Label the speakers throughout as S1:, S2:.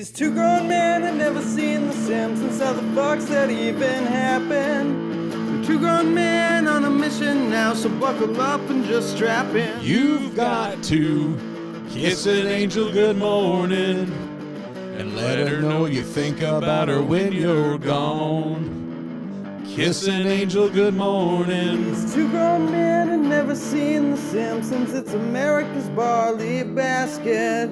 S1: These two grown men had never seen the Simpsons. How the fuck's that even happen? We're two grown men on a mission now, so buckle up and just strap in.
S2: You've got to kiss an angel good morning and let her know you think about her when you're gone. Kiss an angel good morning.
S1: These two grown men had never seen the Simpsons. It's America's barley basket.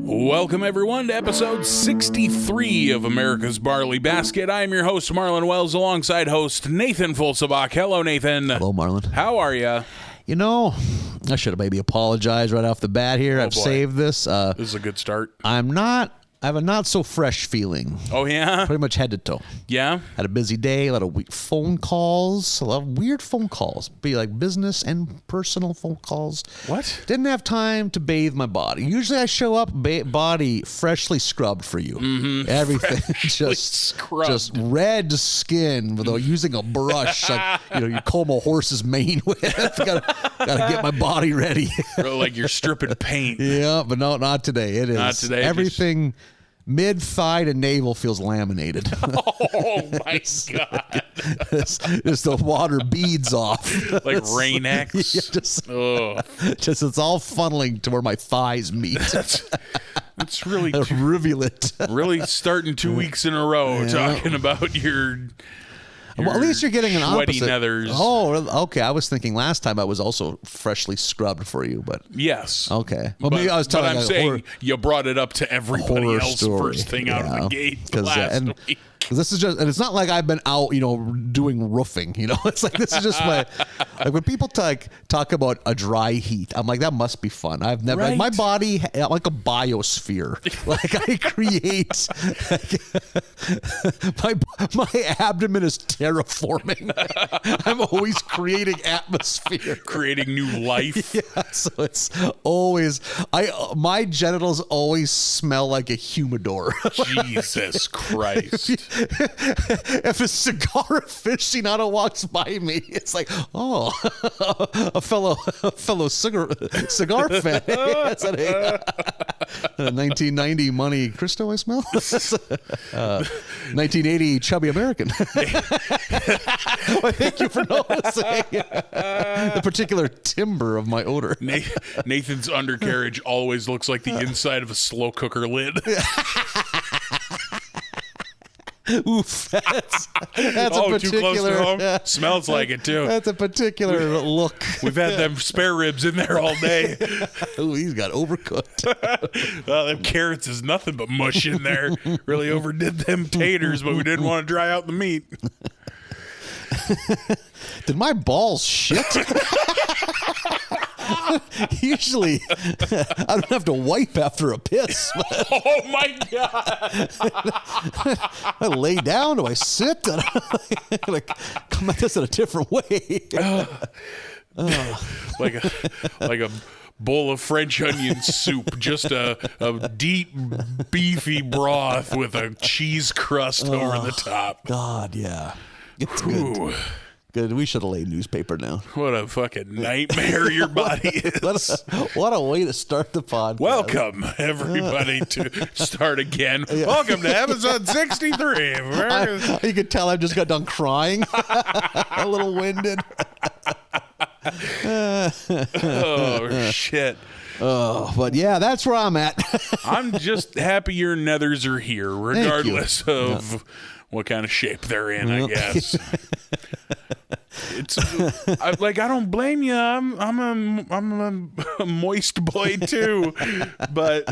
S2: Welcome, everyone, to episode 63 of America's Barley Basket. I am your host, Marlon Wells, alongside host Nathan Fulsabach. Hello, Nathan.
S3: Hello, Marlon.
S2: How are you?
S3: You know, I should have maybe apologized right off the bat here. I've
S2: boy.
S3: saved this.
S2: This is a good start.
S3: I have a not so fresh feeling.
S2: Oh, yeah?
S3: Pretty much head to toe.
S2: Yeah?
S3: Had a busy day, a lot of phone calls, a lot of weird phone calls. Be like business and personal phone calls.
S2: What?
S3: Didn't have time to bathe my body. Usually I show up body freshly scrubbed for you. Mm-hmm. Everything just red skin without using a brush. Like, you comb a horse's mane with. gotta get my body ready.
S2: Like you're stripping paint.
S3: Yeah, but no, not today. It is.
S2: Not today.
S3: Everything mid-thigh to navel feels laminated.
S2: Oh, my God.
S3: Just the water beads off.
S2: Like Rain X.
S3: Yeah, just it's all funneling to where my thighs meet.
S2: It's really
S3: a rivulet.
S2: Really starting 2 weeks in a row talking about your
S3: well, at least you're getting an
S2: sweaty
S3: opposite.
S2: nethers.
S3: Oh, okay. I was thinking last time I was also freshly scrubbed for you, but
S2: yes.
S3: Okay. Well, maybe I was telling.
S2: But I'm saying you brought it up to everybody else
S3: story.
S2: First thing out of the gate last week.
S3: This is just, and it's not like I've been out, doing roofing. It's like this is just like when people talk about a dry heat, I'm like, that must be fun. I've never like my body like a biosphere. Like I create my abdomen is terraforming. I'm always creating atmosphere,
S2: creating new life.
S3: Yeah, so it's always my genitals always smell like a humidor.
S2: Jesus Christ.
S3: If a cigar aficionado walks by me, it's like, oh, a fellow cigar fan. That's a 1990 Monte Cristo I smell. 1980 chubby American. Well, thank you for noticing the particular timbre of my odor.
S2: Nathan's undercarriage always looks like the inside of a slow cooker lid.
S3: Oof, that's
S2: a particular. Too close to home. Smells like it too.
S3: That's a particular look.
S2: We've had them spare ribs in there all day.
S3: Ooh, he's got overcooked.
S2: Well, them carrots is nothing but mush in there. Really overdid them taters, but we didn't want to dry out the meat.
S3: Did my balls shit? Usually, I don't have to wipe after a piss.
S2: Oh my God!
S3: I lay down. Do I sit? I come at this in a different way.
S2: Like a bowl of French onion soup, just a deep, beefy broth with a cheese crust over the top.
S3: God, yeah, it's good. Good. We should have laid newspaper down.
S2: What a fucking nightmare your body is.
S3: What a way to start the podcast.
S2: Welcome, everybody, to start again. Yeah. Welcome to episode 63.
S3: You can tell I just got done crying. A little winded.
S2: Oh, shit.
S3: Oh, but yeah, that's where I'm at.
S2: I'm just happy your nethers are here, regardless of what kind of shape they're in, I guess. I don't blame you. I'm a moist boy too, but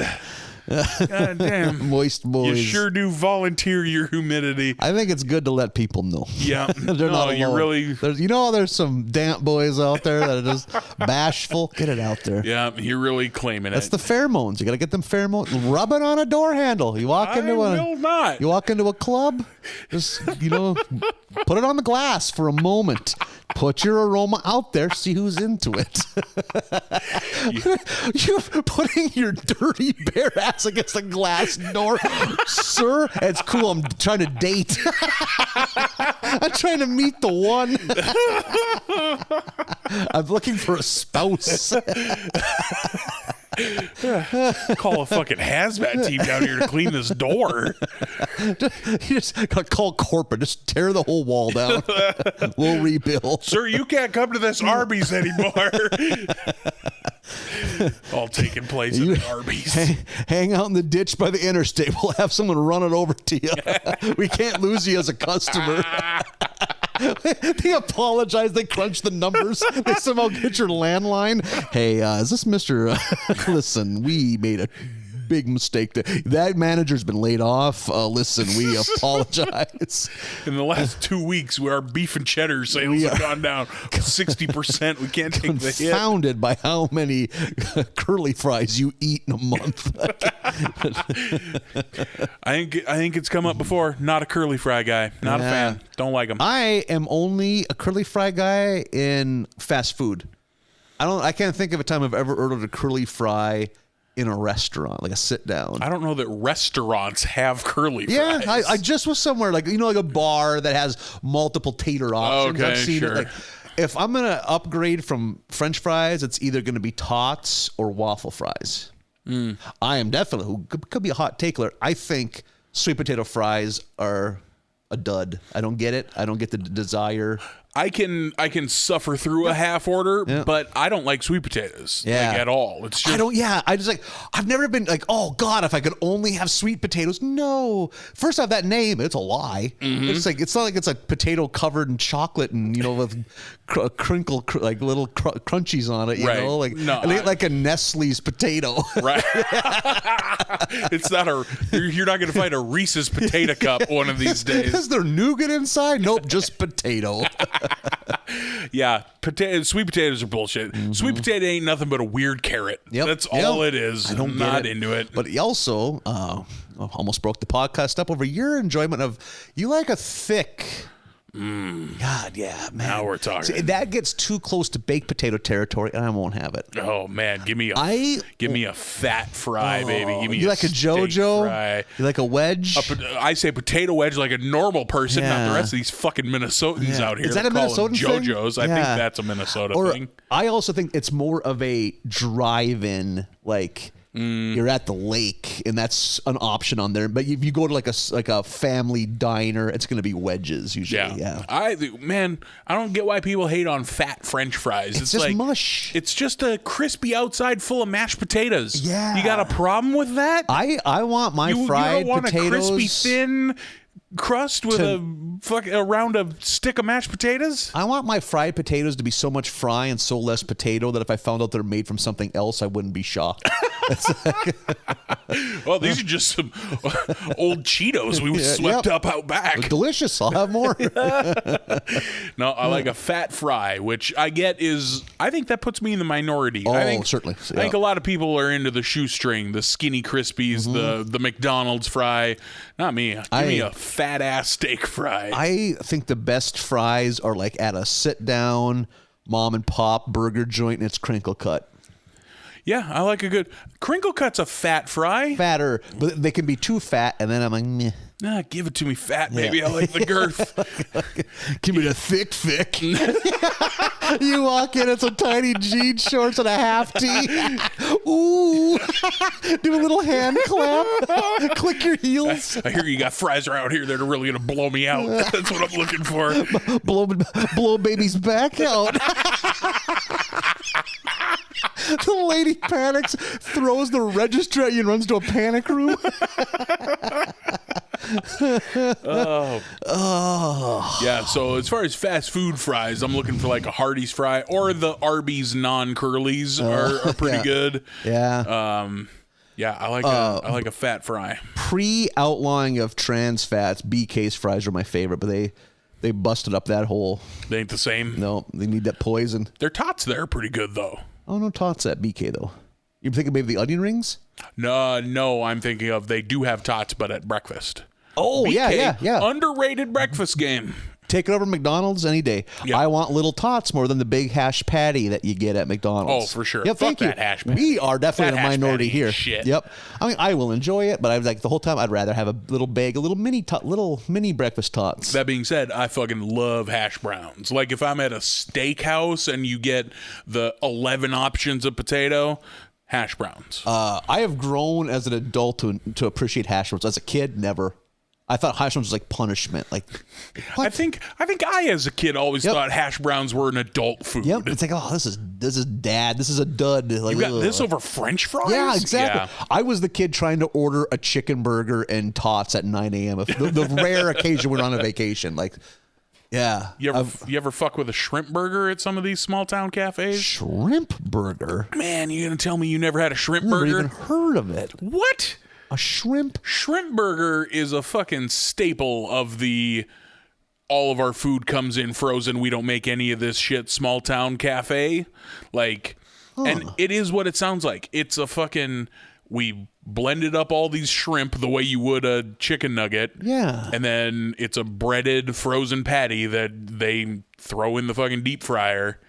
S2: God damn,
S3: Moist Boyz.
S2: You sure do volunteer your humidity.
S3: I think it's good to let people know.
S2: Yeah,
S3: they're not alone.
S2: You really.
S3: There's some damp boys out there that are just bashful. Get it out there.
S2: Yeah, you're really claiming
S3: That's the pheromones. You got to get them pheromones. Rub it on a door handle. You walk into a club. Just put it on the glass for a moment. Put your aroma out there. See who's into it. You're putting your dirty bare ass against a glass door, sir. It's cool. I'm trying to date. I'm trying to meet the one. I'm looking for a spouse.
S2: Call a fucking hazmat team down here to clean this door.
S3: You just gotta call corporate. Just tear the whole wall down. We'll rebuild.
S2: Sir, you can't come to this Arby's anymore. All taking place in the Arby's.
S3: Hang out in the ditch by the interstate. We'll have someone run it over to you. We can't lose you as a customer. They apologize. They crunch the numbers. They somehow get your landline. Hey, is this Mr. Listen, we made a big mistake. That manager's been laid off. Listen, we apologize.
S2: In the last 2 weeks, our beef and cheddar sales have gone down 60%. We can't take the hit.
S3: Confounded by how many curly fries you eat in a month.
S2: I think it's come up before. Not a curly fry guy. Not a fan. Don't like them.
S3: I am only a curly fry guy in fast food. I can't think of a time I've ever ordered a curly fry in a restaurant, like a sit down.
S2: I don't know that restaurants have curly fries.
S3: Yeah, I just was somewhere like a bar that has multiple tater options.
S2: Okay,
S3: I've seen
S2: sure.
S3: it. Like, if I'm gonna upgrade from French fries, it's either gonna be tots or waffle fries. I am definitely, who could be a hot taker, I think sweet potato fries are a dud. I don't get it. I don't get the desire.
S2: I can suffer through a half order, but I don't like sweet potatoes like, at all. It's just,
S3: I've never been like, oh God, if I could only have sweet potatoes. No. First off, that name, it's a lie. It's not like it's a potato covered in chocolate and with crinkle like little crunchies on it. You know, like like a Nestle's potato.
S2: Right. It's not you're not going to find a Reese's potato cup one of these days.
S3: Is there nougat inside? Nope, just potato.
S2: Yeah, sweet potatoes are bullshit. Sweet potato ain't nothing but a weird carrot. That's all it is. I'm not into it.
S3: But also, almost broke the podcast up over your enjoyment of, you like a thick. God, yeah, man.
S2: Now we're talking.
S3: See, that gets too close to baked potato territory, and I won't have it.
S2: Oh man, give me a fat fry, baby. Give me
S3: you like a JoJo
S2: fry.
S3: You like a wedge?
S2: I say potato wedge like a normal person, not the rest of these fucking Minnesotans out here.
S3: Is that a Minnesotan thing?
S2: JoJo's. I think that's a Minnesota thing.
S3: I also think it's more of a drive-in, like. You're at the lake, and that's an option on there. But if you go to like a family diner, it's going to be wedges usually. Yeah.
S2: I don't get why people hate on fat French fries.
S3: It's just like mush.
S2: It's just a crispy outside full of mashed potatoes.
S3: Yeah.
S2: You got a problem with that?
S3: I want my fried
S2: you don't want
S3: potatoes.
S2: A crispy thin crust with around a stick of mashed potatoes?
S3: I want my fried potatoes to be so much fry and so less potato that if I found out they're made from something else, I wouldn't be shocked.
S2: Well, these are just some old Cheetos we swept up out back.
S3: Delicious. I'll have more.
S2: No, I like a fat fry, which I think that puts me in the minority.
S3: Oh, certainly.
S2: I think a lot of people are into the shoestring, the skinny Crispies, the McDonald's fry. Not me. Give me a fat ass steak fry.
S3: I think the best fries are like at a sit down mom and pop burger joint, and it's crinkle cut.
S2: Yeah, I like a good crinkle cut's a fat fry.
S3: Fatter, but they can be too fat, and then I'm like, meh.
S2: Nah, give it to me fat, baby. I like the girth.
S3: Give me the thick. You walk in, it's a tiny jean shorts and a half tee. Ooh. Do a little hand clap. Click your heels.
S2: I hear you got fries around here that are really going to blow me out. That's what I'm looking for.
S3: Blow baby's back out. The lady panics, throws the register at you, and runs to a panic room.
S2: Yeah, so as far as fast food fries, I'm looking for like a Hardee's fry, or the Arby's non-curlies are pretty good.
S3: Yeah.
S2: I like a fat fry.
S3: Pre-outlawing of trans fats, BK's fries are my favorite, but they busted up that hole.
S2: They ain't the same.
S3: No, they need that poison.
S2: Their tots there are pretty good though.
S3: Oh, no tots at BK though. You thinking maybe the onion rings?
S2: No, I'm thinking of they do have tots, but at breakfast.
S3: Oh,
S2: BK,
S3: yeah.
S2: Underrated breakfast game.
S3: Take it over McDonald's any day. Yep. I want little tots more than the big hash patty that you get at McDonald's.
S2: Oh, for sure.
S3: Yep,
S2: thank you. Hash patty.
S3: We are definitely a minority here.
S2: Shit.
S3: Yep. I mean, I will enjoy it, but I was like the whole time I'd rather have a little bag, a little mini breakfast tots.
S2: That being said, I fucking love hash browns. Like if I'm at a steakhouse and you get the 11 options of potato, hash browns.
S3: I have grown as an adult to appreciate hash browns. As a kid, never. I thought hash browns was like punishment. Like, what?
S2: I think I as a kid always thought hash browns were an adult food.
S3: Yep. It's like, oh, this is dad. This is a dud. Like,
S2: You got this over French fries?
S3: Yeah, exactly.
S2: Yeah.
S3: I was the kid trying to order a chicken burger and tots at 9 a.m. The rare occasion we're on a vacation. Like, yeah.
S2: You ever fuck with a shrimp burger at some of these small town cafes?
S3: Shrimp burger?
S2: Man, you gonna tell me you never had a shrimp
S3: Never
S2: burger?
S3: even heard of it.
S2: What?
S3: A shrimp?
S2: Shrimp burger is a fucking staple of the all of our food comes in frozen. We don't make any of this shit small town cafe. Like, and it is what it sounds like. It's a fucking, we blended up all these shrimp the way you would a chicken nugget.
S3: Yeah.
S2: And then it's a breaded frozen patty that they throw in the fucking deep fryer.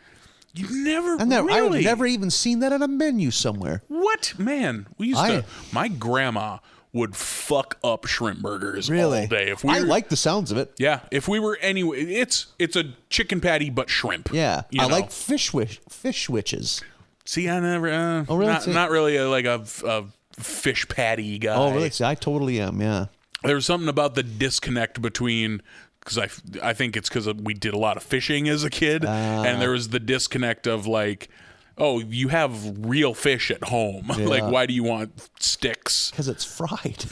S2: You've never really?
S3: I've never even seen that on a menu somewhere.
S2: What? Man, we used to, my grandma would fuck up shrimp burgers all day.
S3: I like the sounds of it.
S2: Yeah, if we were anyway, it's a chicken patty but shrimp.
S3: Yeah,
S2: you
S3: I
S2: know?
S3: like fish witches.
S2: See, I never.
S3: Oh, really?
S2: Not really a fish patty guy.
S3: Oh, really? See, I totally am. Yeah.
S2: There's something about the disconnect between. Because I think it's because we did a lot of fishing as a kid, and there was the disconnect of like, oh, you have real fish at home.
S3: Yeah.
S2: Like, why do you want sticks?
S3: Because it's fried.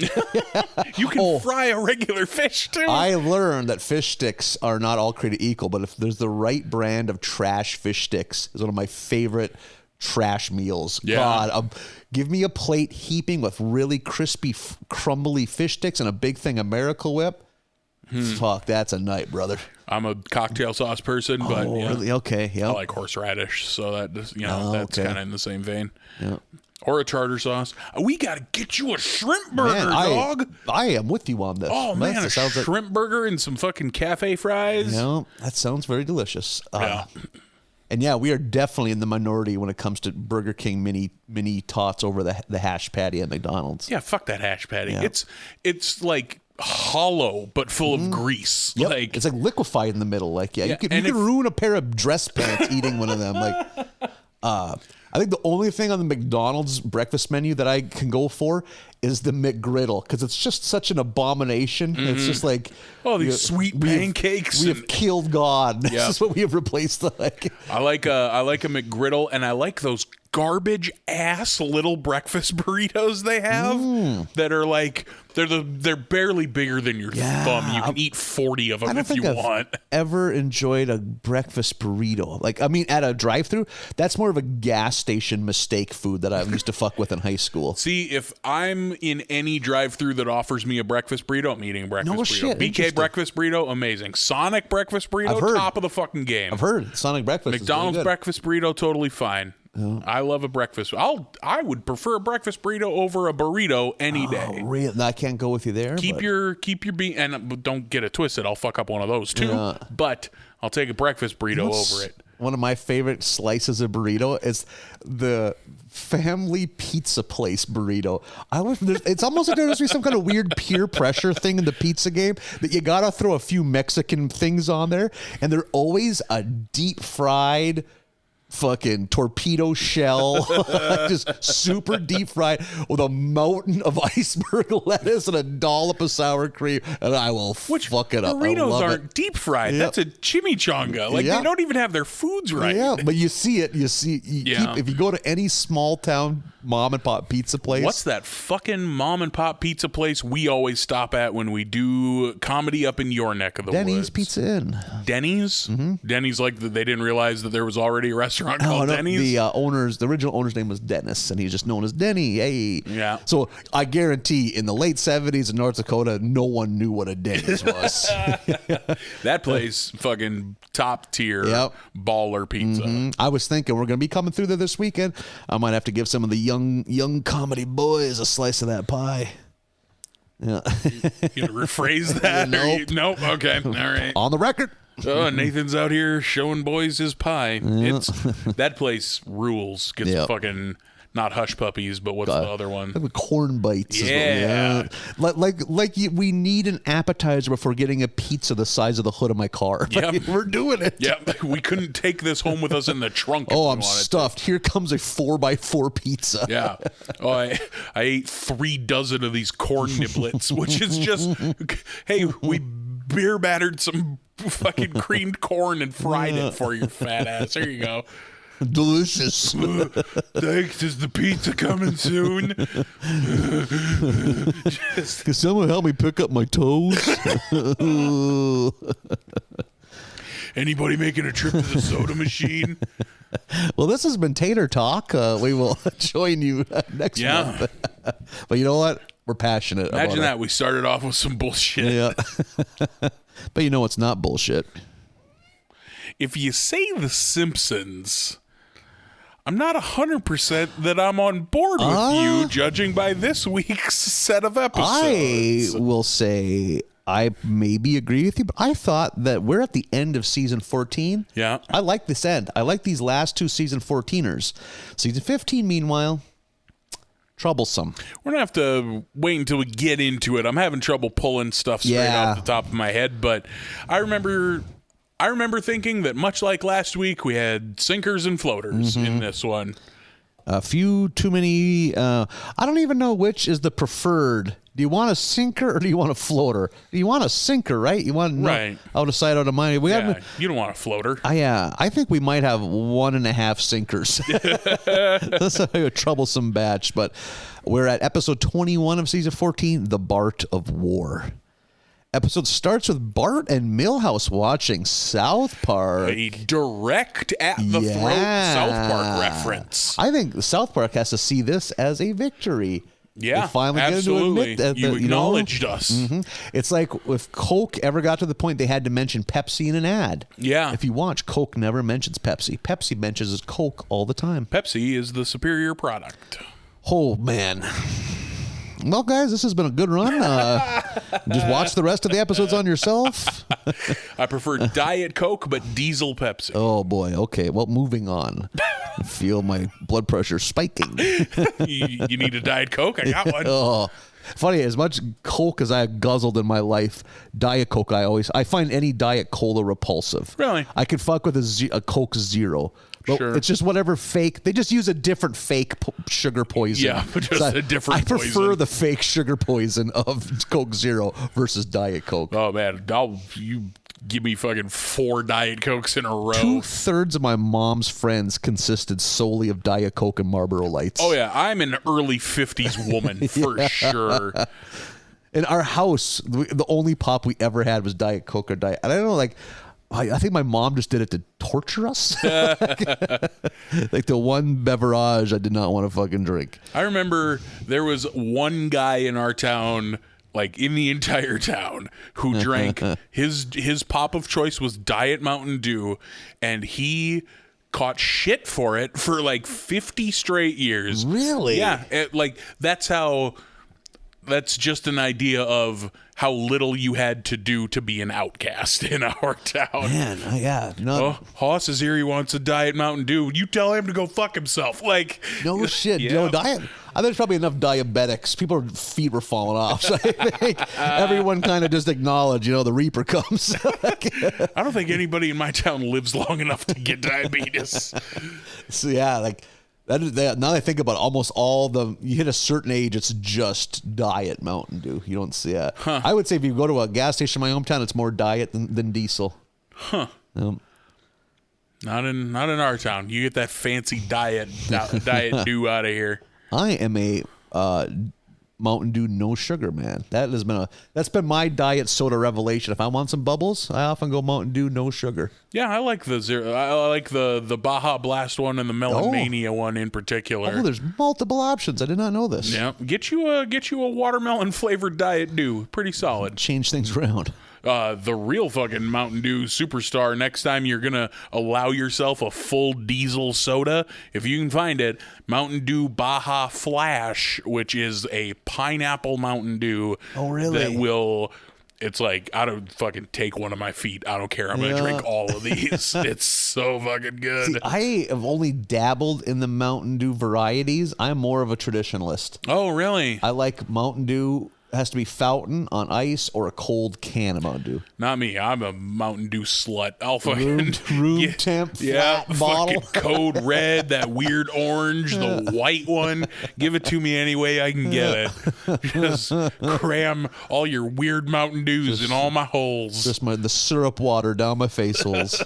S2: You can fry a regular fish too.
S3: I learned that fish sticks are not all created equal, but if there's the right brand of trash fish sticks, is one of my favorite trash meals.
S2: Yeah.
S3: God, give me a plate heaping with really crispy, crumbly fish sticks and a big thing of Miracle Whip. Fuck, that's a night, brother.
S2: I'm a cocktail sauce person, but
S3: really? Okay, yeah.
S2: I like horseradish, so that just, that's kind of in the same vein.
S3: Yeah.
S2: Or a tartar sauce. We got to get you a shrimp burger, dog.
S3: I am with you on this.
S2: Oh, man, a shrimp burger and some fucking cafe fries.
S3: That sounds very delicious.
S2: Yeah.
S3: And yeah, we are definitely in the minority when it comes to Burger King mini tots over the hash patty at McDonald's.
S2: Yeah, fuck that hash patty.
S3: Yeah.
S2: It's like hollow but full of grease.
S3: Yep.
S2: Like,
S3: it's like liquefied in the middle. Like, you could
S2: if-
S3: ruin a pair of dress pants eating one of them. Like, I think the only thing on the McDonald's breakfast menu that I can go for is the McGriddle, because it's just such an abomination. It's just like,
S2: oh, these sweet pancakes.
S3: We have killed God. This is what we have replaced.
S2: I like a McGriddle, and I like those garbage ass little breakfast burritos they have that are like they're barely bigger than your thumb. You can eat 40 of them if you want.
S3: Ever enjoyed a breakfast burrito? Like, I mean, at a drive-thru, that's more of a gas station mistake food that I used to fuck with in high school.
S2: See, if I'm in any drive-thru that offers me a breakfast burrito, I'm eating a breakfast burrito.
S3: Shit,
S2: BK breakfast burrito, amazing. Sonic breakfast burrito, top of the fucking game.
S3: I've heard Sonic breakfast.
S2: McDonald's breakfast burrito, totally fine. I love a breakfast. I would prefer a breakfast burrito over a burrito any day.
S3: Really? No, I can't go with you there.
S2: Keep your bean, and don't get it twisted. I'll fuck up one of those too.
S3: Yeah.
S2: But I'll take a breakfast burrito over it.
S3: One of my favorite slices of burrito is the family pizza place burrito. It's almost like there must be some kind of weird peer pressure thing in the pizza game that you gotta throw a few Mexican things on there, and they're always a deep fried fucking torpedo shell, just super deep fried with a mountain of iceberg lettuce and a dollop of sour cream, and I will fuck it up.
S2: Burritos aren't deep fried. Yep. That's a chimichanga. Like, they don't even have their foods right.
S3: Yeah, but you see it. If you go to any small town mom and pop pizza place.
S2: What's that fucking mom and pop pizza place we always stop at when we do comedy up in your neck of the
S3: Denny's
S2: woods?
S3: Pizza Inn.
S2: Denny's? Mm-hmm. Denny's, like, they didn't realize that there was already a restaurant called Denny's?
S3: The original owner's name was Dennis, and he's just known as Denny. Hey.
S2: Yeah.
S3: So I guarantee in the late 70s in North Dakota, no one knew what a Denny's was.
S2: That place, fucking top tier baller pizza.
S3: Mm-hmm. I was thinking we're going to be coming through there this weekend. I might have to give some of the young comedy boys a slice of that pie. Yeah.
S2: You gonna rephrase that? Nope. Okay. All right.
S3: On the record.
S2: Oh, Nathan's out here showing boys his pie. It's that place rules. Gets fucking Not Hush Puppies, but what's the other one?
S3: Like corn bites.
S2: Yeah.
S3: We need an appetizer before getting a pizza the size of the hood of my car.
S2: Yep.
S3: We're doing it.
S2: Yep. We couldn't take this home with us in the trunk.
S3: Oh, I'm stuffed. Here comes a 4x4 pizza.
S2: Yeah. Oh, I ate 3 dozen of these corn niblets, which is just, hey, we beer battered some fucking creamed corn and fried it for your fat ass. There you go.
S3: Delicious.
S2: Thanks. Is the pizza coming soon?
S3: Can someone help me pick up my toes?
S2: Anybody making a trip to the soda machine?
S3: Well, this has been Tater Talk. We will join you next month. But you know what? We're passionate.
S2: Imagine that. We started off with some bullshit.
S3: Yeah. But you know what's not bullshit?
S2: If you say The Simpsons, I'm not 100% that I'm on board with you, judging by this week's set of episodes.
S3: I will say I maybe agree with you, but I thought that we're at the end of season 14.
S2: Yeah.
S3: I like this end. I like these last 2 season 14ers. Season 15, meanwhile, troublesome.
S2: We're going to have to wait until we get into it. I'm having trouble pulling stuff straight off the top of my head, but I remember thinking that much like last week, we had sinkers and floaters in this one.
S3: A few too many. I don't even know which is the preferred. Do you want a sinker or do you want a floater? You want a sinker, right? You want
S2: right.
S3: Out of sight, out of mind.
S2: You don't want a floater.
S3: I think we might have 1.5 sinkers. That's a troublesome batch. But we're at episode 21 of season 14, The Bart of War. Episode starts with Bart and Milhouse watching South Park.
S2: A direct at the throat South Park reference.
S3: I think South Park has to see this as a victory.
S2: Yeah,
S3: they finally
S2: absolutely.
S3: Get to admit that,
S2: you acknowledged us.
S3: Mm-hmm. It's like if Coke ever got to the point they had to mention Pepsi in an ad.
S2: Yeah.
S3: If you watch, Coke never mentions Pepsi. Pepsi mentions Coke all the time.
S2: Pepsi is the superior product.
S3: Oh, man. Well, guys, this has been a good run. Just watch the rest of the episodes on yourself.
S2: I prefer Diet Coke, but Diesel Pepsi.
S3: Oh, boy. Okay. Well, moving on. I feel my blood pressure spiking.
S2: You need a Diet Coke? I got one.
S3: Oh, funny, as much Coke as I guzzled in my life, Diet Coke, I find any Diet Cola repulsive.
S2: Really?
S3: I could fuck with a Coke Zero. But
S2: sure.
S3: It's just whatever fake. They just use a different fake sugar poison.
S2: Yeah, just a different
S3: poison. I prefer
S2: poison.
S3: the fake sugar poison of Coke Zero versus Diet Coke.
S2: Oh, man. You give me fucking 4 Diet Cokes in a row.
S3: 2/3 of my mom's friends consisted solely of Diet Coke and Marlboro Lights.
S2: Oh, yeah. I'm an early 50s woman for sure.
S3: In our house, the only pop we ever had was Diet Coke or Diet. And I don't know, like, I think my mom just did it to torture us. Like the one beverage I did not want to fucking drink.
S2: I remember there was one guy in our town, like in the entire town, who drank his pop of choice was Diet Mountain Dew, and he caught shit for it for like 50 straight years.
S3: Really?
S2: Yeah. That's just an idea of how little you had to do to be an outcast in our town.
S3: Man, yeah.
S2: Hoss is here. He wants a Diet Mountain Dew. You tell him to go fuck himself. Like,
S3: no shit.
S2: Yeah.
S3: You know, diet. I think there's probably enough diabetics. People's feet were falling off. So I think everyone kind of just agnowledged, the Reaper comes.
S2: I don't think anybody in my town lives long enough to get diabetes.
S3: So yeah, like now that I think about it, almost you hit a certain age, it's just Diet Mountain Dew. You don't see it.
S2: Huh.
S3: I would say if you go to a gas station in my hometown, it's more Diet than Diesel.
S2: Huh. Not in our town. You get that fancy Diet Dew out of here.
S3: I am a Mountain Dew no sugar man. That's been my diet soda revelation. If I want some bubbles, I often go Mountain Dew no sugar.
S2: Yeah, I like the zero. I like the Baja Blast one and the Melon Mania one in particular.
S3: Oh, there's multiple options. I did not know this.
S2: Yeah, get you a watermelon flavored Diet Dew. Pretty solid.
S3: Change things around.
S2: The real fucking Mountain Dew superstar. Next time you're gonna allow yourself a full diesel soda, if you can find it, Mountain Dew Baja Flash, which is a pineapple Mountain Dew.
S3: Oh, really?
S2: That will It's like, I don't fucking take one of my feet. I don't care. I'm going to drink all of these. It's so fucking good.
S3: See, I have only dabbled in the Mountain Dew varieties. I'm more of a traditionalist.
S2: Oh, really?
S3: I like Mountain Dew. It has to be fountain on ice or a cold can of Mountain Dew.
S2: Not me. I'm a Mountain Dew slut. I'll fucking
S3: room temp flat bottle.
S2: Code red, that weird orange, the white one. Give it to me any way I can get it. Just cram all your weird Mountain Dews in all my holes.
S3: Just the syrup water down my face holes.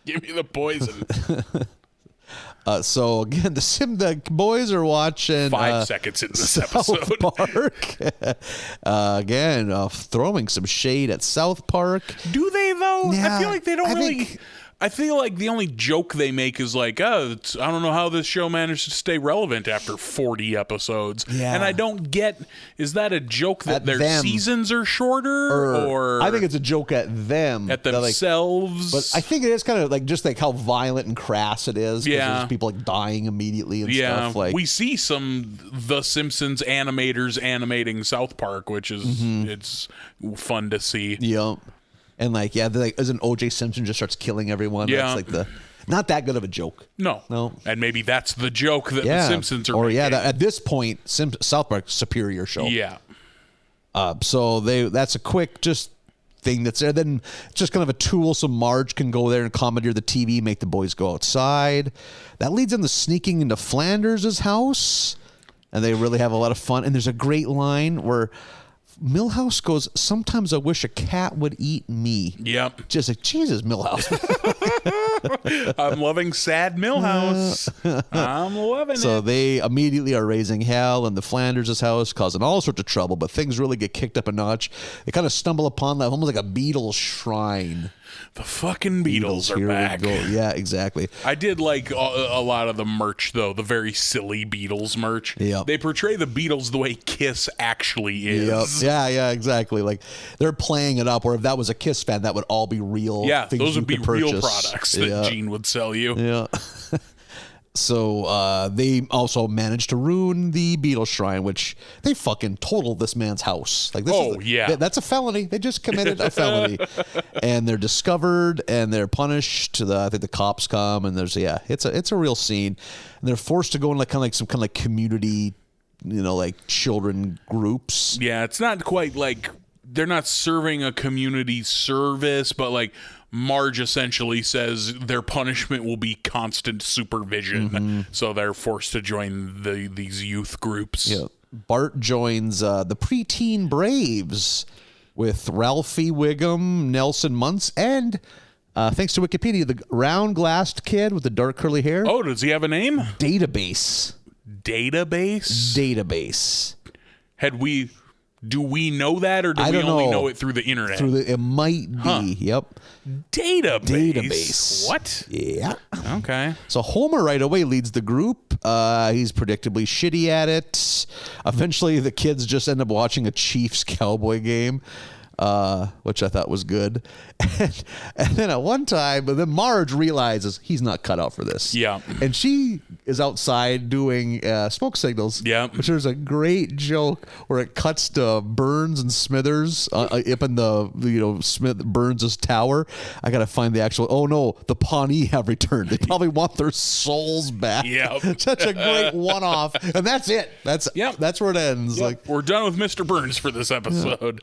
S2: Give me the poison.
S3: So again, the boys are watching
S2: 5 seconds into this
S3: South
S2: episode.
S3: Park. Again, throwing some shade at South Park.
S2: Do they though?
S3: Yeah,
S2: I feel like they don't really. I feel like the only joke they make is like, I don't know how this show managed to stay relevant after 40 episodes.
S3: Yeah.
S2: And I don't get, is that a joke that their seasons are shorter? Or
S3: I think it's a joke at them.
S2: At themselves?
S3: But I think it is kind of like just like how violent and crass it is.
S2: Yeah.
S3: There's people like dying immediately and stuff. Like
S2: we see some The Simpsons animators animating South Park, which is it's fun to see.
S3: Yep. And like, isn't O.J. Simpson just starts killing everyone?
S2: Yeah.
S3: That's like not that good of a joke.
S2: No. And maybe that's the joke that the Simpsons are making.
S3: At this point, South Park's superior show.
S2: Yeah.
S3: So that's a quick just thing that's there. Then just kind of a tool so Marge can go there and commandeer the TV, make the boys go outside. That leads them to sneaking into Flanders' house. And they really have a lot of fun. And there's a great line where Milhouse goes, "Sometimes I wish a cat would eat me."
S2: Yep.
S3: Just like, Jesus, Milhouse.
S2: I'm loving sad Milhouse. I'm loving it.
S3: So they immediately are raising hell in the Flanders' house, causing all sorts of trouble, but things really get kicked up a notch. They kind of stumble upon that almost like a Beatles shrine.
S2: The fucking Beatles are back.
S3: Yeah, exactly.
S2: I did like a lot of the merch, though, the very silly Beatles merch.
S3: Yep.
S2: They portray the Beatles the way Kiss actually is.
S3: Yep. Yeah, exactly. Like they're playing it up, or if that was a Kiss fan, that would all be real.
S2: Yeah,
S3: things
S2: those would be
S3: purchase.
S2: real products that Gene would sell you.
S3: Yeah. So they also managed to ruin the Beatles shrine, which they fucking totaled this man's house. Like, that's a felony. They just committed a felony, and they're discovered and they're punished. I think the cops come, and it's a real scene, and they're forced to go in like some kind of community, like children groups.
S2: Yeah, it's not quite like they're not serving a community service, but like Marge essentially says their punishment will be constant supervision, so they're forced to join these youth groups.
S3: Yeah. Bart joins the preteen Braves with Ralphie Wiggum, Nelson Muntz, and thanks to Wikipedia, the round-glassed kid with the dark curly hair.
S2: Oh, does he have a name?
S3: Database.
S2: Do we know that, or do we only know it through the internet?
S3: It might be. Yep.
S2: Database. What?
S3: Yeah.
S2: Okay.
S3: So Homer right away leads the group. He's predictably shitty at it. Eventually, the kids just end up watching a Chiefs Cowboy game, which I thought was good. And then at one time, but then Marge realizes he's not cut out for this.
S2: Yeah.
S3: And she is outside doing smoke signals.
S2: Yeah.
S3: Which there's a great joke where it cuts to Burns and Smithers up in the Burns' tower. I gotta find the actual. Oh no, the Pawnee have returned. They probably want their souls back.
S2: Yeah.
S3: Such a great one-off, and that's it. That's where it ends.
S2: Yep.
S3: Like,
S2: we're done with Mr. Burns for this episode.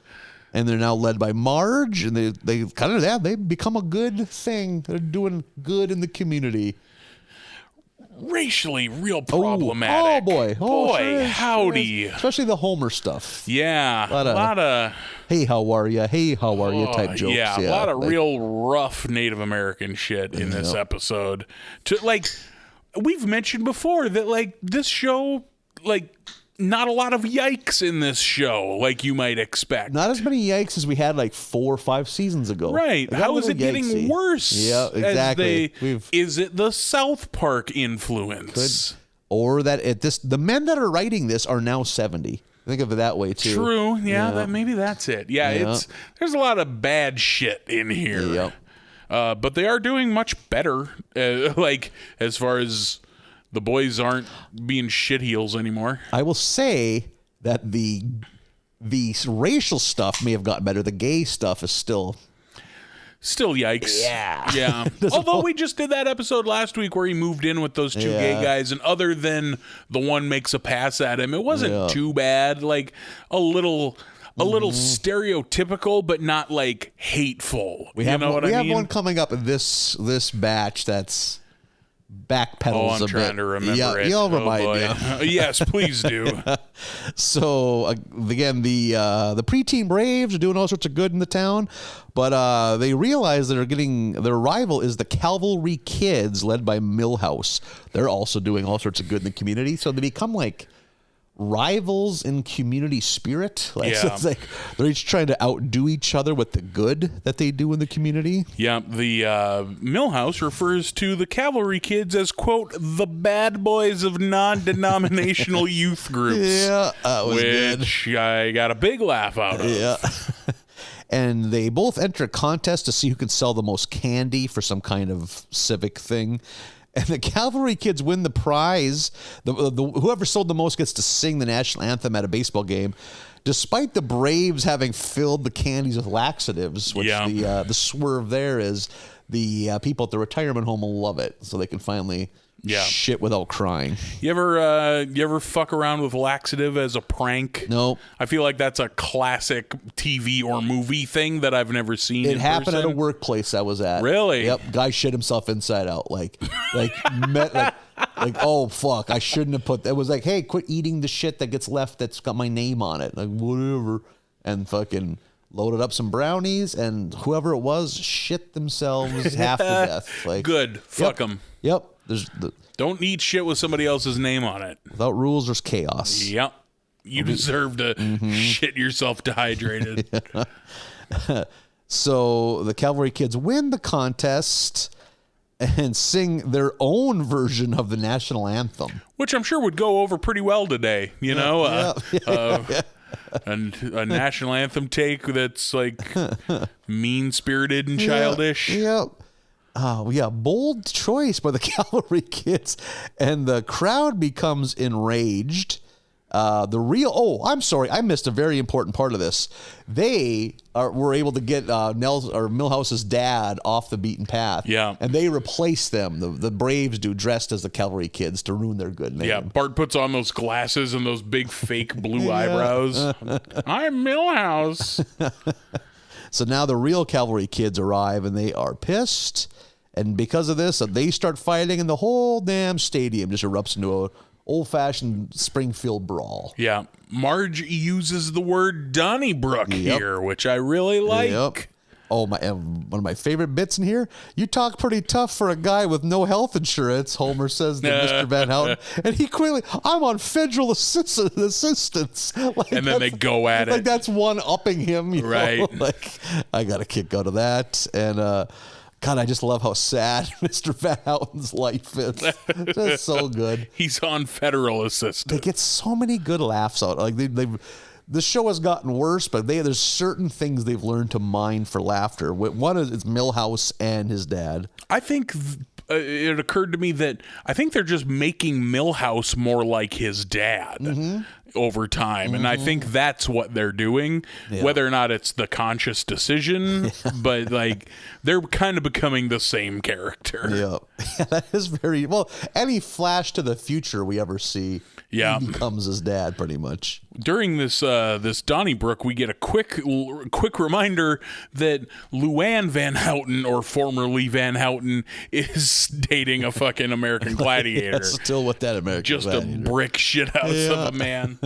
S3: and they're now led by Marge, and they kind of they become a good thing. They're doing good in the community.
S2: Racially real problematic.
S3: Oh boy.
S2: Boy, howdy.
S3: Especially the Homer stuff.
S2: Yeah. A lot of
S3: hey, how are you? Hey, how are you? Type jokes.
S2: Yeah, a lot of real rough Native American shit in this episode. We've mentioned before that this show, not a lot of yikes in this show, like you might expect.
S3: Not as many yikes as we had 4 or 5 seasons ago.
S2: Right. How is it getting worse?
S3: Yeah, exactly.
S2: Is it the South Park influence?
S3: Or that the men that are writing this are now 70. Think of it that way too.
S2: True. Yeah. Maybe that's it. Yeah. There's a lot of bad shit in here.
S3: Yep.
S2: But they are doing much better. As far as the boys aren't being shitheels anymore.
S3: I will say that the The racial stuff may have gotten better. The gay stuff is still
S2: yikes.
S3: Yeah.
S2: Although we just did that episode last week where he moved in with those two gay guys, and other than the one makes a pass at him, it wasn't too bad. Like a little stereotypical, but not like hateful. We have
S3: one coming up in this batch that's backpedals
S2: I'm trying to remember it.
S3: You'll remind me.
S2: Yes, please do.
S3: So again, the preteen Braves are doing all sorts of good in the town, but they realize their rival is the Cavalry Kids, led by Milhouse. They're also doing all sorts of good in the community, so they become like rivals in community spirit. So it's like they're each trying to outdo each other with the good that they do in the community.
S2: Yeah, the Milhouse refers to the Cavalry Kids as, quote, the bad boys of non-denominational youth groups.
S3: Yeah, that was
S2: which
S3: good.
S2: I got a big laugh out of.
S3: Yeah. And they both enter a contest to see who can sell the most candy for some kind of civic thing. And the Cavalry Kids win the prize. Whoever sold the most gets to sing the national anthem at a baseball game, despite the Braves having filled the candies with laxatives, which the swerve there is the people at the retirement home will love it, so they can finally shit without crying.
S2: You ever fuck around with laxative as a prank?
S3: Nope.
S2: I feel like that's a classic TV or movie thing that I've never seen.
S3: It happened at a workplace I was at.
S2: Really?
S3: Yep. Guy shit himself inside out. Like, oh fuck! I shouldn't have put that. It was like, hey, quit eating the shit that gets left that's got my name on it. Like whatever, and fucking loaded up some brownies, and whoever it was shit themselves half to death. Like,
S2: good. Fuck them.
S3: Yep.
S2: Don't eat shit with somebody else's name on it.
S3: Without rules, there's chaos.
S2: Yep. You deserve to shit yourself dehydrated.
S3: So the Cavalry Kids win the contest and sing their own version of the national anthem,
S2: which I'm sure would go over pretty well today. You know, and a national anthem take that's like mean-spirited and childish.
S3: Yep. Oh, yeah, bold choice by the Cavalry Kids. And the crowd becomes enraged. I'm sorry, I missed a very important part of this. They were able to get Milhouse's dad off the beaten path.
S2: Yeah. And
S3: they replace them. The Braves do, dressed as the Cavalry Kids to ruin their good name.
S2: Yeah, Bart puts on those glasses and those big fake blue eyebrows. I'm Milhouse.
S3: So now the real Cavalry Kids arrive, and they are pissed. And because of this, they start fighting, and the whole damn stadium just erupts into a old-fashioned Springfield brawl.
S2: Yeah. Marge uses the word Donnybrook here, which I really like.
S3: Yep. Oh, one of my favorite bits in here. You talk pretty tough for a guy with no health insurance, Homer says to Mr. Van Houten. And he quickly, I'm on federal assistance. Like,
S2: and then they go at it.
S3: Like that's one-upping him. You
S2: right.
S3: know? Like, I got a kick out of that. And, God, I just love how sad Mr. Van Houten's life is. That's so good.
S2: He's on federal assistance.
S3: They get so many good laughs out. Like the show has gotten worse, but there's certain things they've learned to mine for laughter. One is it's Milhouse and his dad.
S2: I think it occurred to me that I think they're just making Milhouse more like his dad over time. And I think that's what they're doing, whether or not it's the conscious decision, but like they're kind of becoming the same character.
S3: Yeah, that is very well. Any flash to the future we ever see, he becomes his dad pretty much.
S2: During this Donnybrook, we get a quick reminder that Luann Van Houten, or formerly Van Houten, is dating a fucking American Gladiator.
S3: Still with that American Gladiator.
S2: Just a brick shithouse of a man.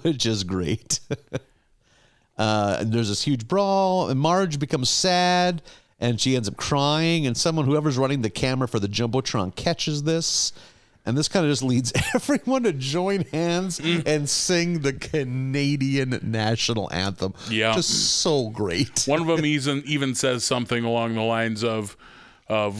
S3: Which is great. There's this huge brawl, and Marge becomes sad, and she ends up crying, and whoever's running the camera for the Jumbotron catches this. And this kind of just leads everyone to join hands and sing the Canadian national anthem.
S2: Yeah.
S3: Just so great.
S2: One of them even says something along the lines of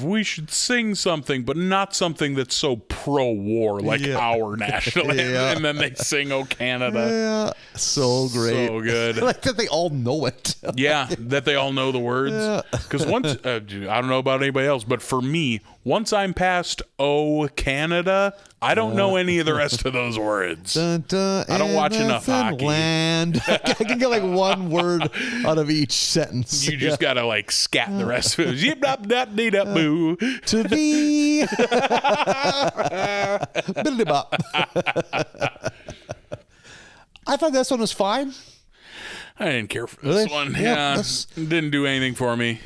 S2: we should sing something, but not something that's so pro-war like our national anthem. And then they sing "Oh Canada."
S3: Yeah, so great.
S2: So good.
S3: Like that they all know it.
S2: Yeah, that they all know the words. Because once, I don't know about anybody else, but for me, once I'm past Canada, I don't know any of the rest of those words. I don't watch enough hockey.
S3: Land. I can get like one word out of each sentence.
S2: You just gotta like scat the rest of it. Zip dop dop dee dop boo.
S3: To thee. Biddly bop. I thought this one was fine.
S2: I didn't care for this one.
S3: Yeah,
S2: It didn't do anything for me.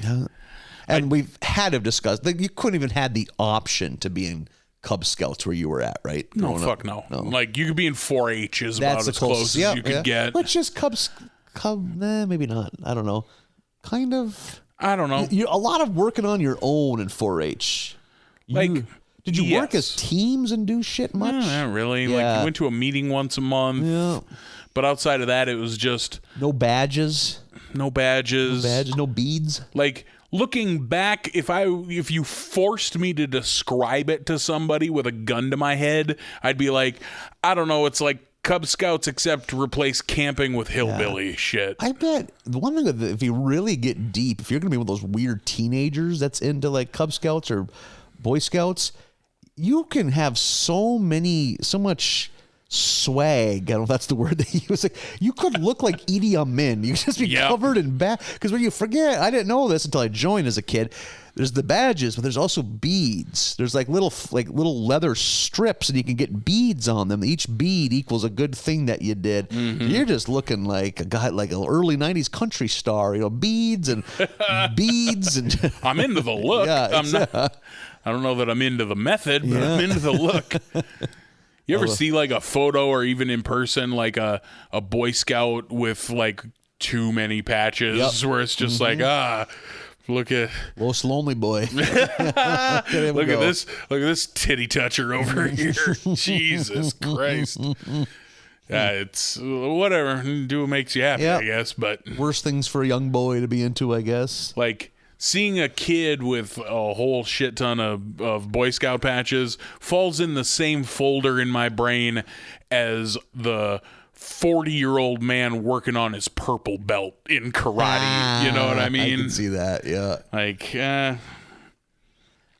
S3: And we've had to discuss. Like, you couldn't even had the option to be in Cub Scouts where you were at, right?
S2: No, fuck no. Like, you could be in 4-H is about as close as you could get.
S3: Which is maybe not. I don't know. Kind of.
S2: I don't know.
S3: A lot of working on your own in 4-H. Did you work as teams and do shit much?
S2: Not really.
S3: Yeah.
S2: Like, you went to a meeting once a month.
S3: Yeah.
S2: But outside of that, it was just...
S3: No badges.
S2: No badges.
S3: No beads.
S2: Like... Looking back, if you forced me to describe it to somebody with a gun to my head, I'd be like, I don't know, it's like Cub Scouts except replace camping with hillbilly shit.
S3: I bet the one thing that if you really get deep, if you're going to be one of those weird teenagers that's into like Cub Scouts or Boy Scouts, you can have so much swag. I don't know if that's the word they use. Like, you could look like Idi Amin. You could just be covered in because when you forget, I didn't know this until I joined as a kid. There's the badges, but there's also beads. There's like little leather strips, and you can get beads on them. Each bead equals a good thing that you did. Mm-hmm. You're just looking like a guy, like an early '90s country star. Beads and beads and.
S2: I'm into the look. I don't know that I'm into the method, but I'm into the look. You ever see like a photo or even in person, like a Boy Scout with like too many patches where it's just like, look at
S3: most lonely boy.
S2: look at this titty toucher over here. Jesus Christ. It's whatever. Do what makes you happy, I guess. But
S3: worst things for a young boy to be into, I guess.
S2: Like seeing a kid with a whole shit ton of Boy Scout patches falls in the same folder in my brain as the 40-year-old man working on his purple belt in karate. You know what I mean?
S3: I can see that, yeah.
S2: Like,
S3: yeah.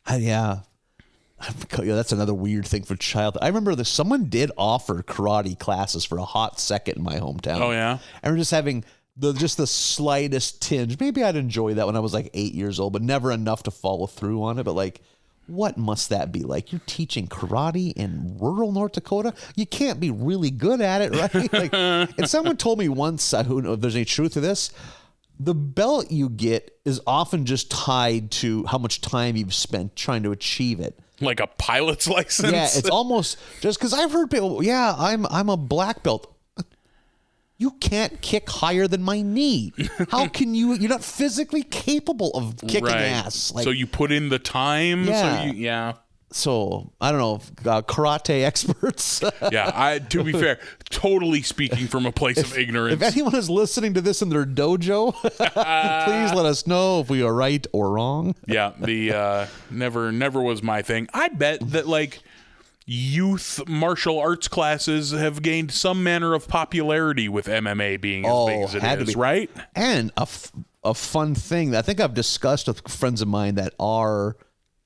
S3: That's another weird thing for child. I remember someone did offer karate classes for a hot second in my hometown.
S2: Oh, yeah?
S3: And we're just having the slightest tinge. Maybe I'd enjoy that when I was like 8 years old, but never enough to follow through on it. But like, what must that be like? You're teaching karate in rural North Dakota? You can't be really good at it, right? Like, and someone told me once, I don't know if there's any truth to this, the belt you get is often just tied to how much time you've spent trying to achieve it.
S2: Like a pilot's license?
S3: Yeah, it's almost just because I've heard people, I'm a black belt. You can't kick higher than my knee. How can you? You're not physically capable of kicking ass.
S2: Like, so you put in the time.
S3: Yeah. So I don't know, karate experts.
S2: To be fair, totally speaking from a place of ignorance.
S3: If anyone is listening to this in their dojo, please let us know if we are right or wrong.
S2: Yeah, the never was my thing. I bet that like youth martial arts classes have gained some manner of popularity with MMA being as big as it is, right?
S3: And a fun thing that I think I've discussed with friends of mine that are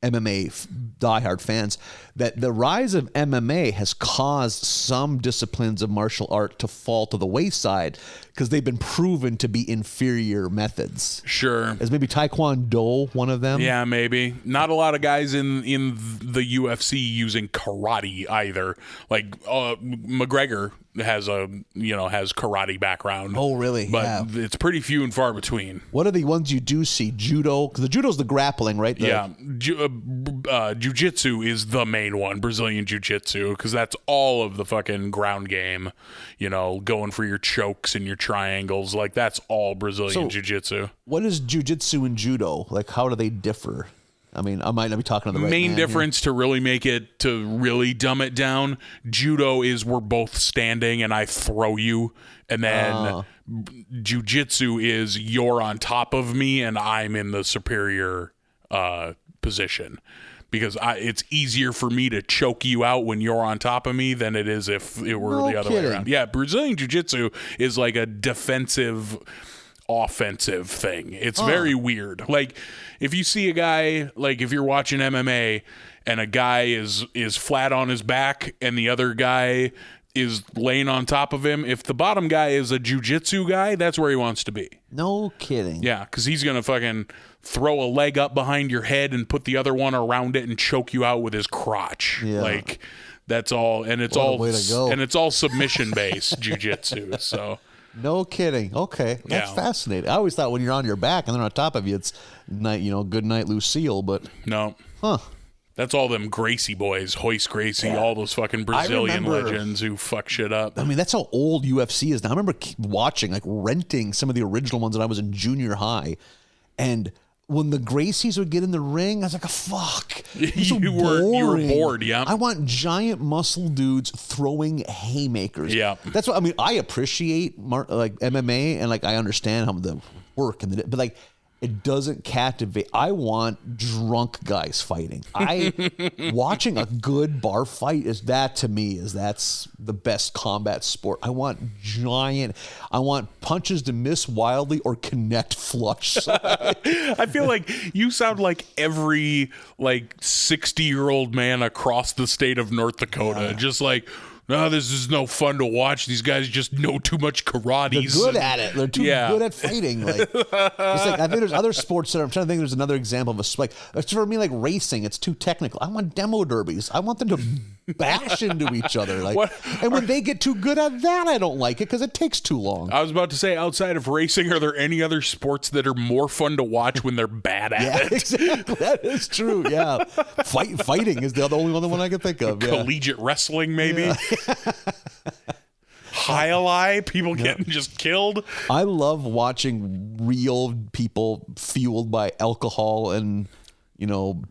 S3: MMA diehard fans, that the rise of MMA has caused some disciplines of martial art to fall to the wayside because they've been proven to be inferior methods.
S2: Sure.
S3: Is maybe Taekwondo one of them?
S2: Yeah, maybe. Not a lot of guys in the UFC using karate either. Like McGregor has karate background.
S3: Oh, really?
S2: But it's pretty few and far between.
S3: What are the ones you do see? Judo? Because the judo's the grappling, right?
S2: Jiu-jitsu is the main one, Brazilian jiu-jitsu, because that's all of the fucking ground game, going for your chokes and your triangles. Like, that's all Brazilian jiu-jitsu.
S3: What is jiu-jitsu and judo? Like, how do they differ? I mean, I might not be talking to the right
S2: main
S3: man
S2: difference
S3: here.
S2: to really dumb it down. Judo is we're both standing and I throw you, and then jiu-jitsu is you're on top of me and I'm in the superior position, because it's easier for me to choke you out when you're on top of me than it is if it were the other way around. Yeah, Brazilian jiu-jitsu is like a defensive offensive thing. It's very weird. Like if you see a guy, like if you're watching MMA and a guy is flat on his back and the other guy is laying on top of him, if the bottom guy is a jiu-jitsu guy, that's where he wants to be.
S3: No kidding.
S2: Yeah, because he's going to fucking throw a leg up behind your head and put the other one around it and choke you out with his crotch.
S3: Yeah.
S2: Like that's all, and it's
S3: What a
S2: all
S3: way to go.
S2: and it's all submission based jiu-jitsu. So
S3: No kidding. Okay, that's fascinating. I always thought when you're on your back and they're on top of you, it's night. Good night, Lucille. But
S2: no,
S3: huh?
S2: That's all them Gracie boys, Hoist Gracie, all those fucking Brazilian legends who fuck shit up.
S3: I mean, that's how old UFC is now. I remember watching, like renting some of the original ones when I was in junior high, and when the Gracies would get in the ring, I was like, fuck.
S2: You were bored, yeah.
S3: I want giant muscle dudes throwing haymakers.
S2: Yeah.
S3: That's what I mean. I appreciate like MMA and like I understand how the work and but like it doesn't captivate. I want drunk guys fighting. Watching a good bar fight that's the best combat sport. I want punches to miss wildly or connect flush.
S2: I feel like you sound like every like 60-year-old man across the state of North Dakota. Yeah. Just like, no, this is no fun to watch. These guys just know too much karate.
S3: They're good at it. They're too good at fighting. Like, it's like I think there's other sports that I'm trying to think. There's another example of for me, like racing. It's too technical. I want demo derbies. I want them to bash into each other. Like, and when they get too good at that, I don't like it because it takes too long.
S2: I was about to say, outside of racing, are there any other sports that are more fun to watch when they're bad at it?
S3: Exactly. That is true. Yeah, fighting is the only one I can think of. Yeah.
S2: Collegiate wrestling, maybe. Yeah. High people getting just killed.
S3: I love watching real people fueled by alcohol and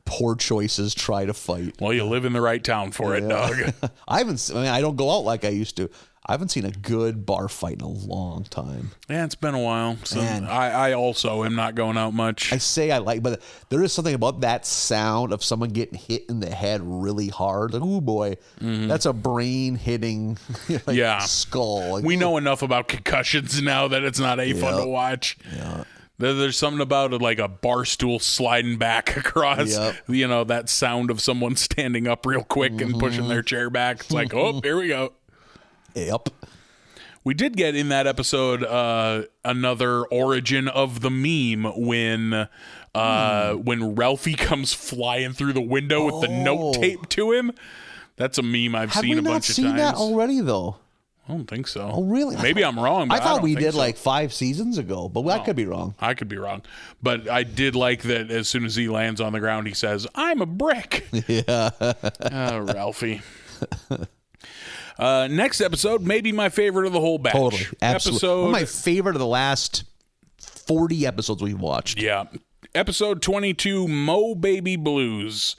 S3: poor choices try to fight.
S2: Well, you live in the right town for it, dog.
S3: I don't go out like I used to. I haven't seen a good bar fight in a long time.
S2: Yeah, it's been a while. So I also am not going out much.
S3: I say I like, but there is something about that sound of someone getting hit in the head really hard. Like, oh boy, that's a brain hitting skull. Like,
S2: we know enough about concussions now that it's not fun to watch.
S3: Yeah.
S2: There's something about it, like a bar stool sliding back across, that sound of someone standing up real quick and pushing their chair back. It's like, oh, here we go.
S3: Yep.
S2: We did get in that episode another origin of the meme when Ralphie comes flying through the window with the note taped to him. That's a meme I've seen a bunch of times.
S3: Have we not seen that already, though?
S2: I don't think so.
S3: Oh, really?
S2: Maybe I'm wrong. But
S3: I thought we did like 5 seasons ago, but I could be wrong.
S2: I could be wrong. But I did like that as soon as he lands on the ground, he says, "I'm a brick."
S3: Yeah.
S2: Ralphie. Next episode, maybe my favorite of the whole batch.
S3: Totally. Absolutely. One of my favorite of the last 40 episodes we've watched.
S2: Yeah. Episode 22, Mo Baby Blues.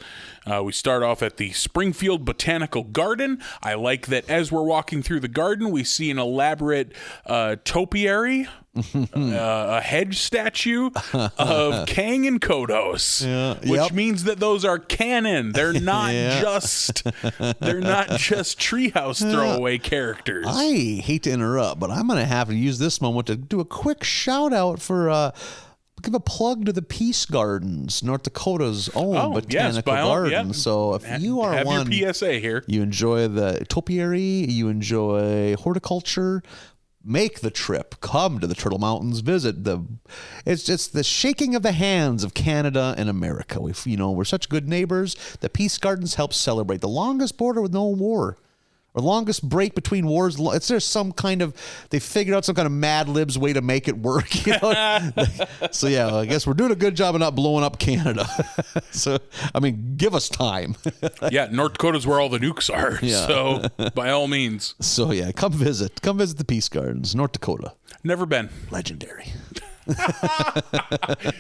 S2: We start off at the Springfield Botanical Garden. I like that as we're walking through the garden, we see an elaborate topiary, a hedge statue of Kang and Kodos, which means that those are canon. They're not just treehouse throwaway characters.
S3: I hate to interrupt, but I'm going to have to use this moment to do a quick shout out for give a plug to the Peace Gardens, North Dakota's own botanical garden. Yep. So if you are one,
S2: your PSA here.
S3: You enjoy the topiary, you enjoy horticulture, make the trip. Come to the Turtle Mountains. Visit it's just the shaking of the hands of Canada and America. We're such good neighbors. The Peace Gardens help celebrate the longest border with no war. Or longest break between wars. They figured out some kind of Mad Libs way to make it work. So yeah, I guess we're doing a good job of not blowing up Canada. So, I mean, give us time.
S2: Yeah, North Dakota's where all the nukes are. Yeah. So, by all means.
S3: So yeah, come visit the Peace Gardens, North Dakota.
S2: Never been.
S3: Legendary.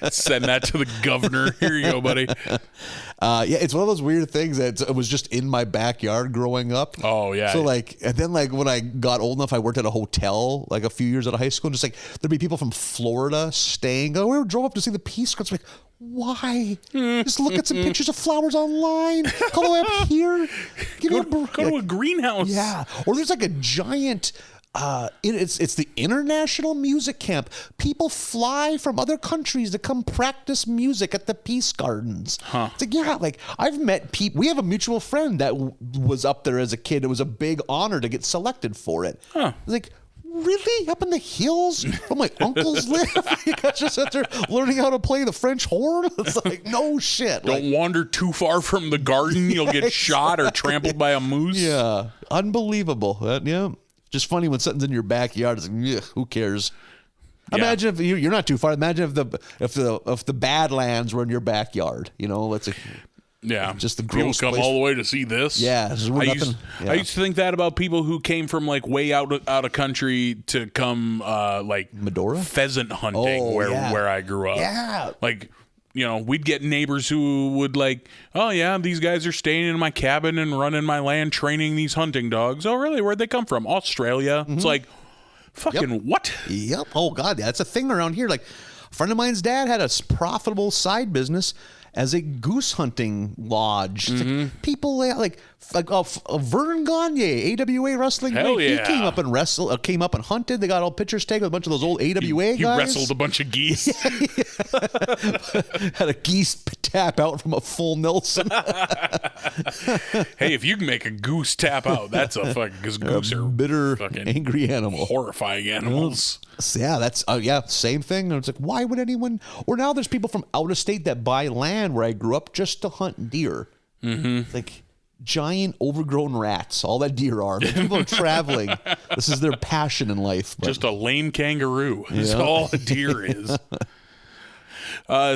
S2: Send that to the governor. Here you go, buddy.
S3: It's one of those weird things that it was just in my backyard growing up.
S2: Oh yeah.
S3: So and then when I got old enough, I worked at a hotel like a few years out of high school, and just there'd be people from Florida staying. We drove up to see the Peace Gardens. Like, why? Just look at some pictures of flowers online. Come the way up here.
S2: Go to a greenhouse.
S3: Yeah. Or there's like a giant it's the International Music Camp. People fly from other countries to come practice music at the Peace Gardens. It's like, yeah, like I've met people. We have a mutual friend that was up there as a kid. It was a big honor to get selected for it. Like, really? Up in the hills where my uncles live? You guys just out there learning how to play the French horn? It's like, no shit.
S2: Don't wander too far from the garden. You'll get shot or trampled by a moose.
S3: Yeah. Unbelievable. Yeah. Just funny when something's in your backyard. It's like, who cares? Imagine if you're not too far. Imagine if the Badlands were in your backyard. You know, let's say.
S2: Yeah,
S3: just the
S2: people
S3: gross
S2: come
S3: place.
S2: all the way to see this.
S3: Yeah,
S2: I used to think that about people who came from like way out of country to come like
S3: Medora
S2: pheasant hunting where I grew up.
S3: Yeah,
S2: like, you know, we'd get neighbors who would like, oh yeah, these guys are staying in my cabin and running my land, training these hunting dogs. Oh really? Where'd they come from? Australia. It's like, fucking what?
S3: Yep. Oh god, that's a thing around here. Like, a friend of mine's dad had a profitable side business as a goose hunting lodge. Like people like Vern Gagne, AWA wrestling.
S2: Hell yeah.
S3: He came up and came up and hunted. They got all pictures taken with a bunch of those old AWA guys.
S2: He wrestled a bunch of geese.
S3: Had a geese tap out from a full Nelson.
S2: Hey, if you can make a goose tap out, that's a fucking, because goose are
S3: bitter,
S2: fucking
S3: angry animal.
S2: Horrifying animals.
S3: Yeah, that's same thing. It's like, why would anyone? Or now there's people from out of state that buy land where I grew up just to hunt deer. Like giant overgrown rats. All that deer are. The people are traveling. This is their passion in life. But,
S2: just a lame kangaroo. That's all a deer is.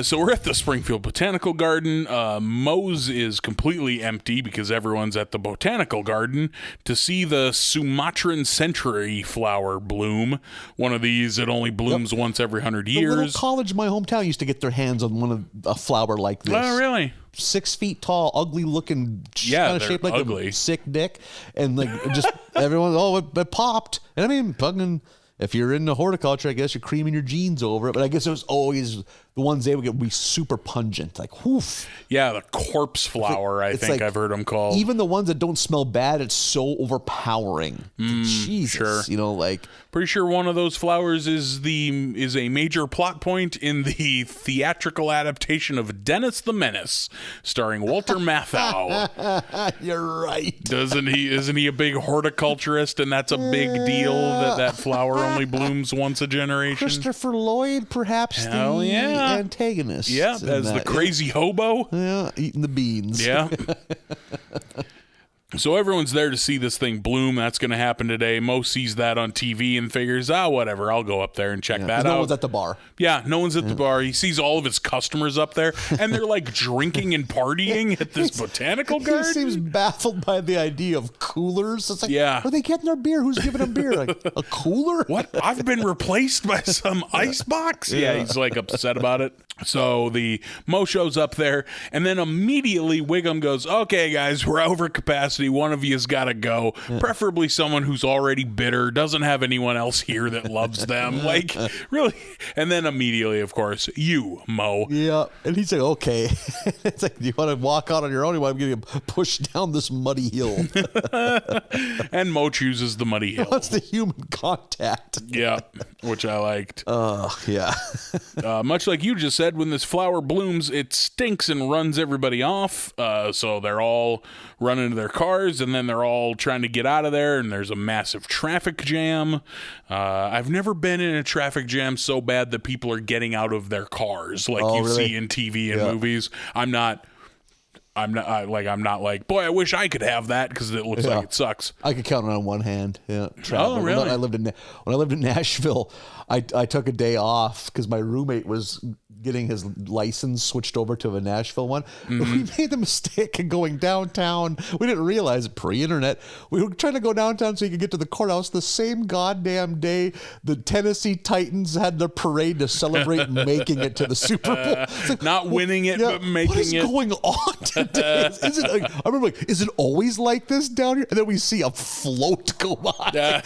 S2: So we're at the Springfield Botanical Garden. Moe's is completely empty because everyone's at the Botanical Garden to see the Sumatran century flower bloom. One of these, it only blooms once every 100 years.
S3: The little college in my hometown used to get their hands on a flower like this.
S2: Oh, really?
S3: 6 feet tall, ugly looking, kind of shaped like
S2: ugly.
S3: a sick dick, and like just everyone. It popped. And I mean, fucking. If you're into horticulture, I guess you're creaming your jeans over it. But I guess it was always the ones they would be super pungent, like whoof.
S2: Yeah, the corpse flower. I think I've heard them called.
S3: Even the ones that don't smell bad, it's so overpowering. Jesus,
S2: sure.
S3: You know, like
S2: pretty sure one of those flowers is a major plot point in the theatrical adaptation of Dennis the Menace, starring Walter Matthau.
S3: You're right.
S2: Isn't he a big horticulturist, and that's a big deal that flower only blooms once a generation?
S3: Christopher Lloyd, perhaps the antagonist.
S2: Yeah, as the crazy hobo.
S3: Yeah, eating the beans.
S2: Yeah. So everyone's there to see this thing bloom. That's going to happen today. Mo sees that on TV and figures, whatever, I'll go up there and check that out.
S3: No one's at the bar.
S2: Yeah, no one's at the bar. He sees all of his customers up there, and they're like drinking and partying at this botanical garden.
S3: He seems baffled by the idea of coolers. It's like, are they getting their beer? Who's giving them beer? Like, a cooler?
S2: What? I've been replaced by some ice box? Yeah, he's like upset about it. So the Mo shows up there, and then immediately Wiggum goes, okay, guys, we're over capacity. One of you's got to go. Preferably someone who's already bitter, doesn't have anyone else here that loves them. Like, really? And then immediately, of course, you, Mo.
S3: Yeah. And he's like, okay. It's like, do you want to walk out on your own? Or I'm going to push down this muddy hill.
S2: And Mo chooses the muddy hill.
S3: What's the human contact?
S2: Yeah, which I liked.
S3: Yeah.
S2: Much like you just said, when this flower blooms, it stinks and runs everybody off. So they're all running to their cars, and then they're all trying to get out of there, and there's a massive traffic jam. I've never been in a traffic jam so bad that people are getting out of their cars like see in TV and movies. I'm not like, boy, I wish I could have that because it looks like it sucks.
S3: I could count it on one hand. Yeah. Travel.
S2: Oh, really?
S3: When I lived in Nashville, I took a day off because my roommate was getting his license switched over to a Nashville one. We made the mistake of going downtown. We didn't realize it pre-internet. We were trying to go downtown so you could get to the courthouse the same goddamn day the Tennessee Titans had their parade to celebrate making it to the Super Bowl. It's like,
S2: not winning it, but making it.
S3: What is going on today? Is it like, I remember like, is it always like this down here? And then we see a float go by.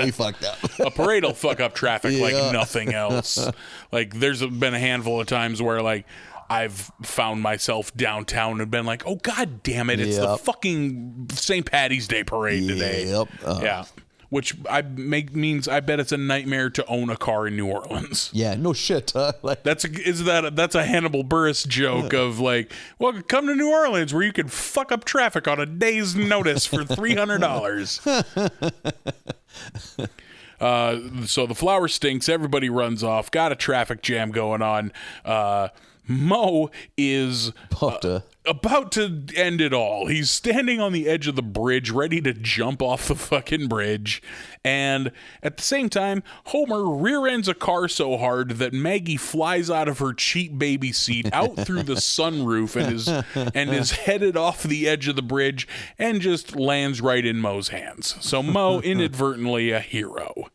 S3: We fucked up.
S2: A parade will fuck up traffic like nothing else. Like there's been a handful of times where like I've found myself downtown and been like, oh god damn it, it's the fucking St. Patty's Day parade today. Yeah. which means I bet it's a nightmare to own a car in New Orleans.
S3: Yeah, no shit.
S2: That's a Hannibal Buress joke of like, well, come to New Orleans where you can fuck up traffic on a day's notice for $300. So the flower stinks. Everybody runs off. Got a traffic jam going on. Mo is about to end it all. He's standing on the edge of the bridge, ready to jump off the fucking bridge. And at the same time, Homer rear ends a car so hard that Maggie flies out of her cheap baby seat out through the sunroof and is headed off the edge of the bridge and just lands right in Mo's hands. So Mo, inadvertently a hero.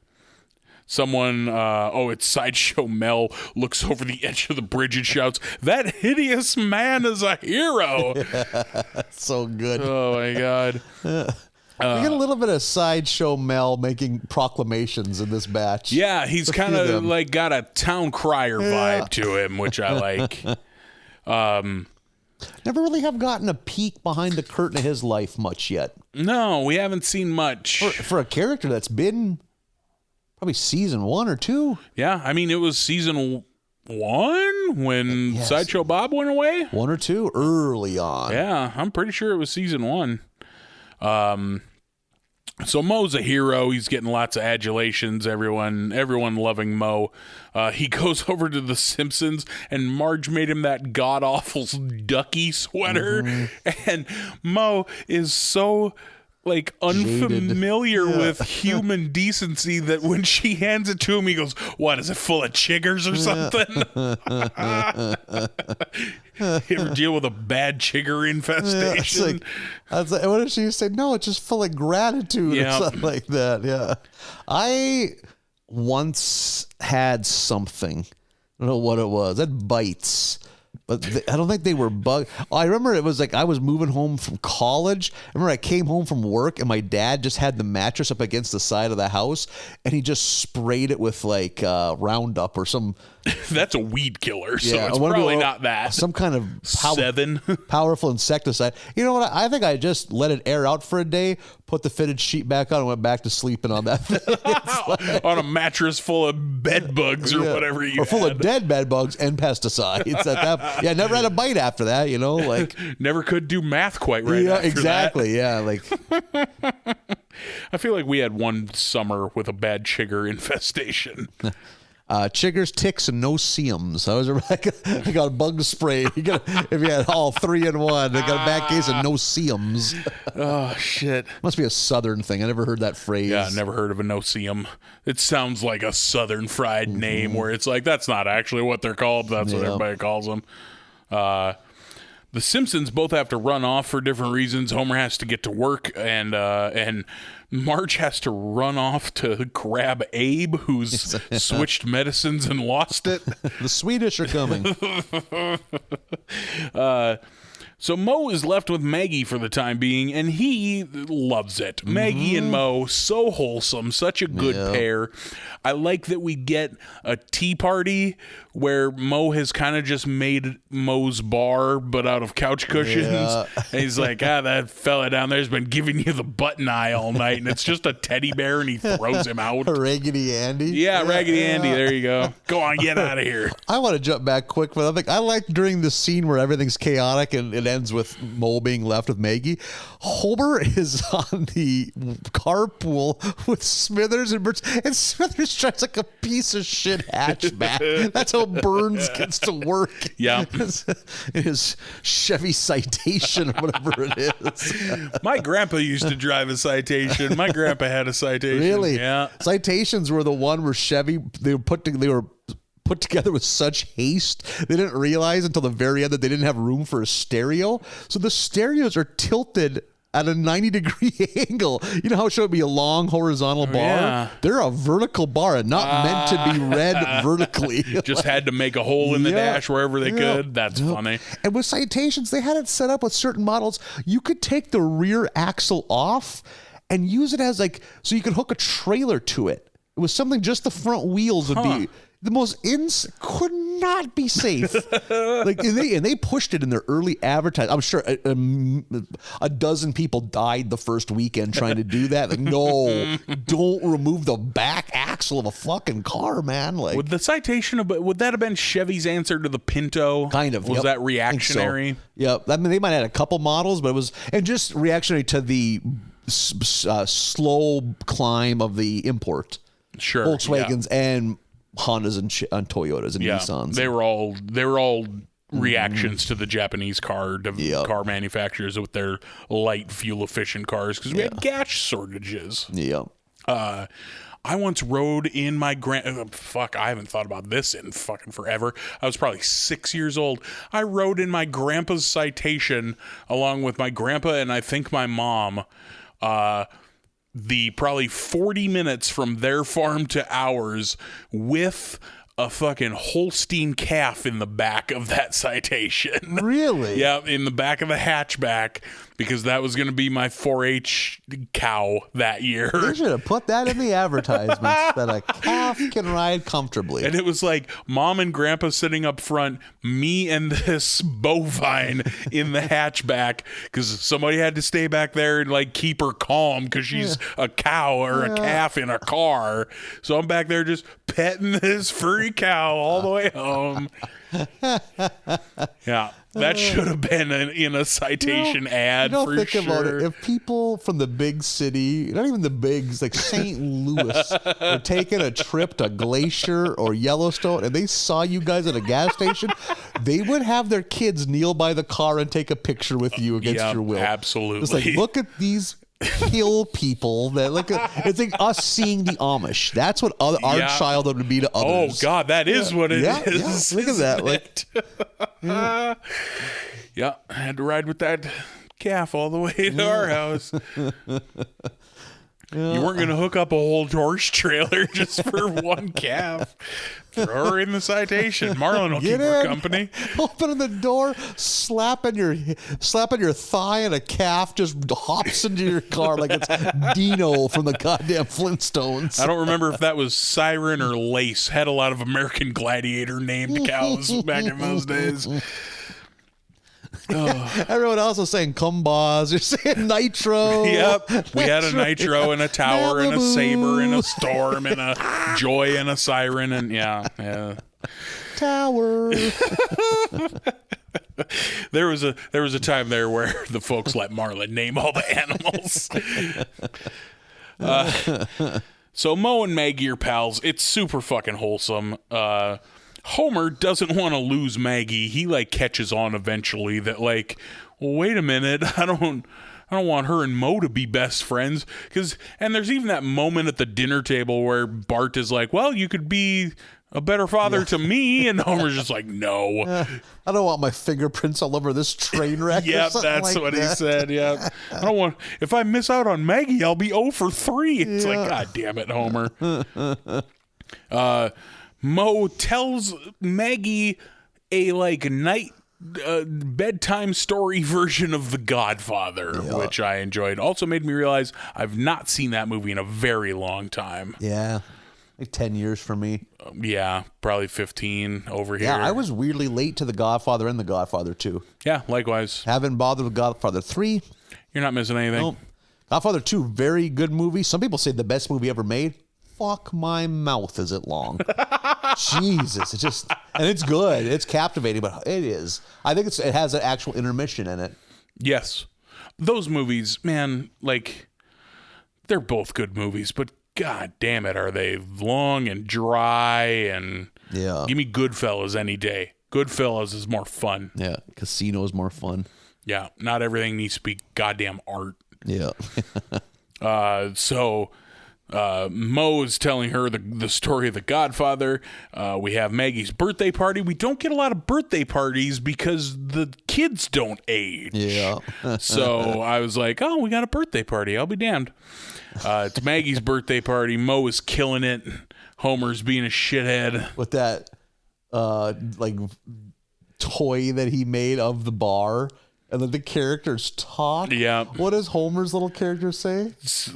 S2: Someone, it's Sideshow Mel, looks over the edge of the bridge and shouts, "That hideous man is a hero!"
S3: So good.
S2: Oh, my God.
S3: We get a little bit of Sideshow Mel making proclamations in this batch.
S2: Yeah, he's kind of like got a town crier vibe to him, which I like.
S3: Never really have gotten a peek behind the curtain of his life much yet.
S2: No, we haven't seen much.
S3: For a character that's been... probably season 1 or 2.
S2: Yeah, I mean, it was season 1 when Sideshow Bob went away.
S3: 1 or 2 early on.
S2: Yeah, I'm pretty sure it was season 1. So Mo's a hero. He's getting lots of adulations. Everyone loving Mo. He goes over to the Simpsons, and Marge made him that god-awful ducky sweater. And Mo is so... like unfamiliar with human decency that when she hands it to him, he goes, "What is it, full of chiggers or something?" You ever deal with a bad chigger infestation?
S3: What did she say? No, it's just full of gratitude or something like that. Yeah. I once had something. I don't know what it was. It bites. But I don't think they were bug. I remember it was like I was moving home from college. I remember I came home from work and my dad just had the mattress up against the side of the house and he just sprayed it with like Roundup or some.
S2: That's a weed killer, so it's probably not that.
S3: Some kind of
S2: Seven.
S3: Powerful insecticide. You know what? I think I just let it air out for a day, put the fitted sheet back on, and went back to sleeping on that.
S2: On a mattress full of bed bugs or whatever you
S3: full of dead bed bugs and pesticides. I never had a bite after that, like.
S2: Never could do math quite right after
S3: exactly,
S2: that.
S3: Like.
S2: I feel like we had one summer with a bad chigger infestation.
S3: Chiggers, ticks, and no-see-ums. I got a bug spray. If you had all 3 in 1, I got a bad case of no-see-ums.
S2: Oh, shit.
S3: Must be a Southern thing. I never heard that phrase.
S2: Yeah, never heard of a no-see-um. It sounds like a Southern fried name where it's like, that's not actually what they're called. That's what everybody calls them. The Simpsons both have to run off for different reasons. Homer has to get to work, and Marge has to run off to grab Abe, who's switched medicines and lost it.
S3: The Swedish are coming.
S2: So Mo is left with Maggie for the time being, and he loves it. Maggie and Mo, so wholesome, such a good pair. I like that we get a tea party where Mo has kind of just made Mo's bar, but out of couch cushions. Yeah. And he's like, that fella down there's been giving you the button eye all night, and it's just a teddy bear, and he throws him out.
S3: Raggedy Andy?
S2: Yeah, Raggedy Andy. There you go. Go on, get out of here.
S3: I want to jump back quick, but I like during the scene where everything's chaotic and it ends with Mo being left with Maggie. Homer is on the carpool with Smithers and Burns, and Smithers drives like a piece of shit hatchback. That's how Burns gets to work.
S2: Yeah.
S3: His Chevy Citation or whatever it is.
S2: My grandpa used to drive a Citation. My grandpa had a Citation.
S3: Really?
S2: Yeah.
S3: Citations were the one where Chevy, they were put together with such haste, they didn't realize until the very end that they didn't have room for a stereo. So the stereos are tilted at a 90-degree angle. You know how it should be a long horizontal bar? Yeah. They're a vertical bar and not meant to be read vertically.
S2: Just had to make a hole in the dash wherever they could. That's funny.
S3: And with Citations, they had it set up with certain models. You could take the rear axle off and use it as so you could hook a trailer to it. It was something just the front wheels would be. The most could not be safe. Like and they pushed it in their early advertising. I'm sure a dozen people died the first weekend trying to do that. Like, no, don't remove the back axle of a fucking car, man. Like,
S2: would the Citation would that have been Chevy's answer to the Pinto?
S3: Kind of.
S2: Was that reactionary?
S3: So. Yeah, I mean they might have had a couple models, but it was just reactionary to the slow climb of the import.
S2: Sure,
S3: Volkswagens and Hondas and Toyotas and Nissans.
S2: They were all reactions to the Japanese car manufacturers with their light fuel efficient cars because we had gas shortages.
S3: Yeah.
S2: I once rode in my I haven't thought about this in fucking forever. I was probably 6 years old. I rode in my grandpa's Citation along with my grandpa and I think my mom. The probably 40 minutes from their farm to ours with a fucking Holstein calf in the back of that Citation.
S3: Really?
S2: Yeah, in the back of the hatchback because that was going to be my 4-H cow that year.
S3: They should have put that in the advertisements that a calf can ride comfortably.
S2: And it was like mom and grandpa sitting up front, me and this bovine in the hatchback because somebody had to stay back there and like keep her calm because she's a cow or a calf in a car. So I'm back there just petting this furry cow all the way home. Yeah, that should have been in a Citation ad for
S3: think
S2: sure.
S3: about it. If people from the big city, not even the bigs, like St. Louis, were taking a trip to Glacier or Yellowstone and they saw you guys at a gas station, they would have their kids kneel by the car and take a picture with you against your will.
S2: Absolutely.
S3: It's like, look at these hill people that it's like us seeing the Amish. That's what our childhood would be to others.
S2: Oh God, that is what it is.
S3: Look at that. Like,
S2: yeah, I had to ride with that calf all the way to our house. You weren't going to hook up a whole horse trailer just for one calf. Throw her in the Citation. Marlon will keep her company.
S3: Opening the door, slapping your thigh, and a calf just hops into your car like it's Dino from the goddamn Flintstones.
S2: I don't remember if that was Siren or Lace. Had a lot of American Gladiator named cows back in those days.
S3: Oh. Everyone else was saying Kumbas. You're saying Nitro.
S2: Yep. We had a Nitro and a Tower Malibu. And a Saber and a Storm and a Joy and a Siren and yeah.
S3: Tower.
S2: There was a time there where the folks let Marlon name all the animals. So Mo and Maggie are pals. It's super fucking wholesome. Homer doesn't want to lose Maggie. He like catches on eventually that like, well, wait a minute, I don't want her and Mo to be best friends and there's even that moment at the dinner table where Bart is like, well, you could be a better father to me, and Homer's just like, no.
S3: I don't want my fingerprints all over this train wreck.
S2: Yep, that's like what he said. Yeah, I don't want. If I miss out on Maggie, I'll be 0 for 3. It's like, God damn it, Homer. Mo tells Maggie a like night bedtime story version of The Godfather, which I enjoyed. Also made me realize I've not seen that movie in a very long time.
S3: Yeah, like 10 years for me.
S2: Yeah, probably 15 over here.
S3: Yeah, I was weirdly late to The Godfather and The Godfather 2.
S2: Yeah, likewise.
S3: Haven't bothered with Godfather 3.
S2: You're not missing anything.
S3: Nope. Godfather 2, very good movie. Some people say the best movie ever made. Fuck my mouth, is it long? Jesus, it's good. It's captivating, but it is. I think it has an actual intermission in it.
S2: Yes. Those movies, man, like, they're both good movies, but God damn it, are they long and dry and give me Goodfellas any day. Goodfellas is more fun.
S3: Yeah, Casino is more fun.
S2: Yeah, not everything needs to be goddamn art.
S3: Yeah.
S2: So Mo is telling her the story of The Godfather. We have Maggie's birthday party. We don't get a lot of birthday parties because the kids don't age.
S3: Yeah.
S2: So I was like, oh, we got a birthday party. I'll be damned. It's Maggie's birthday party. Mo is killing it. Homer's being a shithead.
S3: With that like toy that he made of the bar. And then the characters talk.
S2: Yeah.
S3: What does Homer's little character say?
S2: It's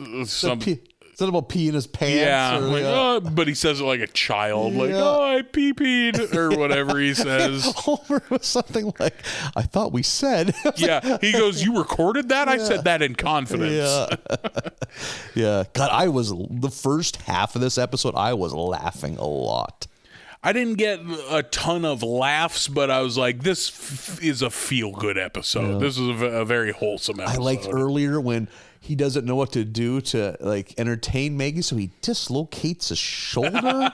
S3: Something about peeing his pants.
S2: Yeah,
S3: or,
S2: like, oh, but he says it like a child, like, oh, I pee-peed, or whatever he says.
S3: Homer was something like, I thought we said.
S2: Yeah, he goes, you recorded that? I said that in confidence.
S3: Yeah. Yeah. God, the first half of this episode, I was laughing a lot.
S2: I didn't get a ton of laughs, but I was like, this is a feel-good episode. Yeah. This is a very wholesome episode.
S3: I liked earlier when he doesn't know what to do to like entertain Maggie, so he dislocates his shoulder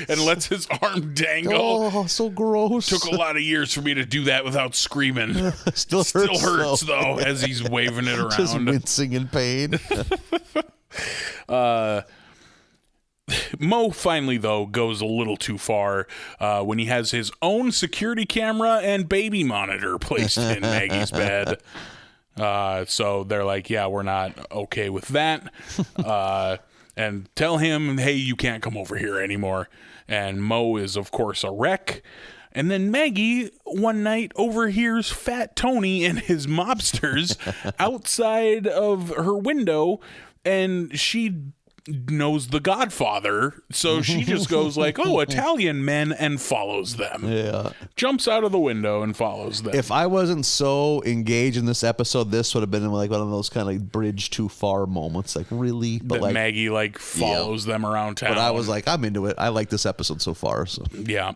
S2: and lets his arm dangle.
S3: Oh, so gross.
S2: Took a lot of years for me to do that without screaming.
S3: Still hurts
S2: though, as he's waving it around.
S3: Just wincing in pain.
S2: Mo finally, though, goes a little too far when he has his own security camera and baby monitor placed in Maggie's bed. So they're like, yeah, we're not okay with that. And tell him, hey, you can't come over here anymore. And Mo is, of course, a wreck. And then Maggie, one night, overhears Fat Tony and his mobsters outside of her window, and she knows the Godfather, so she just goes like, oh, Italian men, and follows them. Yeah. Jumps out of the window and follows them.
S3: If I wasn't so engaged in this episode, this would have been like one of those kind of bridge too far moments. Like, really? But
S2: that like Maggie like follows them around town.
S3: But I was like, I'm into it. I like this episode so far. So
S2: yeah.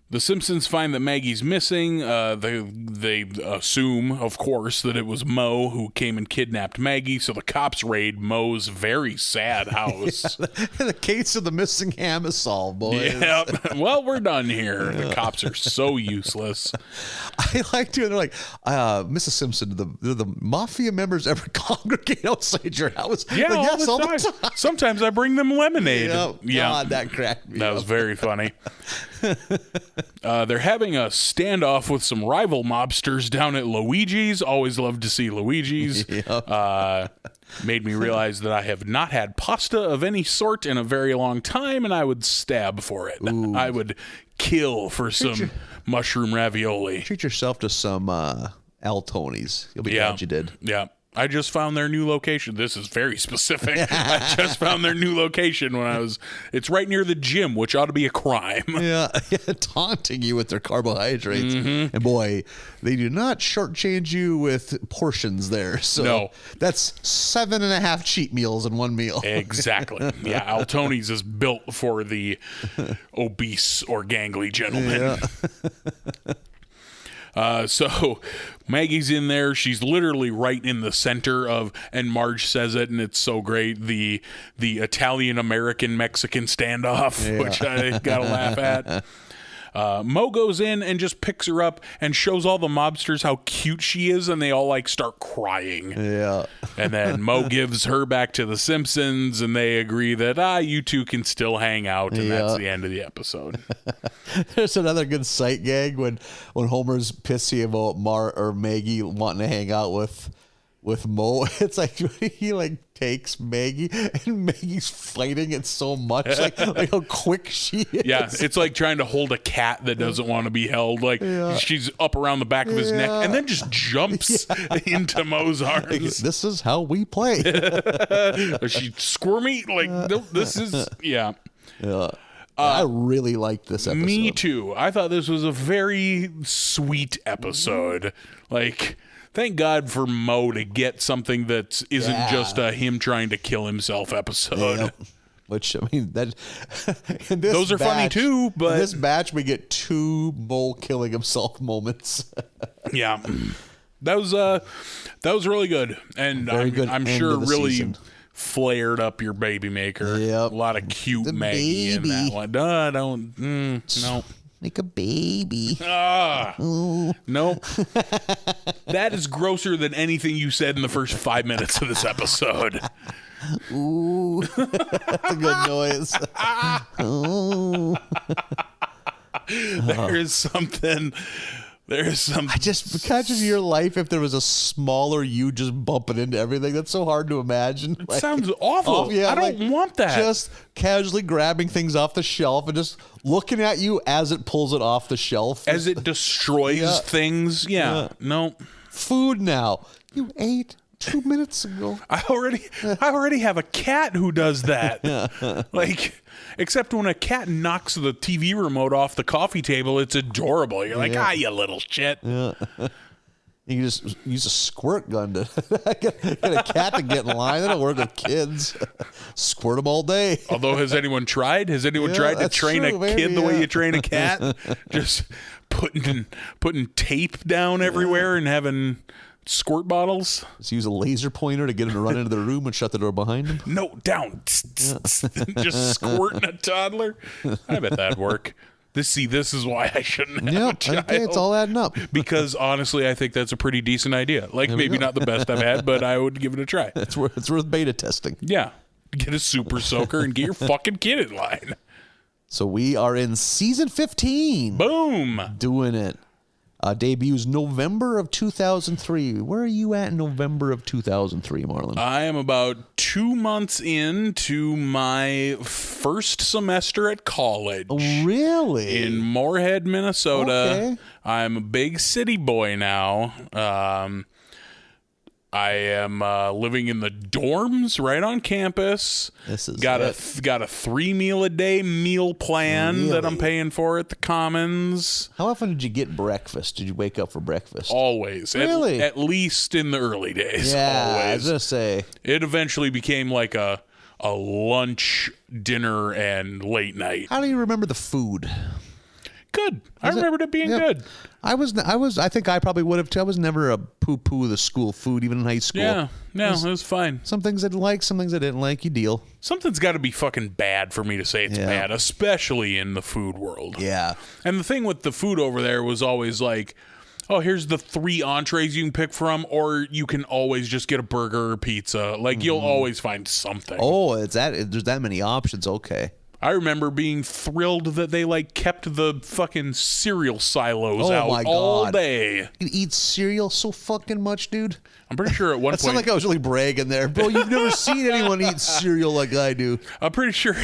S2: The Simpsons find that Maggie's missing. They assume, of course, that it was Mo who came and kidnapped Maggie, so the cops raid Mo's very sad house.
S3: The case of the missing ham is solved, boys.
S2: Yeah. Well, we're done here. Yeah. The cops are so useless.
S3: I like to, they're like, Mrs. Simpson, do the mafia members ever congregate outside your house?
S2: Yeah,
S3: like,
S2: yes, all the time. Sometimes I bring them lemonade.
S3: Yeah. God, that cracked me
S2: That was very funny. They're having a standoff with some rival mobsters down at Luigi's. Always love to see Luigi's. Yep. Made me realize that I have not had pasta of any sort in a very long time, and I would stab for it. Ooh. I would kill for some mushroom ravioli.
S3: Treat yourself to some Al-Tony's. You'll be glad you did.
S2: Yeah. I just found their new location. This is very specific. I just found their new location it's right near the gym, which ought to be a crime.
S3: Yeah, taunting you with their carbohydrates. Mm-hmm. And boy, they do not shortchange you with portions there. So no. That's 7.5 cheat meals in one meal.
S2: Exactly. Yeah, Al Tony's is built for the obese or gangly gentleman. Yeah. So Maggie's in there. She's literally right in the center of, and Marge says it, and it's so great, the Italian-American Mexican standoff, which I gotta laugh at. Mo goes in and just picks her up and shows all the mobsters how cute she is, and they all like start crying.
S3: Yeah.
S2: And then Mo gives her back to the Simpsons, and they agree that you two can still hang out, and that's the end of the episode.
S3: There's another good sight gag when Homer's pissy about Maggie wanting to hang out with Mo. It's like he like takes Maggie, and Maggie's fighting it so much, like how quick she is.
S2: Yeah, it's like trying to hold a cat that doesn't want to be held. Like she's up around the back of his neck, and then just jumps into Mo's arms.
S3: Like, this is how we play.
S2: She's squirmy. Like this is yeah.
S3: I really liked this episode.
S2: Me too. I thought this was a very sweet episode. Like, thank God for Mo to get something that isn't just a him trying to kill himself episode. Yep.
S3: Which, I mean,
S2: those are funny too, but
S3: in this batch we get 2 Mo killing himself moments.
S2: Yeah. That was really good. And I'm sure really
S3: season.
S2: Flared up your baby maker.
S3: Yep.
S2: A lot of cute Maggie in that one. No.
S3: Make a baby.
S2: Nope. That is grosser than anything you said in the first 5 minutes of this episode.
S3: Ooh. That's a good noise. Ooh.
S2: There's something.
S3: I just imagine your life if there was a smaller you just bumping into everything. That's so hard to imagine.
S2: It sounds awful. I don't want that.
S3: Just casually grabbing things off the shelf and just looking at you as it pulls it off the shelf.
S2: As it destroys things. Yeah. No.
S3: Food now. You ate 2 minutes ago.
S2: I already have a cat who does that. Like, except when a cat knocks the TV remote off the coffee table, it's adorable. You're like, you little shit.
S3: Yeah. You can just use a squirt gun to get a cat to get in line. That'll work with kids. Squirt them all day.
S2: Although, has anyone tried? Has anyone tried to train a kid the way you train a cat? Just putting tape down everywhere and having squirt bottles?
S3: Just use a laser pointer to get him to run into the room and shut the door behind him.
S2: No, down. Just squirting a toddler. I bet that'd work. This is why I shouldn't have a child.
S3: Okay, it's all adding up.
S2: Because honestly, I think that's a pretty decent idea. Like, maybe not the best I've had, but I would give it a try.
S3: It's worth beta testing.
S2: Yeah. Get a super soaker and get your fucking kid in line.
S3: So we are in season 15.
S2: Boom.
S3: Doing it. Debuts November of 2003. Where are you at in November of 2003, Marlon?
S2: I am about 2 months into my first semester at college.
S3: Oh, really?
S2: In Moorhead, Minnesota.
S3: Okay.
S2: I'm a big city boy now. I am living in the dorms right on campus.
S3: This is
S2: got a 3-meal-a-day meal plan that I'm paying for at the Commons.
S3: How often did you get breakfast? Did you wake up for breakfast?
S2: Always.
S3: Really?
S2: At least in the early days.
S3: Yeah,
S2: always.
S3: I was gonna say.
S2: It eventually became like a lunch, dinner, and late night.
S3: How do you remember the food?
S2: Good. I remembered it being good.
S3: I think I probably would have too. I was never a poo-poo of the school food, even in high school.
S2: Yeah, it was fine.
S3: Some things I liked, some things I didn't like. You deal.
S2: Something's got to be fucking bad for me to say it's bad, especially in the food world.
S3: Yeah.
S2: And the thing with the food over there was always like, oh, here's the 3 entrees you can pick from, or you can always just get a burger or pizza. Like, you'll always find something.
S3: Oh, there's that many options. Okay.
S2: I remember being thrilled that they like kept the fucking cereal silos out all day.
S3: You eat cereal so fucking much, dude.
S2: I'm pretty sure at one
S3: That
S2: point.
S3: sounded like I was really bragging there, bro. You've never seen anyone eat cereal like I do.
S2: I'm pretty sure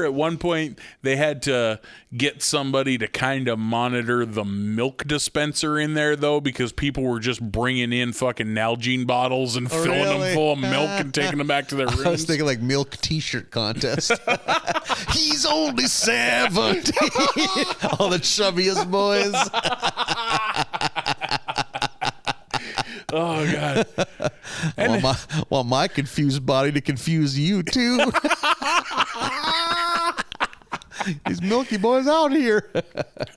S2: at one point they had to get somebody to kind of monitor the milk dispenser in there though, because people were just bringing in fucking Nalgene bottles and filling them full of milk and taking them back to their rooms.
S3: I was thinking like milk t-shirt contest. He's only 17. All the chubbiest boys.
S2: Oh God!
S3: Want my confused body to confuse you too. These milky boys out here.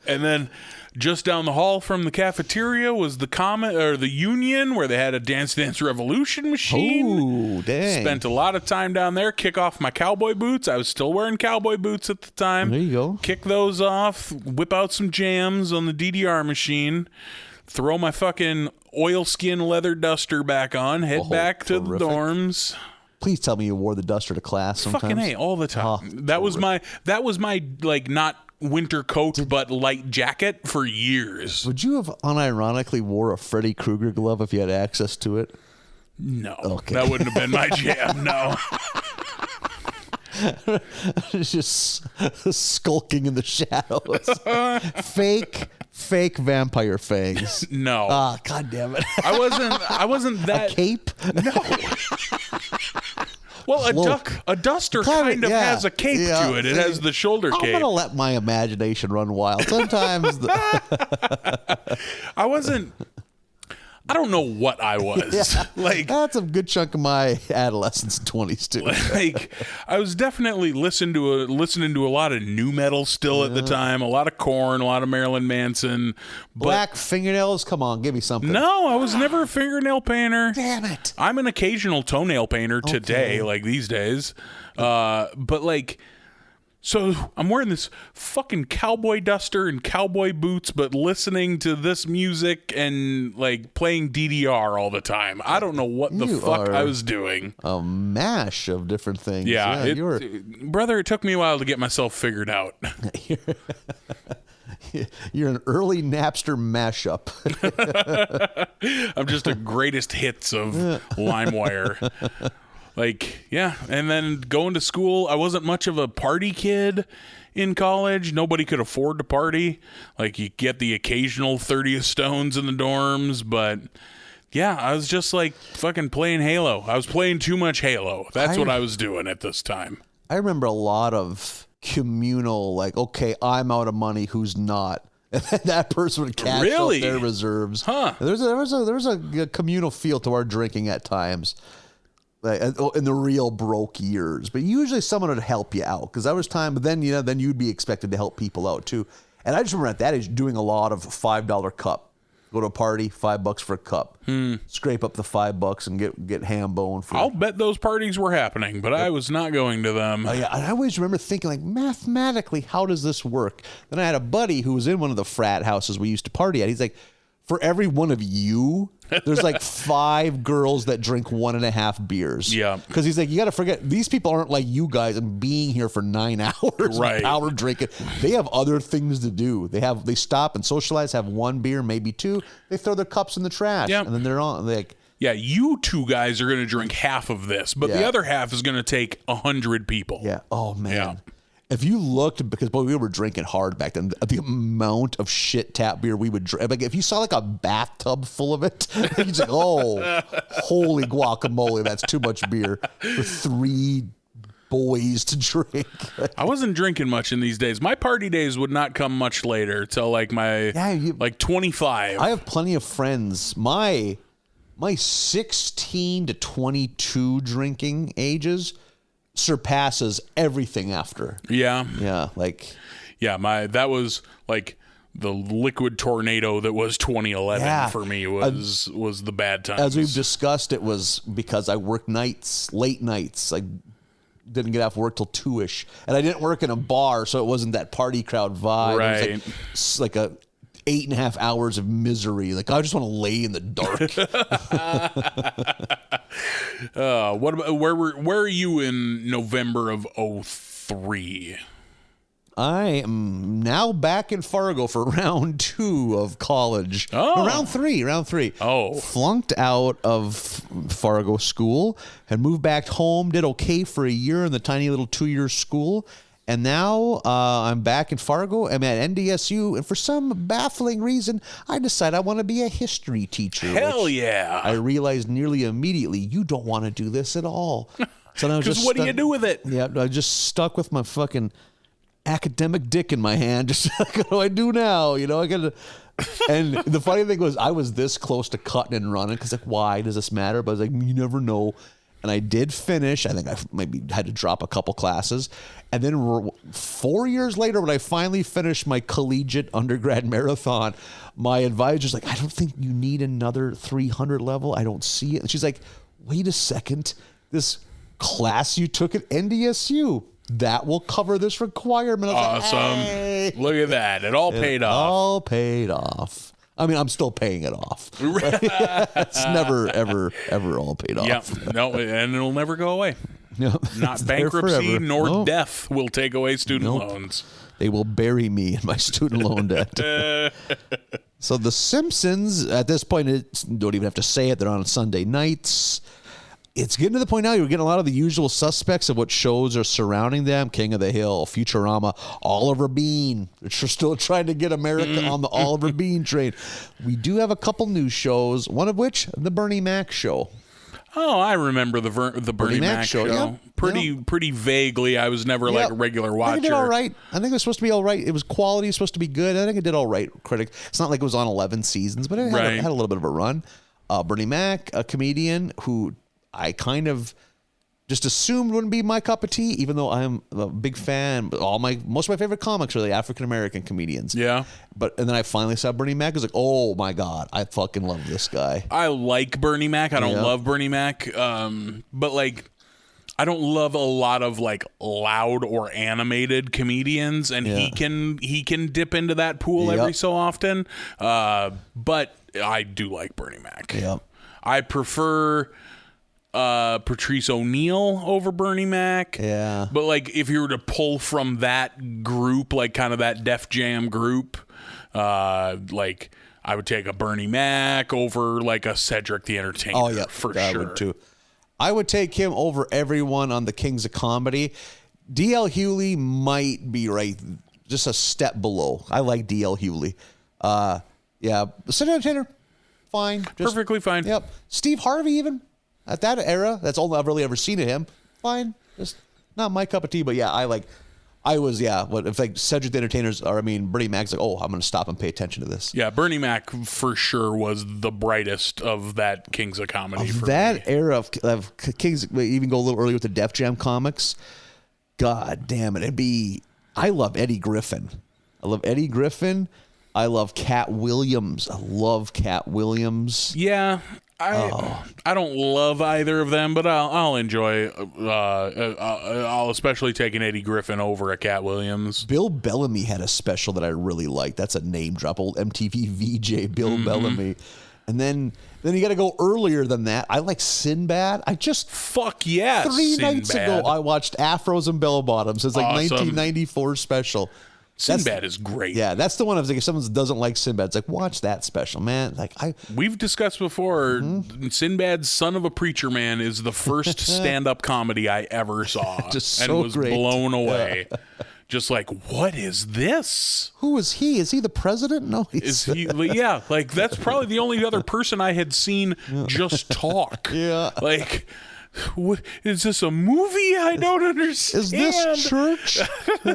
S2: And then just down the hall from the cafeteria was the Union, where they had a Dance Dance Revolution machine.
S3: Oh, dang.
S2: Spent a lot of time down there. Kick off my cowboy boots. I was still wearing cowboy boots at the time.
S3: There you go.
S2: Kick those off. Whip out some jams on the DDR machine. Throw my fucking oilskin leather duster back on. Head back to the dorms.
S3: Please tell me you wore the duster to class sometimes.
S2: Fucking A, all the time.
S3: Oh,
S2: that was my like not winter coat but light jacket for years.
S3: Would you have unironically wore a Freddy Krueger glove if you had access to it?
S2: No.
S3: Okay.
S2: That wouldn't have been my jam, no.
S3: It's just skulking in the shadows. Fake vampire fangs.
S2: No.
S3: Ah, God damn it.
S2: I wasn't that
S3: A cape?
S2: No. Well, a duster kind of has a cape to it. It has the shoulder cape.
S3: I'm going to let my imagination run wild. Sometimes
S2: I don't know what I was.
S3: Yeah,
S2: like
S3: that's a good chunk of my adolescence and 20s too.
S2: Like I was definitely listening to a lot of new metal still at the time, a lot of Korn, a lot of Marilyn Manson.
S3: Black fingernails, come on, give me something.
S2: No, I was never a fingernail painter.
S3: Damn it.
S2: I'm an occasional toenail painter today, like these days. But like, so I'm wearing this fucking cowboy duster and cowboy boots, but listening to this music and like playing DDR all the time. I don't know what the fuck I was doing.
S3: A mash of different things.
S2: Yeah, brother, it took me a while to get myself figured out.
S3: You're an early Napster mashup.
S2: I'm just the greatest hits of LimeWire. Like, yeah, and then going to school, I wasn't much of a party kid in college. Nobody could afford to party. Like, you get the occasional 30 stones in the dorms, but Yeah, I was just like fucking playing Halo. I was playing too much Halo. That's what I was doing at this time.
S3: I remember a lot of communal, like, okay, I'm out of money, who's not? And then that person would cash out their reserves.
S2: Huh.
S3: There was a communal feel to our drinking at times, like, in the real broke years. But usually someone would help you out because that was time. But then, then you'd be expected to help people out too. And I just remember at that age doing a lot of $5 cup. Go to a party, $5 for a cup. Scrape up the $5 and get ham bone.
S2: I'll bet those parties were happening, but I was not going to them.
S3: Yeah, I always remember thinking, like, mathematically, how does this work? Then I had a buddy who was in one of the frat houses we used to party at. He's like, for every one of you, there's like 5 girls that drink 1.5 beers.
S2: Yeah.
S3: Because he's like, you got to forget, these people aren't like you guys and being here for 9 hours.
S2: Right.
S3: Power drinking. They have other things to do. They stop and socialize, have 1 beer, maybe 2. They throw their cups in the trash.
S2: Yep.
S3: And then they're on, like,
S2: yeah, you 2 guys are going to drink half of this, but the other half is going to take 100 people.
S3: yeah. Oh, man.
S2: Yeah.
S3: If you looked, because we were drinking hard back then, the amount of shit tap beer we would drink. Like if you saw like a bathtub full of it, you'd say, "Oh, holy guacamole, that's too much beer for 3 boys to drink."
S2: I wasn't drinking much in these days. My party days would not come much later till like my like 25.
S3: I have plenty of friends. My 16 to 22 drinking ages surpasses everything after.
S2: Yeah.
S3: Yeah, like
S2: that was like the liquid tornado that was 2011 for me was the bad times.
S3: As we've discussed, it was because I worked nights, late nights. I didn't get off work till 2-ish, and I didn't work in a bar, so it wasn't that party crowd vibe.
S2: Right.
S3: It was like a 8.5 hours of misery. Like I just want to lay in the dark.
S2: What about where are you in November of 2003?
S3: I am now back in Fargo for round 2 of college.
S2: Oh.
S3: Round three.
S2: Oh.
S3: Flunked out of Fargo school, had moved back home, did okay for a year in the tiny little 2-year school. And now I'm back in Fargo. I'm at NDSU. And for some baffling reason, I decide I want to be a history teacher.
S2: Hell yeah.
S3: I realized nearly immediately, you don't want to do this at all. So now
S2: Because what do you do with it?
S3: Yeah, I just stuck with my fucking academic dick in my hand. Just what do I do now? I got to. And the funny thing was, I was this close to cutting and running because, like, why does this matter? But I was like, you never know. And I did finish. I think I maybe had to drop a couple classes. And then 4 years later, when I finally finished my collegiate undergrad marathon, my advisor's like, I don't think you need another 300 level. I don't see it. And she's like, wait a second. This class you took at NDSU, that will cover this requirement. I was
S2: Awesome.
S3: like, hey.
S2: Look at that. It all paid off.
S3: All paid off. I mean, I'm still paying it off. It's never, ever all paid off.
S2: Yep. No, and it'll never go away.
S3: No,
S2: Not bankruptcy nor death will take away student loans.
S3: They will bury me in my student loan debt. So the Simpsons, at this point, don't even have to say it. They're on Sunday nights. It's getting to the point now you're getting a lot of the usual suspects of what shows are surrounding them. King of the Hill, Futurama, Oliver Bean. They're still trying to get America on the Oliver Bean train. We do have a couple new shows, one of which, the Bernie Mac show.
S2: Oh, I remember the Bernie Mac show.
S3: Yep.
S2: Pretty vaguely. I was never like a regular watcher.
S3: I think it did all right. I think it was supposed to be all right. It was quality, supposed to be good. I think it did all right. It's not like it was on 11 seasons, but it had a little bit of a run. Bernie Mac, a comedian who I kind of just assumed wouldn't be my cup of tea, even though I'm a big fan. But most of my favorite comics are the African American comedians.
S2: Yeah.
S3: And then I finally saw Bernie Mac. I was like, oh my God, I fucking love this guy.
S2: I like Bernie Mac. I don't love Bernie Mac. But like, I don't love a lot of like loud or animated comedians, and he can dip into that pool every so often. But I do like Bernie Mac.
S3: Yep.
S2: I prefer Patrice O'Neal over Bernie Mac.
S3: Yeah.
S2: But like if you were to pull from that group, like kind of that Def Jam group, like I would take a Bernie Mac over like a Cedric the Entertainer.
S3: Oh yeah,
S2: for
S3: I
S2: sure.
S3: would too. I would take him over everyone on the Kings of Comedy. D.L. Hewley might be right, just a step below. I like D.L. Hewley. Yeah, Cedric Entertainer, fine.
S2: Perfectly fine.
S3: Yep. Steve Harvey, even at that era, that's all I've really ever seen of him. Fine. Just not my cup of tea. But yeah, what if like Cedric the Entertainer's, or I mean, Bernie Mac's like, oh, I'm going to stop and pay attention to this.
S2: Yeah, Bernie Mac for sure was the brightest of that Kings of Comedy for
S3: that
S2: me.
S3: era of Kings, even go a little earlier with the Def Jam comics. God damn it. I love Eddie Griffin. I love Cat Williams. I love Cat Williams.
S2: Yeah, I don't love either of them, but I'll enjoy. I'll especially take an Eddie Griffin over a Cat Williams.
S3: Bill Bellamy had a special that I really liked. That's a name drop. Old MTV VJ Bill Bellamy. And then you got to go earlier than that. I like Sinbad.
S2: Fuck yeah,
S3: 3 nights ago I watched Afros and Bell Bottoms. It's like
S2: Awesome.
S3: 1994 special.
S2: Sinbad is great.
S3: Yeah, that's the one I was like, if someone doesn't like Sinbad, it's like, watch that special, man. Like
S2: We've discussed before, Sinbad's Son of a Preacher Man is the first stand-up comedy I ever saw.
S3: Just
S2: and
S3: so
S2: was
S3: great.
S2: blown away. Just like, what is this?
S3: Who is he? Is he the president? No,
S2: Is he? Yeah, like that's probably the only other person I had seen just talk.
S3: Yeah.
S2: Like, what, is this a movie? I don't understand.
S3: Is this church?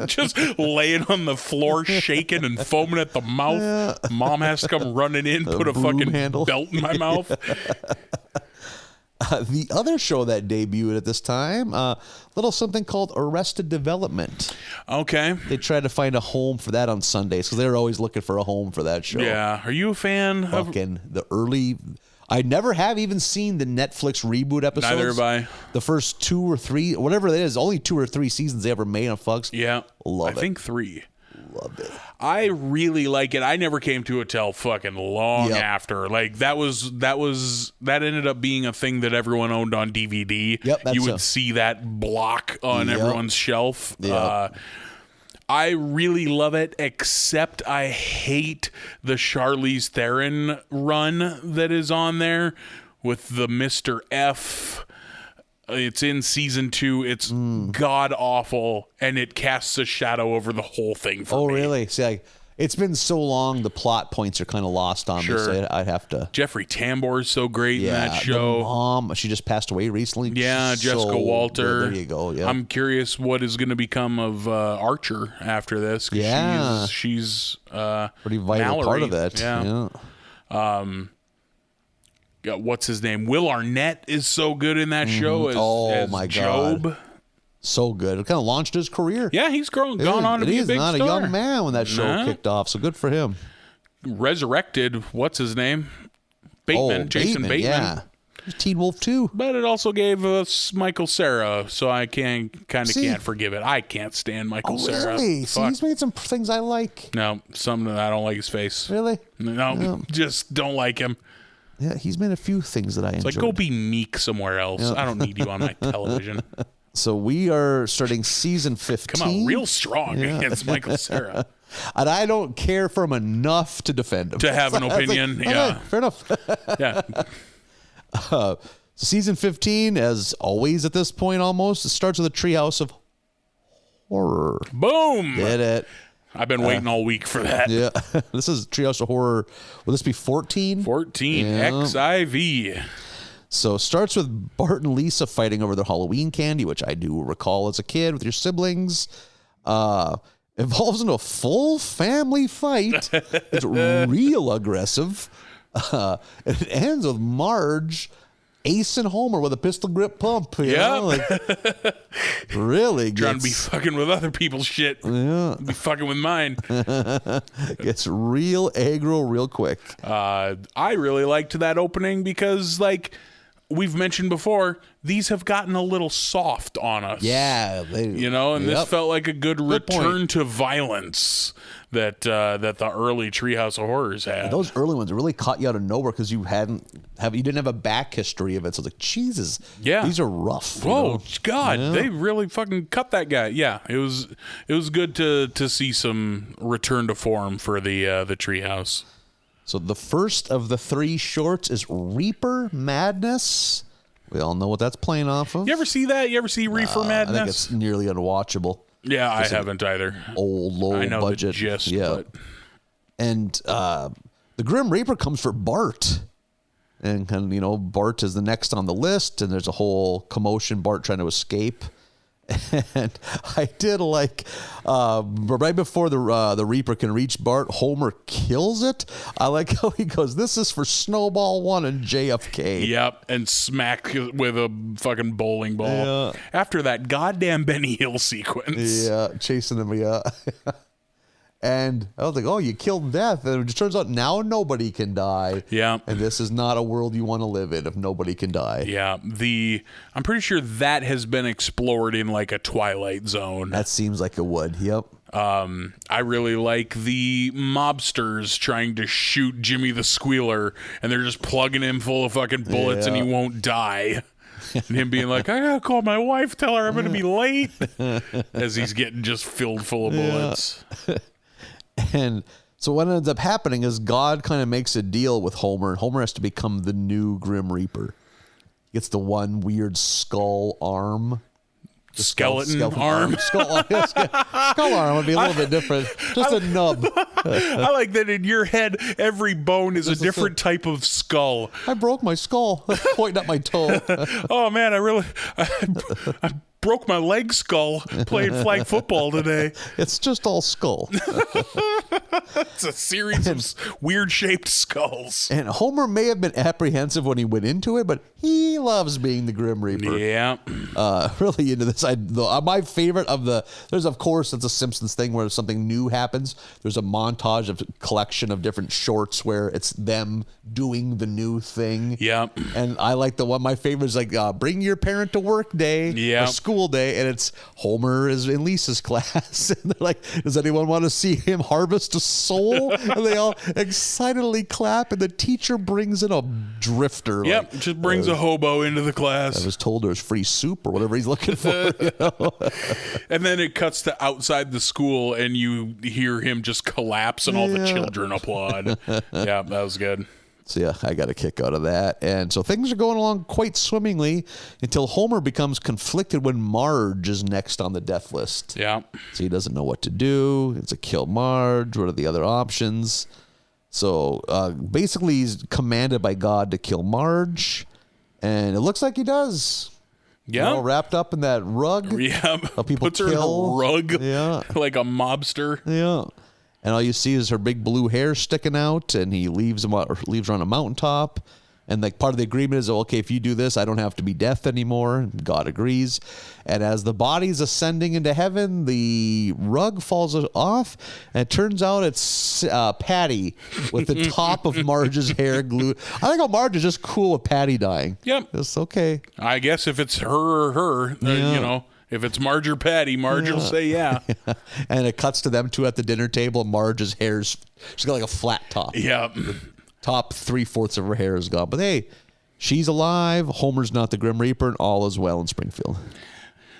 S2: Just laying on the floor, shaking and foaming at the mouth.
S3: Yeah.
S2: Mom has to come running in, put a
S3: broom
S2: fucking
S3: handle.
S2: belt in my mouth.
S3: The other show that debuted at this time, little something called Arrested Development.
S2: Okay.
S3: They tried to find a home for that on Sundays because they were always looking for a home for that show.
S2: Yeah. Are you a fan of?
S3: Fucking the early. I never have even seen the Netflix reboot episodes.
S2: Neither have I.
S3: The first 2 or 3, whatever it is, only 2 or 3 seasons they ever made on Fox.
S2: Yeah.
S3: Love it.
S2: I think 3.
S3: Love it.
S2: I really like it. I never came to it till fucking long
S3: Yep.
S2: after. Like that ended up being a thing that everyone owned on DVD.
S3: Yep, that's
S2: you would see that block on
S3: Yep.
S2: everyone's shelf.
S3: Yep.
S2: I really love it, except I hate the Charlize Theron run that is on there with the Mr. F. It's in season 2. It's god awful, and it casts a shadow over the whole thing for me.
S3: Oh, really? See, it's been so long, the plot points are kind of lost on me, so I'd have to.
S2: Jeffrey Tambor's so great in that
S3: The
S2: show.
S3: mom, she just passed away recently.
S2: Yeah,
S3: She's
S2: Jessica
S3: so
S2: Walter.
S3: good. There you go. Yeah.
S2: I'm curious what is going to become of Archer after this. 'Cause
S3: Yeah.
S2: she's
S3: pretty vital
S2: Mallory.
S3: part of that.
S2: Yeah. What's his name? Will Arnett is so good in that show as
S3: my
S2: Job.
S3: God. So good. It kind of launched his career.
S2: Yeah, he's gone on to be a big
S3: not
S2: star.
S3: a young man when that show kicked off, so good for him.
S2: Resurrected. What's his name? Bateman. Jason Bateman.
S3: Yeah. Teen Wolf 2.
S2: But it also gave us Michael Cera, so I can't forgive it. I can't stand Michael Cera.
S3: Really? See,
S2: Fuck.
S3: he's made some things I like.
S2: No, something I don't like his face.
S3: Really?
S2: No, just don't like him.
S3: Yeah, he's made a few things that I enjoy.
S2: Like, go be meek somewhere else. I don't need you on my television.
S3: So we are starting season 15.
S2: Come on, real strong against Michael Cera.
S3: And I don't care for him enough to defend him.
S2: To have an
S3: I was like,
S2: opinion,
S3: okay,
S2: yeah.
S3: fair enough.
S2: Yeah.
S3: Season 15, as always at this point almost, it starts with a treehouse of horror.
S2: Boom.
S3: Did it.
S2: I've been waiting all week for that.
S3: Yeah. This is treehouse of horror. Will this be 14?
S2: 14
S3: Yeah.
S2: XIV.
S3: So it starts with Bart and Lisa fighting over their Halloween candy, which I do recall as a kid with your siblings. Evolves into a full family fight. It's real aggressive. And it ends with Marge acing Homer with a pistol grip pump. You know? Like, really
S2: Trying to be fucking with other people's shit.
S3: Yeah.
S2: Be fucking with mine.
S3: Gets real aggro real quick.
S2: I really liked that opening because, like we've mentioned before, these have gotten a little soft on us.
S3: Yeah.
S2: And this felt like a good return
S3: point.
S2: to violence that the early Treehouse of Horrors had.
S3: Those early ones really caught you out of nowhere because you didn't have a back history of it. So it's like, Jesus, these are rough.
S2: Whoa, God, they really fucking cut that guy. Yeah, it was good to see some return to form for the Treehouse.
S3: So the first of the 3 shorts is Reaper Madness. We all know what that's playing off of.
S2: You ever see that? You ever see Reefer Madness?
S3: I think it's nearly unwatchable.
S2: Yeah, I haven't either.
S3: Old, low
S2: I know
S3: budget.
S2: the gist,
S3: yeah.
S2: but...
S3: And the Grim Reaper comes for Bart. And Bart is the next on the list, and there's a whole commotion. Bart trying to escape. And I did like right before the Reaper can reach Bart, Homer kills it. I like how he goes, "This is for Snowball 1 and JFK."
S2: Yep, and smack with a fucking bowling ball.
S3: Yeah.
S2: After that goddamn Benny Hill sequence.
S3: Yeah, chasing him. Yeah. And I was like, "Oh, you killed Death." And it just turns out now nobody can die.
S2: Yeah.
S3: And this is not a world you want to live in if nobody can die.
S2: Yeah. I'm pretty sure that has been explored in like a Twilight Zone.
S3: That seems like it would. Yep.
S2: I really like the mobsters trying to shoot Jimmy the Squealer, and they're just plugging him full of fucking bullets and he won't die. And him being like, "I gotta call my wife, tell her I'm gonna be late," as he's getting just filled full of bullets.
S3: And so what ends up happening is God kind of makes a deal with Homer, and Homer has to become the new Grim Reaper. He gets the one weird skull arm.
S2: Skeleton arm.
S3: Skull arm would be a little bit different. Just a nub.
S2: I like that in your head, every bone is a different type of skull.
S3: I broke my skull. Pointing at my toe.
S2: Oh, man, I broke my leg skull playing flag football today.
S3: It's just all skull.
S2: It's a series of weird-shaped skulls.
S3: And Homer may have been apprehensive when he went into it, but he loves being the Grim Reaper.
S2: Yeah.
S3: Really into this. My favorite there's, of course, it's a Simpsons thing where something new happens. There's a montage of collection of different shorts where it's them doing the new thing.
S2: Yeah.
S3: And I like the one, my favorite is like, bring your parent to work day.
S2: Yeah.
S3: Or school day. And it's Homer is in Lisa's class. And they're like, "Does anyone want to see him harvest a soul?" And they all excitedly clap. And the teacher brings in a drifter.
S2: Yep.
S3: Like,
S2: Just brings a hobo into the class.
S3: I was told there's free soup or whatever he's looking for.
S2: And then it cuts to outside the school and you hear him just collapse and all the children applaud. Yeah, that was good.
S3: So yeah, I got a kick out of that. And so things are going along quite swimmingly until Homer becomes conflicted when Marge is next on the death list.
S2: Yeah.
S3: So he doesn't know what to do. It's a kill Marge. What are the other options? So basically he's commanded by God to kill Marge. And it looks like he does.
S2: Yeah.
S3: All wrapped up in that rug.
S2: Yeah.
S3: People
S2: puts her
S3: kill.
S2: in a rug.
S3: Yeah.
S2: Like a mobster.
S3: Yeah. And all you see is her big blue hair sticking out, and he leaves her on a mountaintop. And like part of the agreement is, okay, if you do this, I don't have to be death anymore. And God agrees. And as the body's ascending into heaven, the rug falls off, and it turns out it's Patty with the top of Marge's hair glued. I think how Marge is just cool with Patty dying.
S2: Yep.
S3: It's okay.
S2: I guess if it's her or her, if it's Marge or Patty, Marge will say yeah.
S3: And it cuts to them two at the dinner table. Marge's hair's, she's got like a flat top.
S2: Yeah.
S3: Top 3/4 of her hair is gone. But hey, she's alive. Homer's not the Grim Reaper, and all is well in Springfield.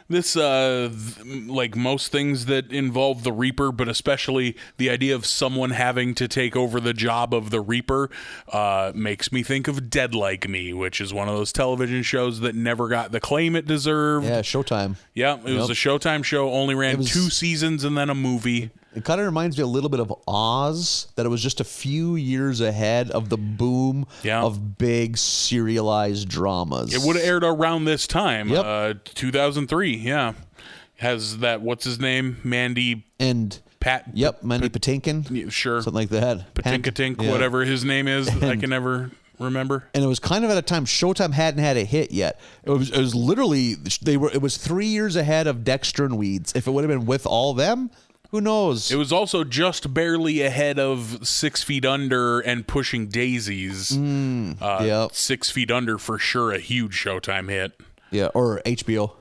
S2: This, like most things that involve the Reaper, but especially the idea of someone having to take over the job of the Reaper, makes me think of Dead Like Me, which is one of those television shows that never got the claim it deserved.
S3: Yeah, Showtime.
S2: Yeah, it was a Showtime show, only ran 2 seasons and then a movie.
S3: It kind of reminds me a little bit of Oz, that it was just a few years ahead of the boom of big serialized dramas.
S2: It would have aired around this time, 2003, yeah. Has that, what's his name? Mandy
S3: and
S2: Pat.
S3: Yep, Mandy Patinkin.
S2: Sure.
S3: Something like that.
S2: Patinkatink, whatever his name is. I can never remember.
S3: And it was kind of at a time Showtime hadn't had a hit yet. It was literally, it was 3 years ahead of Dexter and Weeds. If it would have been with all them, who knows?
S2: It was also just barely ahead of 6 Feet Under and Pushing Daisies. 6 Feet Under for sure, a huge Showtime hit.
S3: Yeah, or HBO.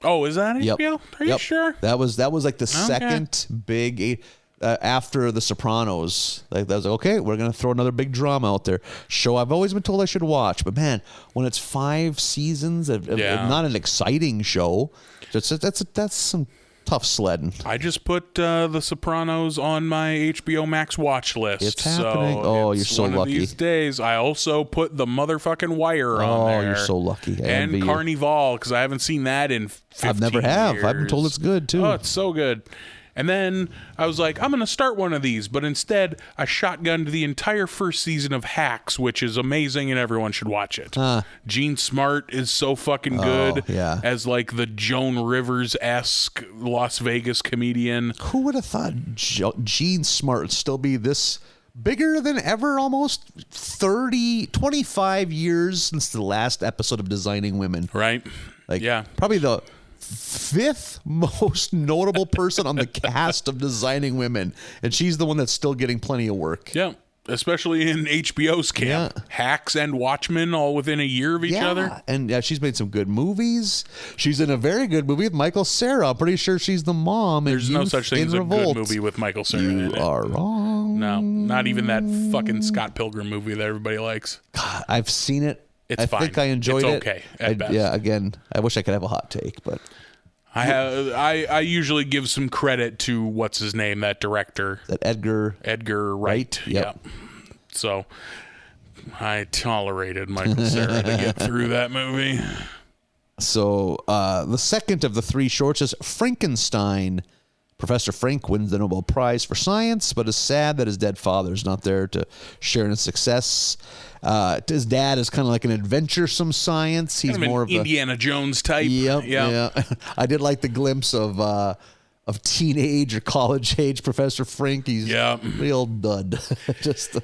S2: Oh, is that HBO?
S3: Yep.
S2: Are you sure?
S3: That was like the second big after The Sopranos. Like that was like, okay, we're gonna throw another big drama out there. Show I've always been told I should watch, but man, when it's 5 seasons of not an exciting show, that's some tough sledding.
S2: I just put The Sopranos on my HBO Max watch list.
S3: It's happening.
S2: So
S3: you're so
S2: one
S3: lucky.
S2: Of these days, I also put The Motherfucking Wire on there.
S3: Oh, you're so lucky.
S2: And Carnival, because I haven't seen that in 15
S3: I've never have.
S2: years.
S3: I've been told it's good too.
S2: Oh, it's so good. And then I was like, I'm going to start one of these. But instead, I shotgunned the entire first season of Hacks, which is amazing and everyone should watch it. Gene Smart is so fucking good as like the Joan Rivers-esque Las Vegas comedian.
S3: Who would have thought Gene Smart would still be this bigger than ever? Almost 25 years since the last episode of Designing Women.
S2: Right.
S3: Like, probably the 5th most notable person on the cast of Designing Women, and she's the one that's still getting plenty of work.
S2: Yeah, especially in HBO's camp. Hacks and Watchmen all within a year of each other.
S3: And she's made some good movies. She's in a very good movie with Michael Cera. I'm pretty sure she's the mom.
S2: There's no such thing as a good movie with Michael Cera in it.
S3: You are wrong.
S2: No, not even that fucking Scott Pilgrim movie that everybody likes.
S3: God, I've seen it.
S2: It's fine.
S3: I think I enjoyed it.
S2: It's okay at best.
S3: Yeah, again, I wish I could have a hot take, but
S2: I usually give some credit to what's his name, that director,
S3: that Edgar
S2: Wright.
S3: Yep.
S2: Yeah. So I tolerated Michael Cera to get through that movie.
S3: So the second of the 3 shorts is Frankenstein. Professor Frank wins the Nobel Prize for Science, but is sad that his dead father is not there to share in his success. His dad is kind of like an adventuresome science. He's
S2: kind of
S3: more
S2: an
S3: of
S2: Indiana Jones type.
S3: Yep. Yeah. I did like the glimpse of teenage or college age Professor Frank. He's real dud. Just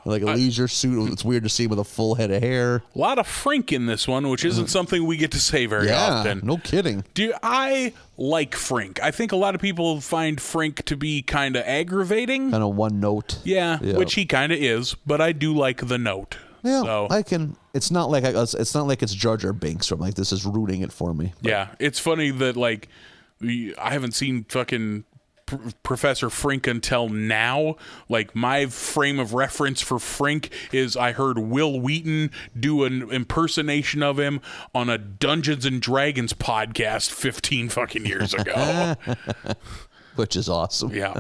S3: like a leisure suit. It's weird to see him with a full head of hair.
S2: A lot of Frank in this one, which isn't something we get to say very often.
S3: No kidding.
S2: I like Frank. I think a lot of people find Frank to be kind of aggravating.
S3: Kind of one note.
S2: Yeah, which he kind of is, but I do like the note.
S3: Yeah,
S2: so.
S3: I can. It's not like it's Jar Jar Binks. Or like this is rooting it for me.
S2: But. Yeah, it's funny that like I haven't seen fucking Professor Frink until now. Like my frame of reference for Frink is I heard Will Wheaton do an impersonation of him on a Dungeons and Dragons podcast 15 fucking years ago.
S3: Which is awesome.
S2: Yeah.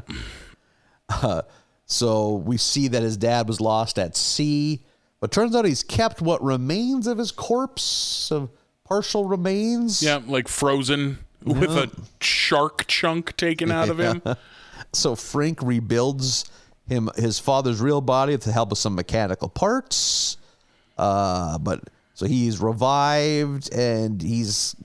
S3: So we see that his dad was lost at sea, but turns out he's kept what remains of his corpse, of partial remains.
S2: Yeah, like frozen with a shark chunk taken out of him.
S3: So Frank rebuilds his father's real body with the help of some mechanical parts. But so he's revived and he's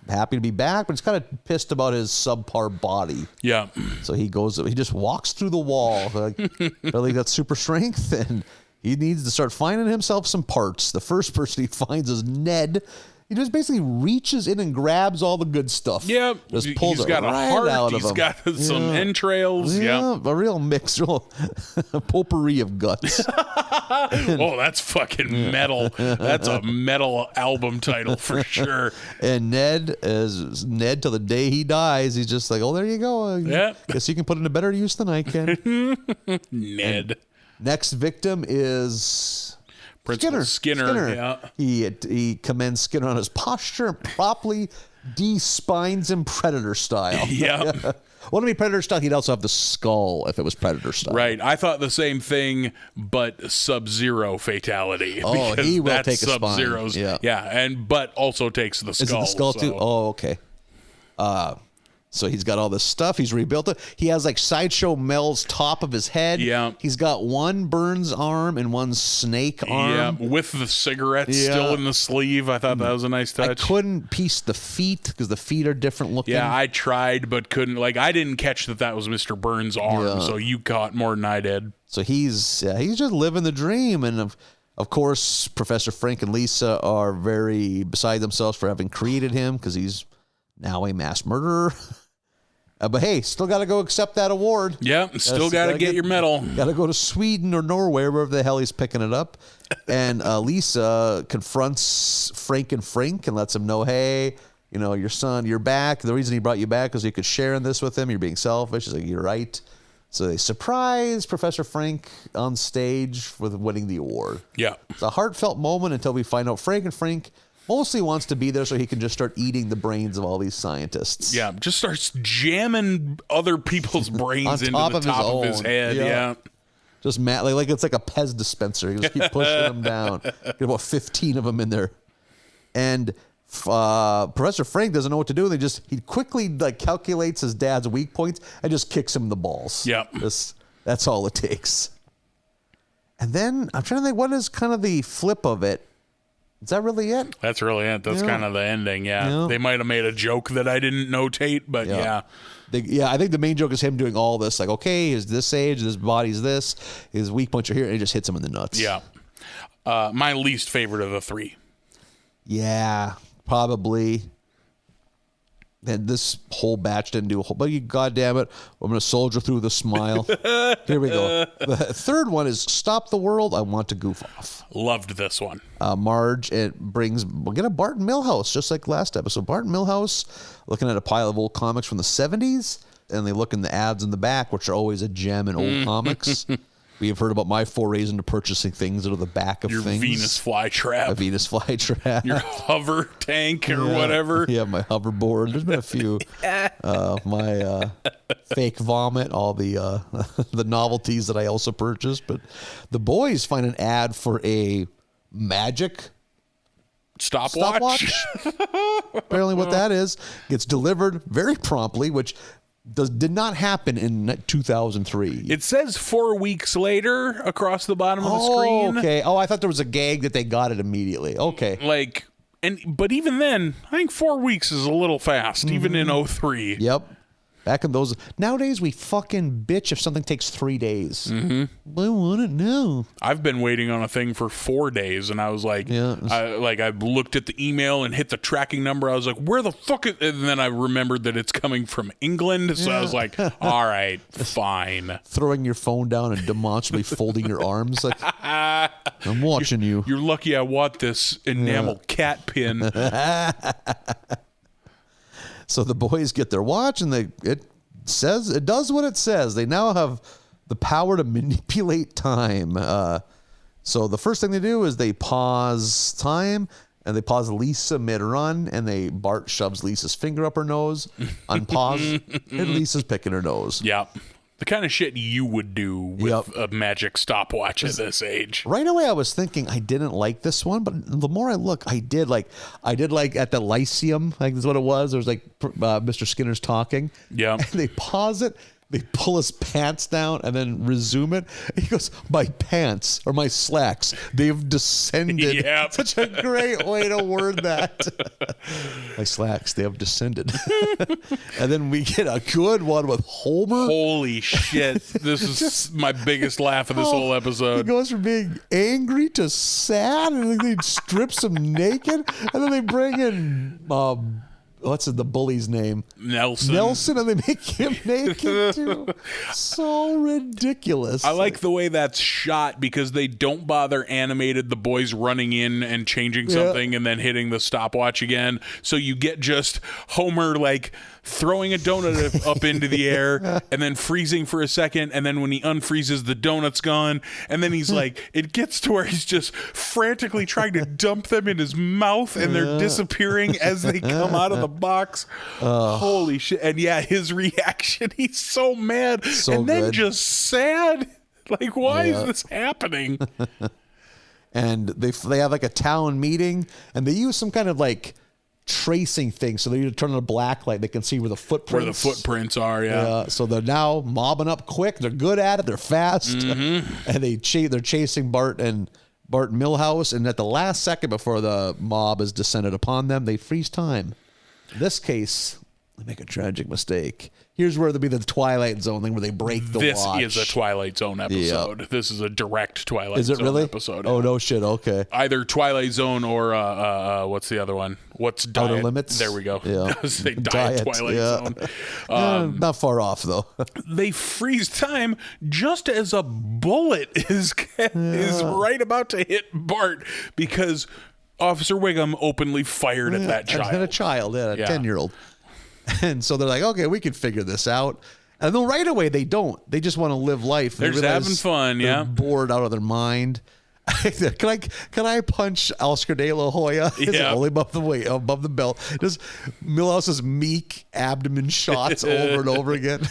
S3: happy to be back, but he's kind of pissed about his subpar body.
S2: Yeah.
S3: So he just walks through the wall. Like, really got super strength, and he needs to start finding himself some parts. The first person he finds is Ned. He just basically reaches in and grabs all the good stuff.
S2: Yeah,
S3: just pulls
S2: he's got
S3: it right
S2: a heart.
S3: out of
S2: He's
S3: him.
S2: got some entrails. Yeah,
S3: a real mix, real potpourri of guts.
S2: Oh, that's fucking metal. That's a metal album title for sure.
S3: And Ned till the day he dies, he's just like, oh, there you go.
S2: Yeah.
S3: Guess you can put it into better use than I can.
S2: Ned.
S3: And next victim is
S2: Principal Skinner. Yeah.
S3: He commends Skinner on his posture and promptly de-spines him Predator style.
S2: Yeah.
S3: Well, to be Predator style, he'd also have the skull if it was Predator style.
S2: Right. I thought the same thing, but Sub-Zero fatality.
S3: Oh, he will take a spine.
S2: Sub-Zero's. Yeah. But also takes the skull.
S3: Is it the skull too? Oh, okay. So he's got all this stuff. He's rebuilt it. He has like Sideshow Mel's top of his head.
S2: Yeah.
S3: He's got one Burns arm and one Snake arm.
S2: Yeah, with the cigarette still in the sleeve. I thought that was a nice touch.
S3: I couldn't piece the feet because the feet are different looking.
S2: Yeah, I tried but couldn't. Like, I didn't catch that was Mr. Burns' arm, so you caught more than I did.
S3: So he's just living the dream. And of course, Professor Frank and Lisa are very beside themselves for having created him because he's now a mass murderer. But hey, still got to go accept that award.
S2: Yeah, still got to get your medal.
S3: Got to go to Sweden or Norway, wherever the hell he's picking it up. And Lisa confronts Frank and lets him know, hey, your son, you're back. The reason he brought you back is you could share in this with him. You're being selfish. He's like, you're right. So they surprise Professor Frank on stage with winning the award.
S2: Yeah.
S3: It's a heartfelt moment until we find out Frank mostly wants to be there so he can just start eating the brains of all these scientists.
S2: Yeah, just starts jamming other people's brains into the top of his head. Yeah.
S3: Just like it's like a Pez dispenser. You just keep pushing them down. Get about 15 of them in there. And Professor Frank doesn't know what to do. He quickly like calculates his dad's weak points and just kicks him in the balls.
S2: Yep.
S3: That's all it takes. And then I'm trying to think, what is kind of the flip of it? Is that really it?
S2: That's really it. That's kind of the ending. Yeah. They might have made a joke that I didn't notate, but yeah.
S3: I think the main joke is him doing all this. Like, okay, he's this age, his body's this, his weak points are here, and he just hits him in the nuts.
S2: Yeah. My least favorite of the three.
S3: Yeah, probably. And this whole batch didn't do a whole, but you goddamn it, I'm going to soldier through the smile. Here we go. The third one is Stop the World, I Want to Goof Off.
S2: Loved this one.
S3: Marge, we'll get a Bart and Milhouse, just like last episode. Bart and Milhouse looking at a pile of old comics from the 70s, and they look in the ads in the back, which are always a gem in old comics. We have heard about my forays into purchasing things that are the back of
S2: Your
S3: things.
S2: Venus flytrap.
S3: A Venus flytrap.
S2: Your hover tank or whatever.
S3: Yeah, my hoverboard. There's been a few. My fake vomit, all the the novelties that I also purchased. But the boys find an ad for a magic
S2: stopwatch.
S3: Apparently what that is gets delivered very promptly, which did not happen in 2003.
S2: It says 4 weeks later across the bottom of the screen.
S3: Okay. Oh, I thought there was a gag that they got it immediately. Okay.
S2: But even then, I think 4 weeks is a little fast, even in 03.
S3: Yep. Back in those nowadays, we fucking bitch if something takes 3 days. I want it now.
S2: I've been waiting on a thing for 4 days, and I was like, I looked at the email and hit the tracking number. I was like, where the fuck is? And then I remembered that it's coming from England, so I was like, all right, fine.
S3: Throwing your phone down and demonstrably folding your arms, like I'm watching you.
S2: You're lucky I want this enamel cat pin.
S3: So the boys get their watch, and it does what it says. They now have the power to manipulate time. So the first thing they do is they pause time, and they pause Lisa mid-run, and Bart shoves Lisa's finger up her nose, unpause, and Lisa's picking her nose.
S2: Yep. The kind of shit you would do with a magic stopwatch at this age. Right
S3: away, I was thinking I didn't like this one, but the more I look, I did like at the Lyceum, like that's what it was. There was like Mr. Skinner's talking.
S2: Yeah.
S3: And they pause it. They pull his pants down and then resume it. And he goes, my pants or my slacks, they've descended.
S2: Yep.
S3: Such a great way to word that. My slacks, they have descended. And then we get a good one with Homer.
S2: Holy shit. This is my biggest laugh of this whole episode.
S3: He goes from being angry to sad, and then they strips him naked, and then they bring in what's the bully's name?
S2: Nelson,
S3: and they make him naked too. So ridiculous.
S2: I like the way that's shot because they don't bother animated the boys running in and changing something and then hitting the stopwatch again. So you get just Homer like throwing a donut up into the air and then freezing for a second, and then when he unfreezes, the donut's gone, and then he's like, it gets to where he's just frantically trying to dump them in his mouth, and they're disappearing as they come out of the box. Holy shit. And his reaction, he's so mad and then just sad. Like, why is this happening?
S3: And they have like a town meeting, and they use some kind of like tracing thing, so they need to turn on a black light. They can see where the footprints
S2: are.
S3: So they're now mobbing up quick. They're good at it. They're fast, and they're chasing Bart and Milhouse. And at the last second before the mob has descended upon them, they freeze time. In this case, they make a tragic mistake. Here's where there'll be the Twilight Zone thing where they break the watch.
S2: This is a Twilight Zone episode. Yep. This is a direct Twilight
S3: Zone
S2: really? Episode.
S3: Oh, no shit. Okay.
S2: Either Twilight Zone or what's the other one? What's Diet?
S3: Outer Limits?
S2: There we go.
S3: Yeah.
S2: They Diet Twilight Zone.
S3: Not far off, though.
S2: They freeze time just as a bullet is right about to hit Bart because Officer Wiggum openly fired at that child.
S3: At a child, a 10-year-old. And so they're like, okay, we can figure this out. And then right away, they don't. They just want to live life.
S2: They're just having fun,
S3: they're bored out of their mind. Can I punch Oscar De La Hoya?
S2: Yeah.
S3: Only above the belt. Just Milhouse's meek abdomen shots over and over again.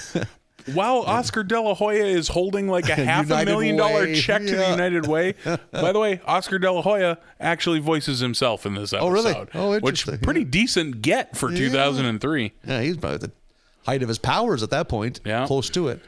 S2: while Oscar De La Hoya is holding like a $500,000 check to the United Way. By the way, Oscar De La Hoya actually voices himself in this episode.
S3: Oh, really? Oh,
S2: which
S3: interesting.
S2: pretty decent get for 2003.
S3: Yeah, he's probably at the height of his powers at that point.
S2: Yeah.
S3: Close to it.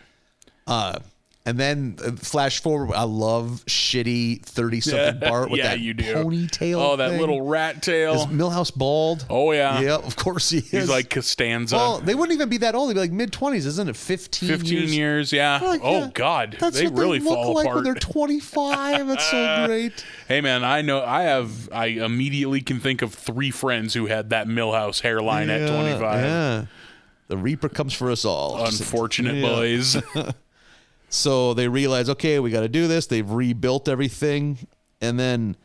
S3: And then flash forward, I love shitty 30-something Bart with that ponytail.
S2: Oh, that little rat tail.
S3: Is Milhouse bald?
S2: Oh, yeah.
S3: Yeah, of course he is.
S2: He's like Costanza.
S3: Well, they wouldn't even be that old. They'd be like mid-20s, isn't it? 15
S2: years, yeah.
S3: Like,
S2: oh, God.
S3: That's
S2: they
S3: what
S2: really
S3: they look
S2: fall
S3: like
S2: apart.
S3: when they're 25. That's so great.
S2: Hey, man, I know. I immediately can think of 3 friends who had that Milhouse hairline at 25.
S3: Yeah. The Reaper comes for us all.
S2: Unfortunate boys.
S3: So they realize, okay, we got to do this. They've rebuilt everything, and then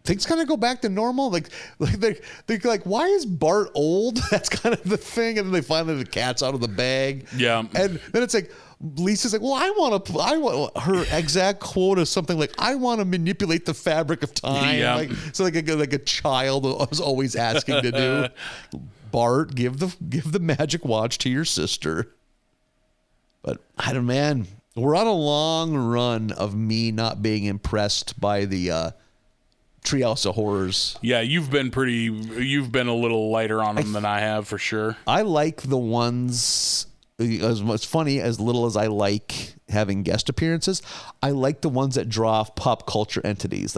S3: things kind of go back to normal. Like they're like, why is Bart old? That's kind of the thing. And then they finally the cat's out of the bag.
S2: Yeah.
S3: And then it's like Lisa's like, well, I want her exact quote is something like, I want to manipulate the fabric of time.
S2: Yeah.
S3: Like a child was always asking to do. Bart, give the magic watch to your sister. But I don't, man, we're on a long run of me not being impressed by the Treehouse of Horrors.
S2: Yeah, you've been a little lighter on them than I have, for sure.
S3: I like the ones, as funny, as little as I like having guest appearances, I like the ones that draw off pop culture entities.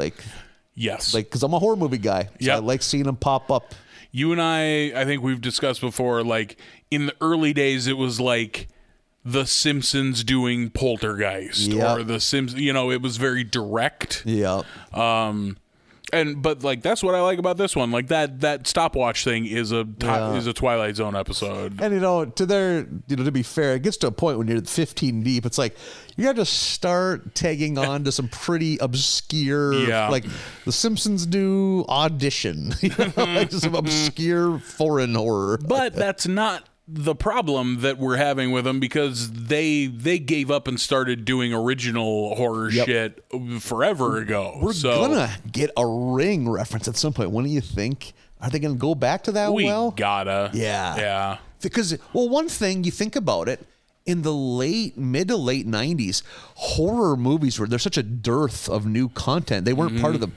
S2: Yes.
S3: Because I'm a horror movie guy. So I like seeing them pop up.
S2: You and I think we've discussed before, like, in the early days, it was like The Simpsons doing Poltergeist, or The Simpsons, it was very direct.
S3: Yeah.
S2: But like that's what I like about this one. Like that stopwatch thing is a Twilight Zone episode.
S3: And to be fair, it gets to a point when you're 15 deep. It's like you got to start tagging on to some pretty obscure, like The Simpsons do Audition, like some obscure foreign horror.
S2: But that's not the problem that we're having with them, because they gave up and started doing original horror shit forever ago.
S3: We're gonna get a Ring reference at some point. When do you think? Are they gonna go back to that?
S2: We gotta.
S3: Yeah. Because one thing, you think about it, in the mid to late 90s, horror movies there's such a dearth of new content. They weren't part of the.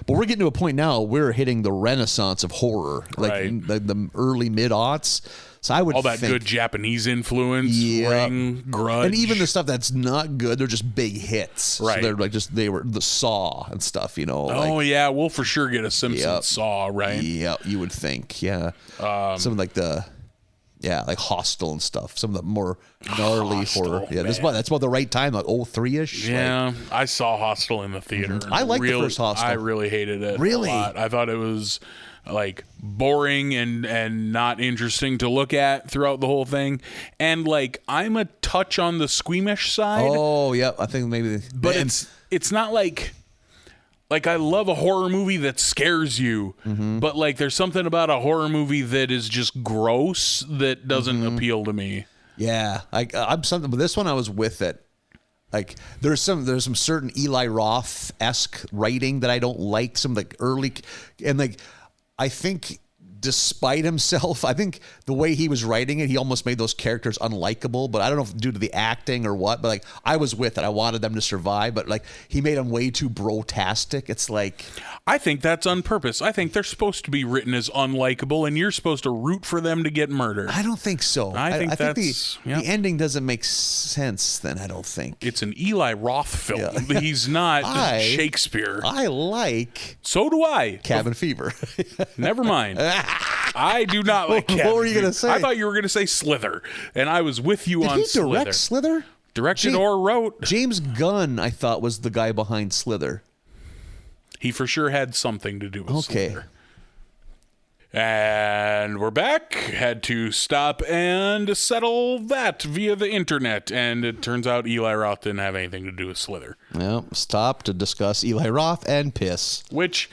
S3: But we're getting to a point now. We're hitting the renaissance of horror, like the early mid aughts. So I would
S2: all that good Japanese influence, Ring, Grudge,
S3: and even the stuff that's not good, they're just big hits.
S2: Right?
S3: So they're they were the Saw and stuff,
S2: we'll for sure get a Simpsons Saw, right?
S3: Yeah, you would think, some like like Hostel and stuff. Some of the more gnarly horror. Yeah, that's about the right time, like 03-ish.
S2: Yeah, I saw Hostel in the theater.
S3: I liked the first Hostel.
S2: I really hated it.
S3: Really?
S2: A lot. I thought it was like boring and not interesting to look at throughout the whole thing. And like I'm a touch on the squeamish side.
S3: Oh, yeah. I think maybe.
S2: But it's not like I love a horror movie that scares you, but like there's something about a horror movie that is just gross that doesn't appeal to me.
S3: Yeah, I'm something. But this one, I was with it. Like there's some certain Eli Roth-esque writing that I don't like. Some like early, and like I think despite himself, I think the way he was writing it, he almost made those characters unlikable. But I don't know if due to the acting or what. But like I was with it. I wanted them to survive. But like he made them way too brotastic. It's like
S2: I think that's on purpose. I think they're supposed to be written as unlikable, and you're supposed to root for them to get murdered.
S3: I don't think so.
S2: I think
S3: the ending doesn't make sense. Then I don't think
S2: it's an Eli Roth film. Yeah. He's not Shakespeare.
S3: I like.
S2: So do I.
S3: Cabin Fever.
S2: Never mind. I do not like Cabin
S3: What were you going to say?
S2: I thought you were going to say Slither, and I was with you on Slither.
S3: Did he direct Slither?
S2: Directed or wrote.
S3: James Gunn, I thought, was the guy behind Slither.
S2: He for sure had something to do with Slither. And we're back. Had to stop and settle that via the internet. And it turns out Eli Roth didn't have anything to do with Slither.
S3: Well, stop to discuss Eli Roth and piss.
S2: Which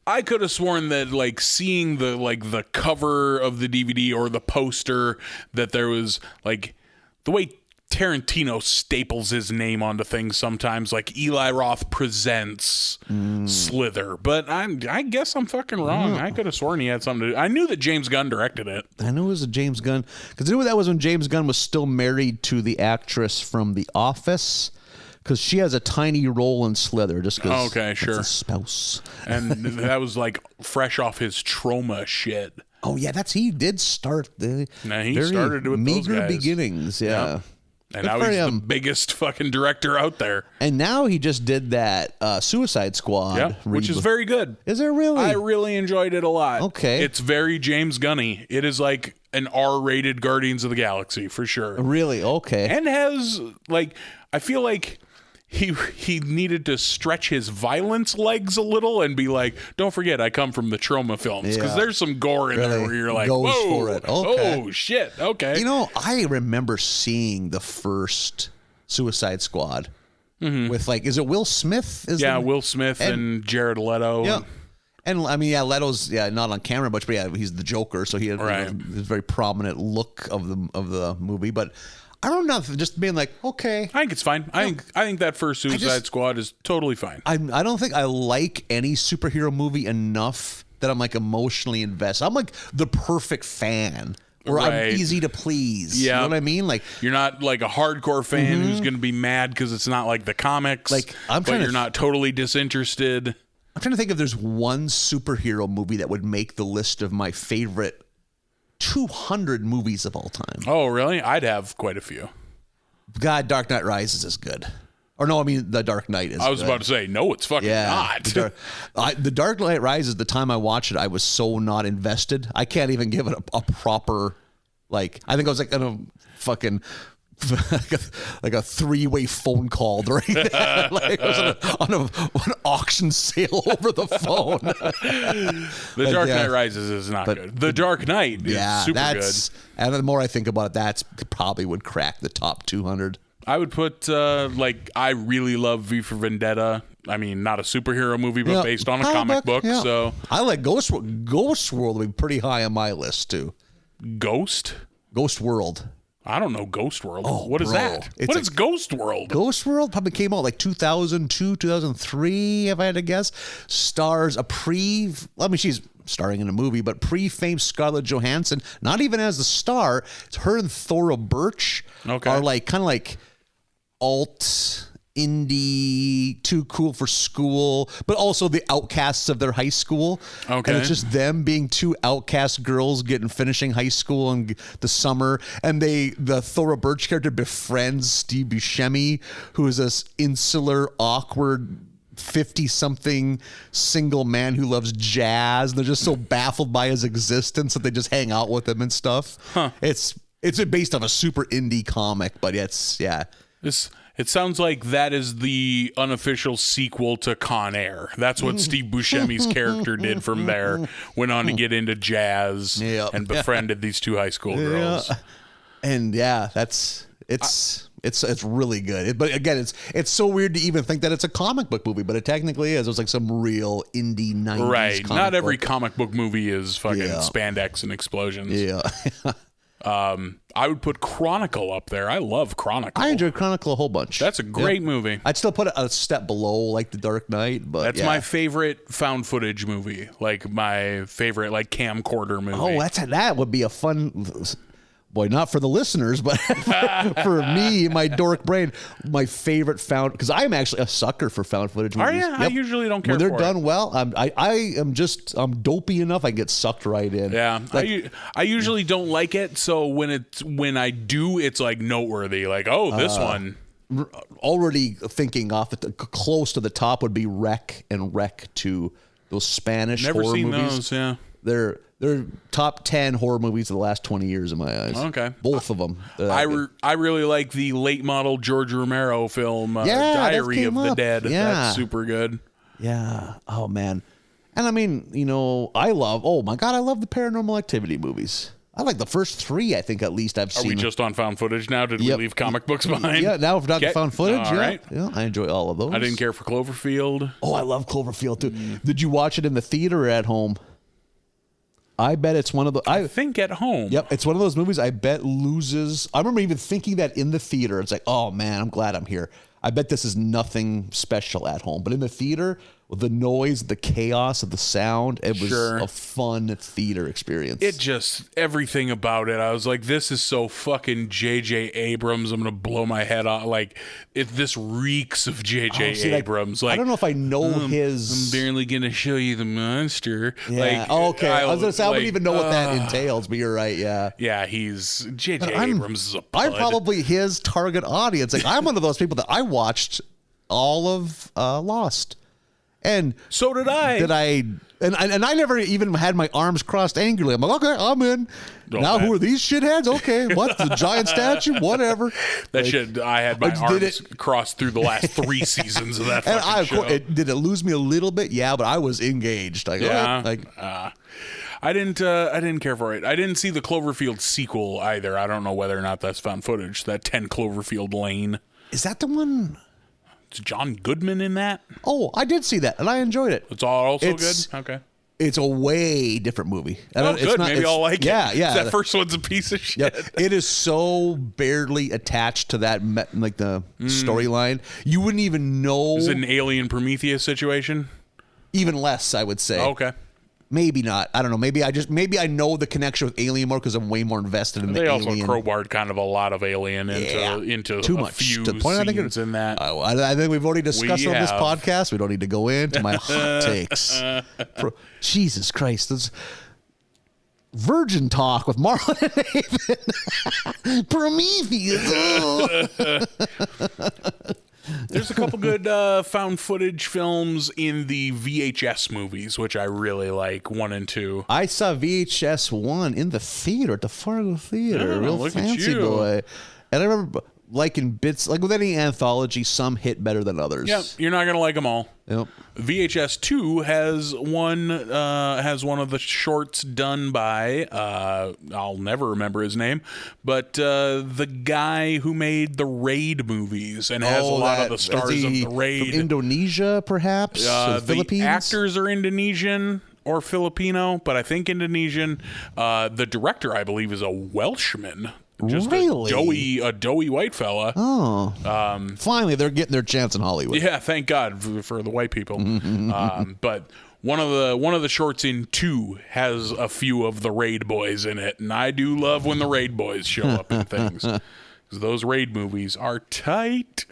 S2: I could have sworn that like seeing the cover of the DVD or the poster, that there was like the way Tarantino staples his name onto things sometimes, like Eli Roth presents Slither. But I guess I'm fucking wrong. I could have sworn he had something to do. I knew that James Gunn directed it.
S3: I knew it was a James Gunn, because I knew that was when James Gunn was still married to the actress from The Office, because she has a tiny role in Slither, just because it's a spouse.
S2: And that was like fresh off his Trauma shit.
S3: Oh yeah, he did start the
S2: started with
S3: meager
S2: those guys.
S3: beginnings, yeah.
S2: Yep. And now he's the biggest fucking director out there.
S3: And now he just did that Suicide Squad.
S2: Which is very good.
S3: Is it really?
S2: I really enjoyed it a lot.
S3: Okay.
S2: It's very James Gunny. It is like an R-rated Guardians of the Galaxy, for sure.
S3: Really? Okay.
S2: And has, like, I feel like he needed to stretch his violence legs a little and be like, don't forget, I come from the Trauma films. Because there's some gore in there where you're like,
S3: goes
S2: whoa,
S3: for it. Okay.
S2: Oh, shit, okay.
S3: You know, I remember seeing the first Suicide Squad with, like, is it Will Smith?
S2: Will Smith and Jared Leto.
S3: Yeah. And, I mean, Leto's not on camera much, but he's the Joker, so he had this very prominent look of the movie. But I don't know, just being like, okay.
S2: I think it's fine. I think that first Suicide Squad is totally fine.
S3: I don't think I like any superhero movie enough that I'm like emotionally invested. I'm like the perfect fan. Or I'm easy to please. Yeah. You know what I mean? Like,
S2: you're not like a hardcore fan who's going to be mad because it's not like the comics.
S3: Like,
S2: but you're not totally disinterested.
S3: I'm trying to think if there's one superhero movie that would make the list of my favorite 200 movies of all time.
S2: Oh, really? I'd have quite a few.
S3: God, Dark Knight Rises is good. Or no, I mean, The Dark Knight is
S2: I was about to say, no, it's fucking not.
S3: The Dark Knight Rises, the time I watched it, I was so not invested. I can't even give it a proper, like, I think I was like in a fucking... like a three-way phone call during that. Like I was on an auction sale over the phone.
S2: The Dark Knight Rises is not good. The Dark Knight is super good.
S3: And the more I think about it, that's probably would crack the top 200.
S2: I would put, I really love V for Vendetta. I mean, not a superhero movie, but based on a comic book. Yeah. So
S3: I like Ghost World would be pretty high on my list, too.
S2: Ghost
S3: World.
S2: I don't know Ghost World.
S3: Oh,
S2: what is that? What is Ghost World?
S3: Ghost World probably came out like 2002, 2003, if I had to guess. Stars she's starring in a movie, but pre-famed Scarlett Johansson, not even as the star. It's her and Thora Birch are like kind of like alt indie, too cool for school, but also the outcasts of their high school. Okay. And it's just them being two outcast girls finishing high school in the summer. And the Thora Birch character befriends Steve Buscemi, who is this insular, awkward 50-something single man who loves jazz. And they're just so baffled by his existence that they just hang out with him and stuff. Huh. It's based on a super indie comic, but
S2: It sounds like that is the unofficial sequel to Con Air. That's what Steve Buscemi's character did from there. Went on to get into jazz and befriended these two high school girls.
S3: And it's really good. But again, it's so weird to even think that it's a comic book movie, but it technically is. It's like some real indie 90s
S2: right. Not every comic book movie is fucking spandex and explosions.
S3: Yeah.
S2: I would put Chronicle up there. I love Chronicle.
S3: I enjoy Chronicle a whole bunch.
S2: That's a great movie.
S3: I'd still put it a step below like The Dark Knight, but
S2: that's my favorite found footage movie. Like my favorite like camcorder movie.
S3: Oh, that would be a fun. Boy, not for the listeners, but for me, my dork brain, my favorite found, because I'm actually a sucker for found footage movies.
S2: Are you? Yep. I usually don't care
S3: when they're
S2: for
S3: done
S2: it.
S3: well. I'm dopey enough. I get sucked right in.
S2: Yeah, like, I usually don't like it. So when I do, it's like noteworthy. Like, oh, this one.
S3: Already thinking off at close to the top would be Wreck and Wreck 2, those Spanish
S2: Never
S3: horror
S2: seen
S3: movies.
S2: Those. Yeah.
S3: They're top 10 horror movies of the last 20 years in my eyes.
S2: Okay.
S3: Both of them.
S2: I really like the late model George Romero film, Diary of the Dead.
S3: Yeah.
S2: That's super good.
S3: Yeah. Oh, man. And I mean, I love the Paranormal Activity movies. I like the first 3, I think, at least I've seen.
S2: Are we just on found footage now? Did we leave comic books behind?
S3: Yeah, now we've got found footage.
S2: All right.
S3: Yeah, I enjoy all of those.
S2: I didn't care for Cloverfield.
S3: Oh, I love Cloverfield, too. Did you watch it in the theater or at home? I bet it's one of the.
S2: I think at home.
S3: Yep, it's one of those movies I bet loses. I remember even thinking that in the theater. It's like, oh man, I'm glad I'm here. I bet this is nothing special at home, but in the theater, with the noise, the chaos of the sound, it was a fun theater experience.
S2: It just, everything about it, I was like, this is so fucking J.J. Abrams. I'm going to blow my head off. Like, this reeks of J.J. Abrams. Like,
S3: I don't know if I know his...
S2: I'm barely going to show you the monster.
S3: Yeah.
S2: Like,
S3: okay. I was going to say, I wouldn't even know what that entails, but you're right, yeah.
S2: Yeah, he's... J.J. Abrams is a pud.
S3: I'm probably his target audience. Like, I'm one of those people that I watched all of Lost. And
S2: so did I.
S3: And I never even had my arms crossed angrily. I'm like, okay, I'm in. Now who are these shitheads? Okay, what? The giant statue? Whatever.
S2: I had my arms crossed through the last 3 seasons of that fucking show.
S3: Did it lose me a little bit? Yeah, but I was engaged. Like,
S2: yeah.
S3: Okay,
S2: I didn't care for it. I didn't see the Cloverfield sequel either. I don't know whether or not that's found footage. That 10 Cloverfield Lane.
S3: Is that the one?
S2: Is John Goodman in that?
S3: Oh, I did see that, and I enjoyed it.
S2: It's also good? Okay.
S3: It's a way different movie.
S2: Oh, good. Maybe I'll like it.
S3: Yeah.
S2: That first one's a piece of shit.
S3: Yeah, it is so barely attached to that, like the storyline. You wouldn't even know.
S2: Is it an Alien Prometheus situation?
S3: Even less, I would say.
S2: Oh, okay.
S3: Maybe not. I don't know. Maybe I know the connection with Alien more because I'm way more invested in the Alien.
S2: They also crowbarred kind of a lot of Alien into
S3: too
S2: a
S3: much.
S2: few
S3: To the point,
S2: scenes in that.
S3: I think we've already discussed on this podcast. We don't need to go into my hot takes. Jesus Christ. That's Virgin Talk with Marlon and Nathan. Prometheus.
S2: There's a couple good found footage films in the VHS movies, which I really like, 1 and 2.
S3: I saw VHS 1 in the theater, at the Fargo Theater.
S2: Oh,
S3: Real fancy boy. And I remember liking bits, like with any anthology, some hit better than others.
S2: Yeah, you're not going to like them all.
S3: Yep.
S2: VHS 2 has one of the shorts done by I'll never remember his name, but the guy who made the Raid movies and has a lot of the stars of the Raid.
S3: From Indonesia, perhaps? The Philippines?
S2: The actors are Indonesian or Filipino, but I think Indonesian. The director, I believe, is a Welshman. Just
S3: really?
S2: a doughy white fella.
S3: Oh. Finally, they're getting their chance in Hollywood.
S2: Yeah, thank God for the white people. But one of the shorts in 2 has a few of the Raid boys in it, and I do love when the Raid boys show up in things. Because those Raid movies are tight.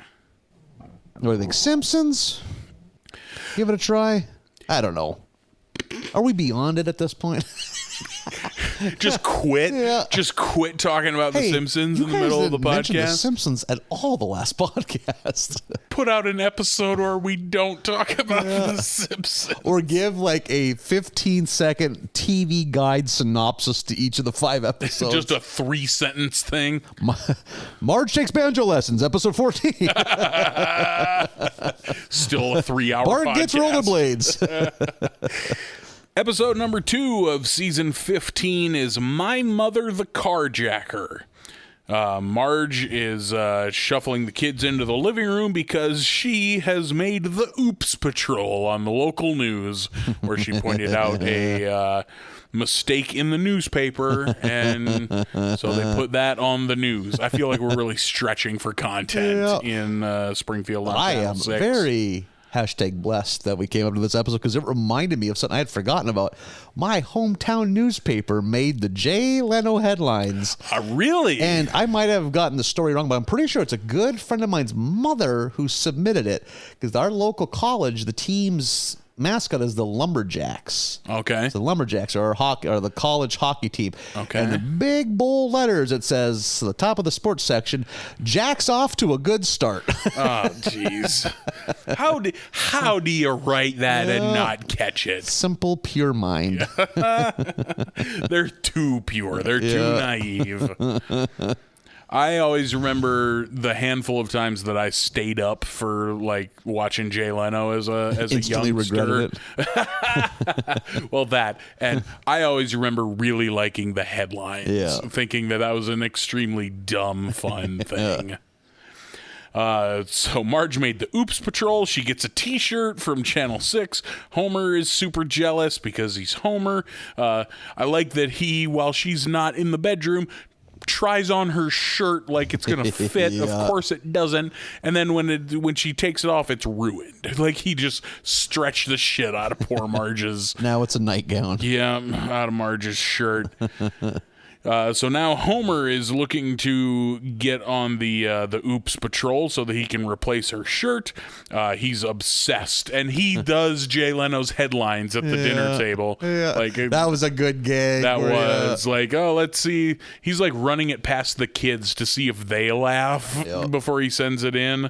S3: What do you think? Simpsons? Give it a try? I don't know. Are we beyond it at this point?
S2: Just quit.
S3: Yeah.
S2: Just quit talking about The Simpsons in the middle of the podcast.
S3: The Simpsons at all the last podcast.
S2: Put out an episode where we don't talk about The Simpsons.
S3: Or give like a 15-second TV guide synopsis to each of the 5 episodes.
S2: Just a 3-sentence thing.
S3: Marge takes banjo lessons, episode 14.
S2: Still a 3-hour
S3: Bart
S2: podcast.
S3: gets rollerblades.
S2: Episode number 2 of season 15 is My Mother the Carjacker. Marge is shuffling the kids into the living room because she has made the Oops Patrol on the local news, where she pointed out a mistake in the newspaper, and so they put that on the news. I feel like we're really stretching for content in Springfield.
S3: I am very... #blessed that we came up to this episode because it reminded me of something I had forgotten about. My hometown newspaper made the Jay Leno headlines.
S2: Really?
S3: And I might have gotten the story wrong, but I'm pretty sure it's a good friend of mine's mother who submitted it, because our local college, the team's mascot is the Lumberjacks.
S2: Okay.
S3: So the Lumberjacks are the college hockey team.
S2: Okay.
S3: And the big bold letters, it says, to the top of the sports section, Jack's off to a good start.
S2: Oh, jeez. How do you write that and not catch it?
S3: Simple, pure mind.
S2: They're too pure. They're too naive. I always remember the handful of times that I stayed up for like watching Jay Leno as a
S3: Instantly
S2: youngster.
S3: regretted
S2: it. Well, that, and I always remember really liking the headlines, thinking that was an extremely dumb, fun thing. So Marge made the Oops Patrol. She gets a t-shirt from Channel 6. Homer is super jealous because he's Homer. I like that he, while she's not in the bedroom, tries on her shirt like it's gonna fit. Of course it doesn't. And then when she takes it off, it's ruined. Like he just stretched the shit out of poor Marge's.
S3: Now it's a nightgown.
S2: Yeah, out of Marge's shirt. So now Homer is looking to get on the Oops Patrol so that he can replace her shirt. He's obsessed, and he does Jay Leno's headlines at the dinner table.
S3: Yeah.
S2: Like
S3: that was a good gag.
S2: That was like, oh, let's see. He's like running it past the kids to see if they laugh before he sends it in.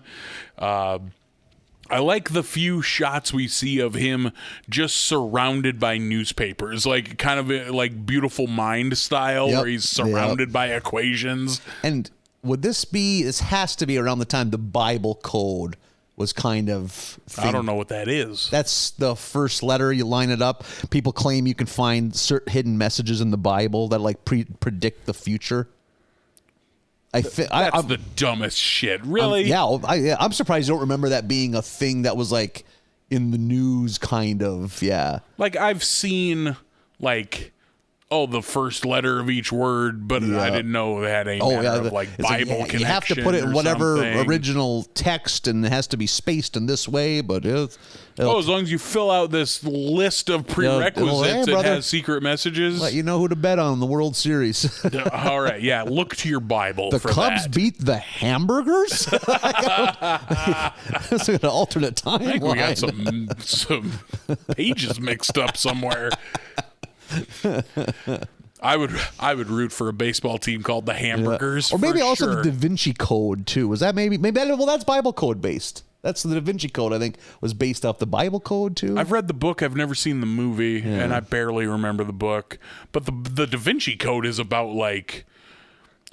S2: I like the few shots we see of him just surrounded by newspapers, like kind of like Beautiful Mind style, where he's surrounded by equations.
S3: And this has to be around the time the Bible code was kind of thing.
S2: I don't know what that is.
S3: That's the first letter. You line it up. People claim you can find certain hidden messages in the Bible that like predict the future.
S2: That's the dumbest shit. Really?
S3: I'm surprised you don't remember that being a thing that was like in the news, kind of. Yeah.
S2: Like I've seen like, the first letter of each word, but I didn't know they had any matter of like Bible connection.
S3: You have to put it in whatever
S2: something.
S3: original text, and it has to be spaced in this way. But
S2: as long as you fill out this list of prerequisites, it has secret messages.
S3: Let you know who to bet on in the World Series.
S2: All right, yeah. Look to your Bible.
S3: The
S2: for
S3: Cubs
S2: that.
S3: beat the Hamburgers. That's an alternate timeline.
S2: I think we got some pages mixed up somewhere. I would root for a baseball team called the Hamburgers,
S3: or maybe also
S2: sure.
S3: the Da Vinci Code too. Was that maybe? Well, that's Bible Code based. That's the Da Vinci Code. I think was based off the Bible Code too.
S2: I've read the book. I've never seen the movie, and I barely remember the book. But the Da Vinci Code is about like,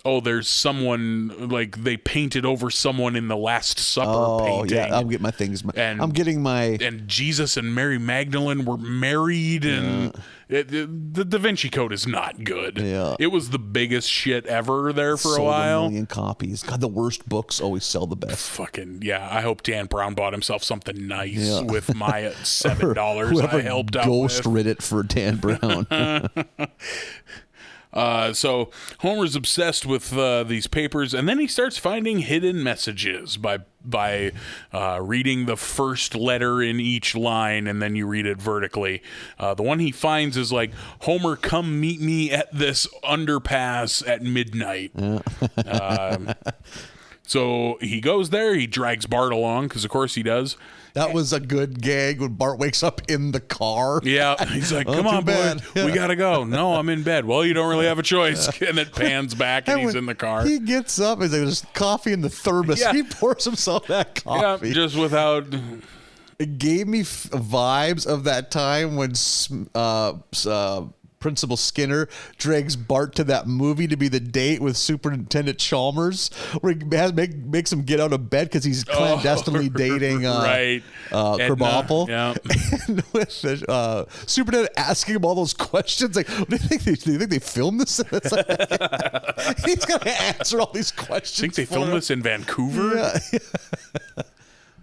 S2: there's someone like they painted over someone in the Last Supper painting.
S3: Yeah, I'm getting my things. And
S2: Jesus and Mary Magdalene were married, and the Da Vinci Code is not good.
S3: Yeah.
S2: It was the biggest shit ever there for a while.
S3: 1 million copies. God, the worst books always sell the best.
S2: Fucking yeah! I hope Dan Brown bought himself something nice with my $7 I helped out with.
S3: Ghost read it for Dan Brown.
S2: So Homer's obsessed with these papers, and then he starts finding hidden messages by reading the first letter in each line, and then you read it vertically. The one he finds is like, Homer, come meet me at this underpass at midnight. So he goes there. He drags Bart along, because of course he does.
S3: That was a good gag when Bart wakes up in the car.
S2: Yeah, he's like, come on, boy, we gotta go. No, I'm in bed. Well, you don't really have a choice. And it pans back, and he's in the car.
S3: He gets up, he's like, there's coffee in the thermos.
S2: Yeah.
S3: He pours himself that coffee.
S2: Yeah, just without...
S3: It gave me vibes of that time when Principal Skinner drags Bart to that movie to be the date with Superintendent Chalmers, where he makes him get out of bed because he's clandestinely dating Krabappel.
S2: Yeah.
S3: And with the superintendent asking him all those questions, like, do you think they filmed this? It's like, he's got to answer all these questions.
S2: Think they filmed this in Vancouver?
S3: Yeah.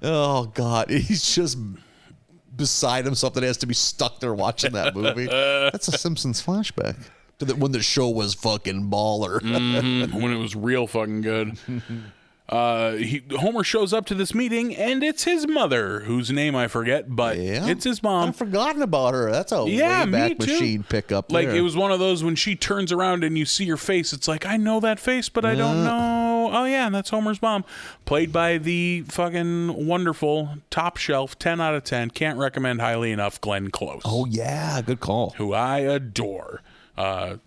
S3: Oh God, he's just beside himself that he has to be stuck there watching that movie. That's a Simpsons flashback to when the show was fucking baller.
S2: When it was real fucking good. Homer shows up to this meeting, and it's his mother, whose name I forget, but it's his mom.
S3: I've forgotten about her. That's a way back machine pickup.
S2: Like, it was one of those when she turns around and you see her face, it's like, I know that face, but I don't know. Oh yeah, that's Homer's mom, played by the fucking wonderful, top shelf, 10 out of 10, can't recommend highly enough, Glenn Close.
S3: Oh yeah, good call.
S2: Who I adore.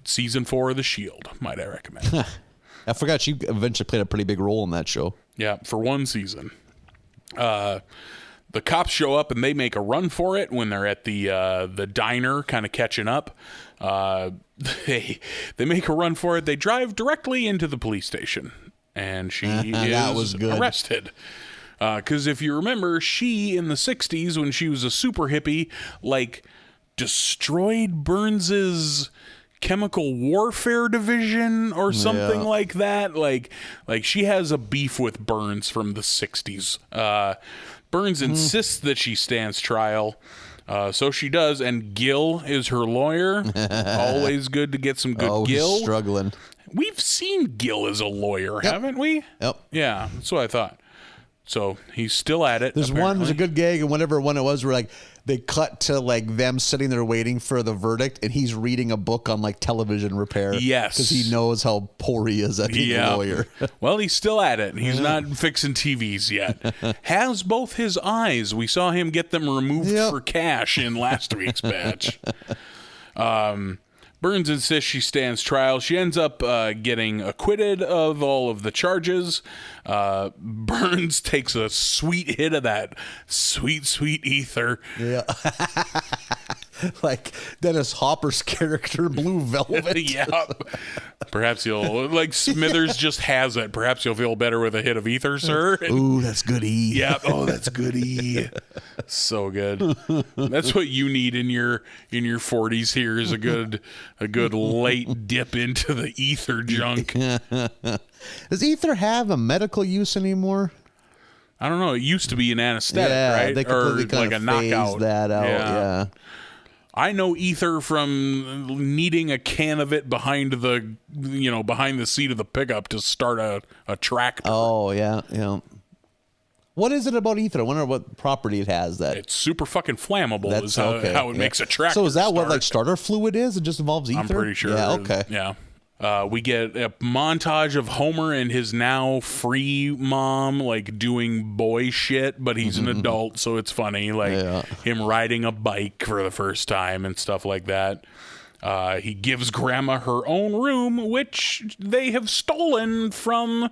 S2: Season 4 of The Shield, might I recommend.
S3: I forgot she eventually played a pretty big role in that show.
S2: Yeah, for one season. The cops show up and they make a run for it when they're at the diner, kind of catching up. They make a run for it. They drive directly into the police station, and she is arrested. Because if you remember, she in the 60s, when she was a super hippie, like destroyed Burns's chemical warfare division or something like that. Like she has a beef with Burns from the 60s. Burns insists that she stands trial. So she does, and Gil is her lawyer. Always good to get some good Gil.
S3: He's struggling.
S2: We've seen Gil as a lawyer, haven't we?
S3: Yep.
S2: Yeah, that's what I thought. So he's still at it.
S3: There's a good gag, and whatever one it was, where like they cut to like them sitting there waiting for the verdict, and he's reading a book on like television repair.
S2: Yes,
S3: because he knows how poor he is at being a lawyer.
S2: Well, he's still at it. He's not fixing TVs yet. Has both his eyes. We saw him get them removed for cash in last week's batch. Burns insists she stands trial. She ends up getting acquitted of all of the charges. Burns takes a sweet hit of that sweet, sweet ether.
S3: Yeah. Like Dennis Hopper's character, Blue Velvet.
S2: Yeah. Perhaps you'll, like Smithers just has it. Perhaps you'll feel better with a hit of ether, sir.
S3: Ooh, that's good E.
S2: Yeah. Oh, that's good E. So good. That's what you need in your 40s here is a good late dip into the ether junk.
S3: Does ether have a medical use anymore?
S2: I don't know. It used to be an anesthetic, right?
S3: They completely kind of phased that out. Yeah.
S2: I know ether from needing a can of it behind the seat of the pickup to start a tractor.
S3: Oh, yeah. What is it about ether? I wonder what property it has that.
S2: It's super fucking flammable. That's how it makes a tractor.
S3: So is that what like starter fluid is? It just involves ether?
S2: I'm pretty sure.
S3: Yeah, okay.
S2: Yeah. We get a montage of Homer and his now free mom, like doing boy shit, but he's an adult, so it's funny. Like him riding a bike for the first time and stuff like that. He gives Grandma her own room, which they have stolen from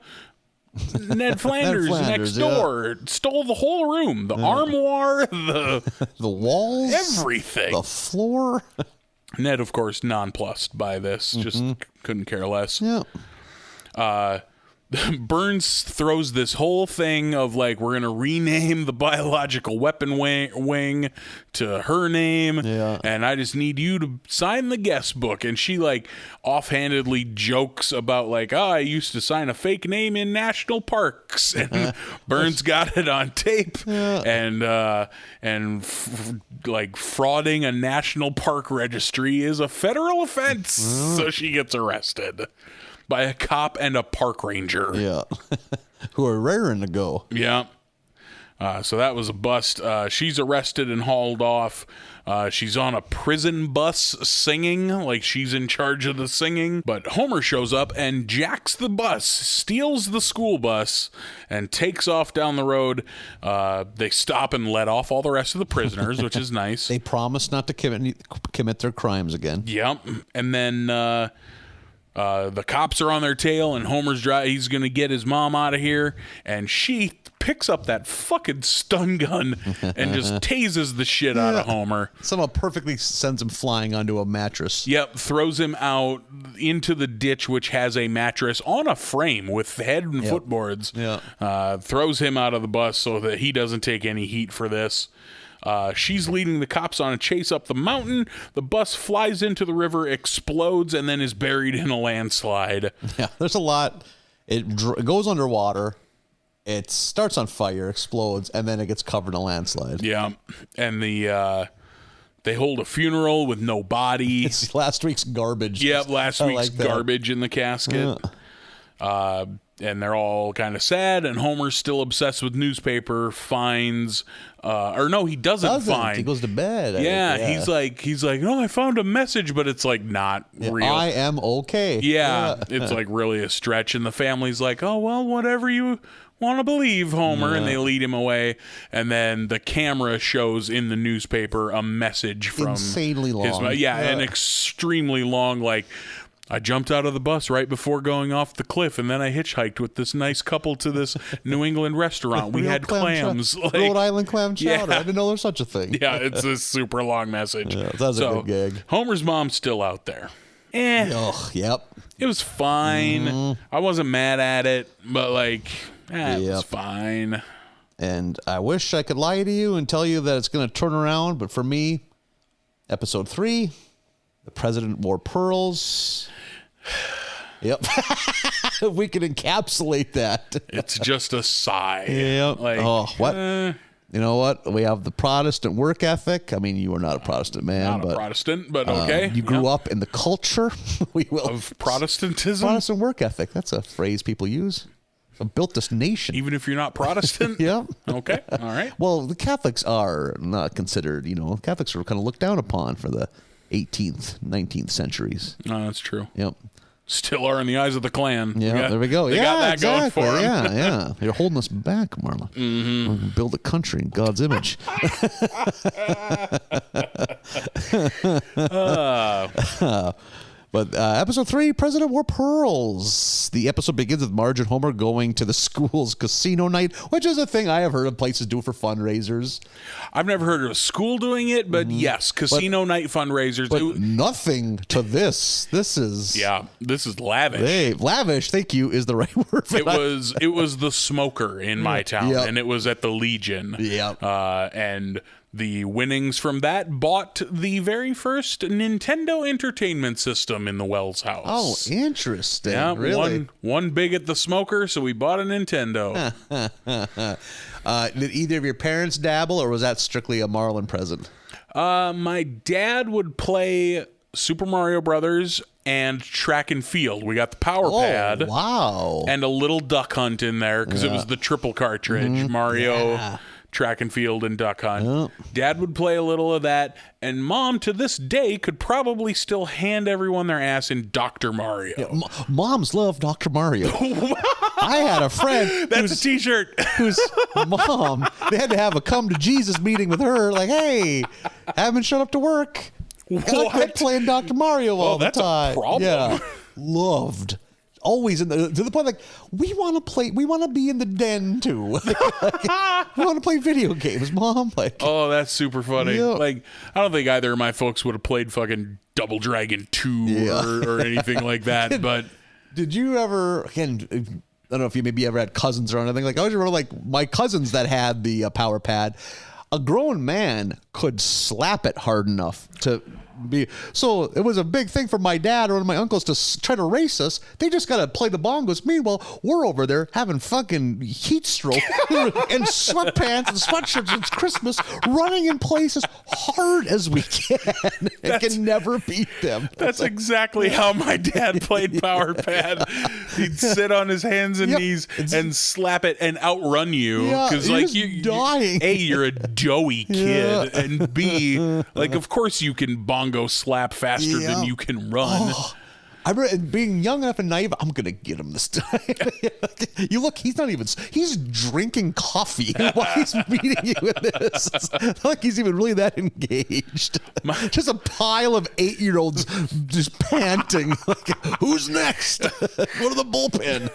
S2: Ned Flanders next door. Stole the whole room, the armoire, the
S3: walls,
S2: everything,
S3: the floor.
S2: Ned, of course, nonplussed by this, just couldn't care less.
S3: Yeah.
S2: Burns throws this whole thing of like, we're going to rename the biological weapon wing to her name, and I just need you to sign the guest book. And she like offhandedly jokes about like, I used to sign a fake name in national parks, and Burns got it on tape, and like frauding a national park registry is a federal offense, so she gets arrested by a cop and a park ranger.
S3: Yeah. Who are raring to go.
S2: Yeah. So that was a bust. She's arrested and hauled off. She's on a prison bus singing, like she's in charge of the singing. But Homer shows up and jacks the bus, steals the school bus, and takes off down the road. They stop and let off all the rest of the prisoners, which is nice.
S3: They promise not to commit their crimes again.
S2: Yep. And then the cops are on their tail, and Homer's he's going to get his mom out of here, and she picks up that fucking stun gun and just tases the shit out of Homer.
S3: Somehow perfectly sends him flying onto a mattress.
S2: Yep, throws him out into the ditch, which has a mattress on a frame with head and footboards.
S3: Yeah.
S2: Throws him out of the bus so that he doesn't take any heat for this. She's leading the cops on a chase up the mountain. The bus flies into the river, explodes, and then is buried in a landslide.
S3: Yeah, there's a lot. It goes underwater. It starts on fire, explodes, and then it gets covered in a landslide.
S2: Yeah, and they hold a funeral with no body.
S3: It's last week's garbage.
S2: Yeah, last week's garbage in the casket. Yeah. And they're all kind of sad, and Homer's still obsessed with newspaper finds. Or no, he doesn't find.
S3: He goes to bed.
S2: Yeah, he's like, oh, I found a message, but it's like not real.
S3: I am okay.
S2: Yeah, it's like really a stretch, and the family's like, oh, well, whatever you want to believe, Homer, and they lead him away, and then the camera shows in the newspaper a message from
S3: insanely long.
S2: An extremely long, like, I jumped out of the bus right before going off the cliff, and then I hitchhiked with this nice couple to this New England restaurant. We had clams.
S3: Rhode Island clam chowder. I didn't know there's such a thing.
S2: Yeah, it's a super long message.
S3: Yeah, that's a good gag.
S2: Homer's mom's still out there.
S3: Yep.
S2: It was fine. I wasn't mad at it, but like, it was fine.
S3: And I wish I could lie to you and tell you that it's going to turn around, but for me, episode 3... The president wore pearls. Yep. We can encapsulate that.
S2: It's just a sigh.
S3: Yep. What? You know what? We have the Protestant work ethic. I mean, you are not a Protestant man.
S2: Not a Protestant, but okay.
S3: You grew up in the culture,
S2: of Protestantism?
S3: Protestant work ethic. That's a phrase people use. I built this nation.
S2: Even if you're not Protestant?
S3: Yeah.
S2: Okay. All right.
S3: Well, the Catholics are not considered, Catholics were kind of looked down upon for the 18th, 19th centuries.
S2: No, that's true.
S3: Yep.
S2: Still are in the eyes of the Klan.
S3: Yeah, there we go.
S2: They got that
S3: exactly.
S2: going for them.
S3: Yeah. You're holding us back, Marla. Mm-hmm. We're gonna build a country in God's image. But episode 3, President wore pearls. The episode begins with Marge and Homer going to the school's casino night, which is a thing I have heard of places do for fundraisers.
S2: I've never heard of a school doing it, but yes, casino night fundraisers.
S3: But nothing to this. This is
S2: lavish.
S3: Hey, lavish, thank you, is the right word for that.
S2: It was the Smoker in my town, and it was at the Legion.
S3: Yep.
S2: And the winnings from that bought the very first Nintendo Entertainment System in the Wells house.
S3: Oh, interesting.
S2: Yeah,
S3: really?
S2: One big at the Smoker, so we bought a Nintendo.
S3: Did either of your parents dabble, or was that strictly a Marlin present?
S2: My dad would play Super Mario Brothers and track and field. We got the power pad.
S3: Wow.
S2: And a little Duck Hunt in there because it was the triple cartridge. Mario, track and field, and Duck Hunt. Yep. Dad would play a little of that, and Mom to this day could probably still hand everyone their ass in Dr. Mario.
S3: Yeah, moms love Dr. Mario. I had a friend.
S2: That's a t-shirt.
S3: Whose mom, they had to have a come to Jesus meeting with her. Like, hey, haven't showed up to work.
S2: What?
S3: I'm playing Dr. Mario all the time.
S2: That's a problem.
S3: Yeah, loved. Always to the point, like, we want to be in the den too. We want to play video games, Mom. Like,
S2: oh, that's super funny.
S3: Yeah.
S2: Like, I don't think either of my folks would have played fucking Double Dragon 2 or anything like that. But
S3: did you ever, again, I don't know if you maybe ever had cousins or anything, like, I always remember, like, my cousins that had the power pad, a grown man could slap it hard enough to be, so it was a big thing for my dad or one of my uncles to try to race us. They just got to play the bongos. Meanwhile, we're over there having fucking heat stroke in sweatpants and sweatshirts. It's Christmas, running in places hard as we can and can never beat them.
S2: That's exactly how my dad played power pad. He'd sit on his hands and knees and slap it and outrun you because like you dying. A, you're a doughy kid, and B, like, of course you can bongo slap faster than you can run.
S3: I remember being young enough and naive. I'm gonna get him this time. You look, he's drinking coffee while he's meeting you with this. It's not like he's even really that engaged. Just a pile of 8-year-olds just panting. Like, who's next? Go to the bullpen.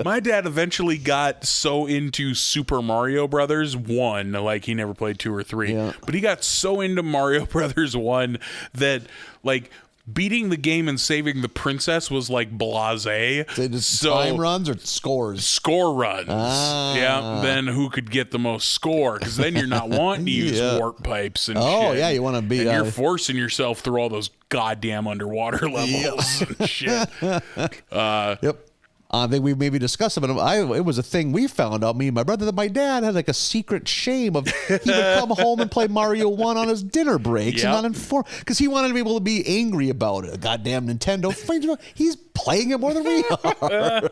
S2: My dad eventually got so into Super Mario Brothers 1, like he never played 2 or 3, but he got so into Mario Brothers 1 that, like, beating the game and saving the princess was like blasé.
S3: So time runs or scores?
S2: Score runs. Yeah. Then who could get the most score? Because then you're not wanting to use warp pipes and shit.
S3: Oh, yeah. You want to be...
S2: And you're forcing yourself through all those goddamn underwater levels and shit.
S3: Yep. I think we maybe discussed it, but it was a thing we found out, me and my brother, that my dad had like a secret shame of he would come home and play Mario 1 on his dinner breaks and not inform, because he wanted to be able to be angry about it. Goddamn Nintendo. He's playing it more than we are.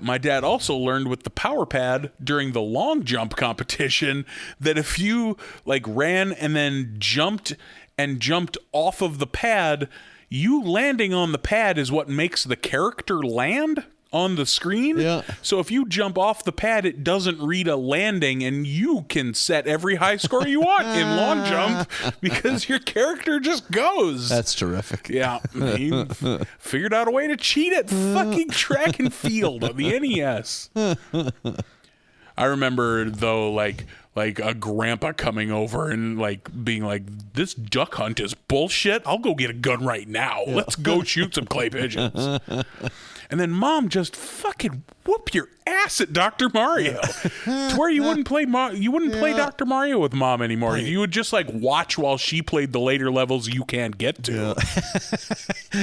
S2: My dad also learned with the power pad during the long jump competition that if you like ran and then jumped off of the pad, you landing on the pad is what makes the character land on the screen. Yeah. So if you jump off the pad, it doesn't read a landing, and you can set every high score you want in long jump because your character just goes.
S3: That's terrific.
S2: Yeah. He figured out a way to cheat at fucking track and field on the NES. I remember, though, like a grandpa coming over and like being like, this duck hunt is bullshit. I'll go get a gun right now. Let's go shoot some clay pigeons. And then Mom just fucking whoop your ass at Dr. Mario to where you wouldn't play Dr. Mario with Mom anymore. You would just like watch while she played the later levels you can't get to.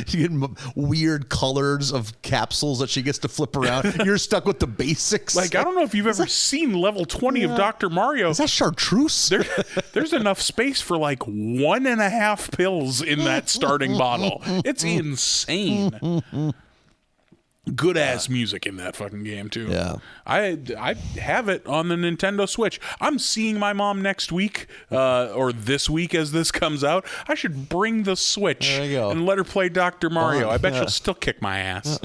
S3: You get weird colors of capsules that she gets to flip around. You're stuck with the basics.
S2: Like, I don't know if you've ever seen level 20 of Dr. Mario.
S3: Is that chartreuse?
S2: There's enough space for like 1.5 pills in that starting bottle. It's insane. Good ass music in that fucking game too.
S3: Yeah,
S2: I have it on the Nintendo Switch. I'm seeing my mom next week, or this week as this comes out. I should bring the Switch and let her play Dr. Mario. I bet she'll still kick my ass.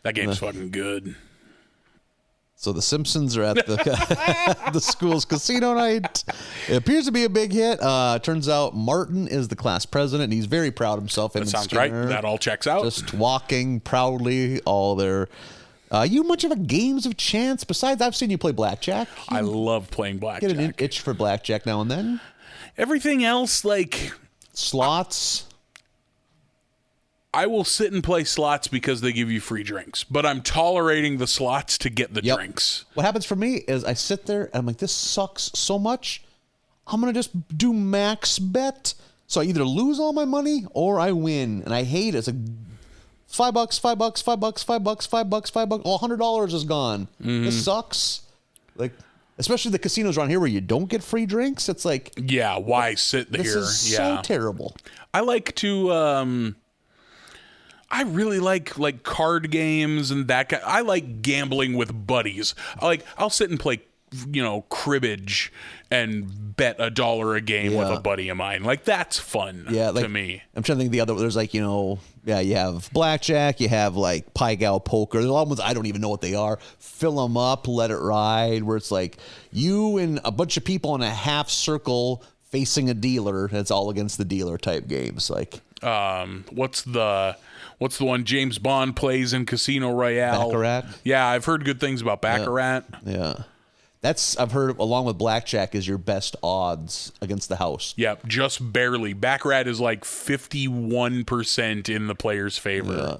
S2: That game's fucking good.
S3: So the Simpsons are at the school's casino night. It appears to be a big hit. Turns out Martin is the class president, and he's very proud of himself.
S2: That sounds right. That all checks out.
S3: Just walking proudly all there. You much of a games of chance? Besides, I've seen you play blackjack.
S2: I love playing blackjack.
S3: Get an itch for blackjack now and then.
S2: Everything else, like
S3: slots.
S2: I will sit and play slots because they give you free drinks, but I'm tolerating the slots to get the drinks.
S3: What happens for me is I sit there and I'm like, this sucks so much. I'm going to just do max bet. So I either lose all my money or I win. And I hate it. It's like $5, $5, $5, $5, $5, $5. Oh, $100 is gone. This sucks. Like, especially the casinos around here where you don't get free drinks. It's like,
S2: yeah, why sit there?
S3: This is so terrible.
S2: I like to, I really like card games and that kind. I like gambling with buddies. I'll sit and play, cribbage and bet $1 a game with a buddy of mine. Like, that's fun to me.
S3: I'm trying to think of the other. There's you have blackjack, you have like pie gal poker. There's a lot of ones I don't even know what they are. Fill them up, let it ride. Where it's like you and a bunch of people in a half circle facing a dealer. It's all against the dealer type games. Like,
S2: what's the one James Bond plays in Casino Royale?
S3: Baccarat?
S2: Yeah, I've heard good things about Baccarat.
S3: Yeah. I've heard, along with blackjack, is your best odds against the house.
S2: Yep, just barely. Baccarat is like 51% in the player's favor.
S3: Yeah.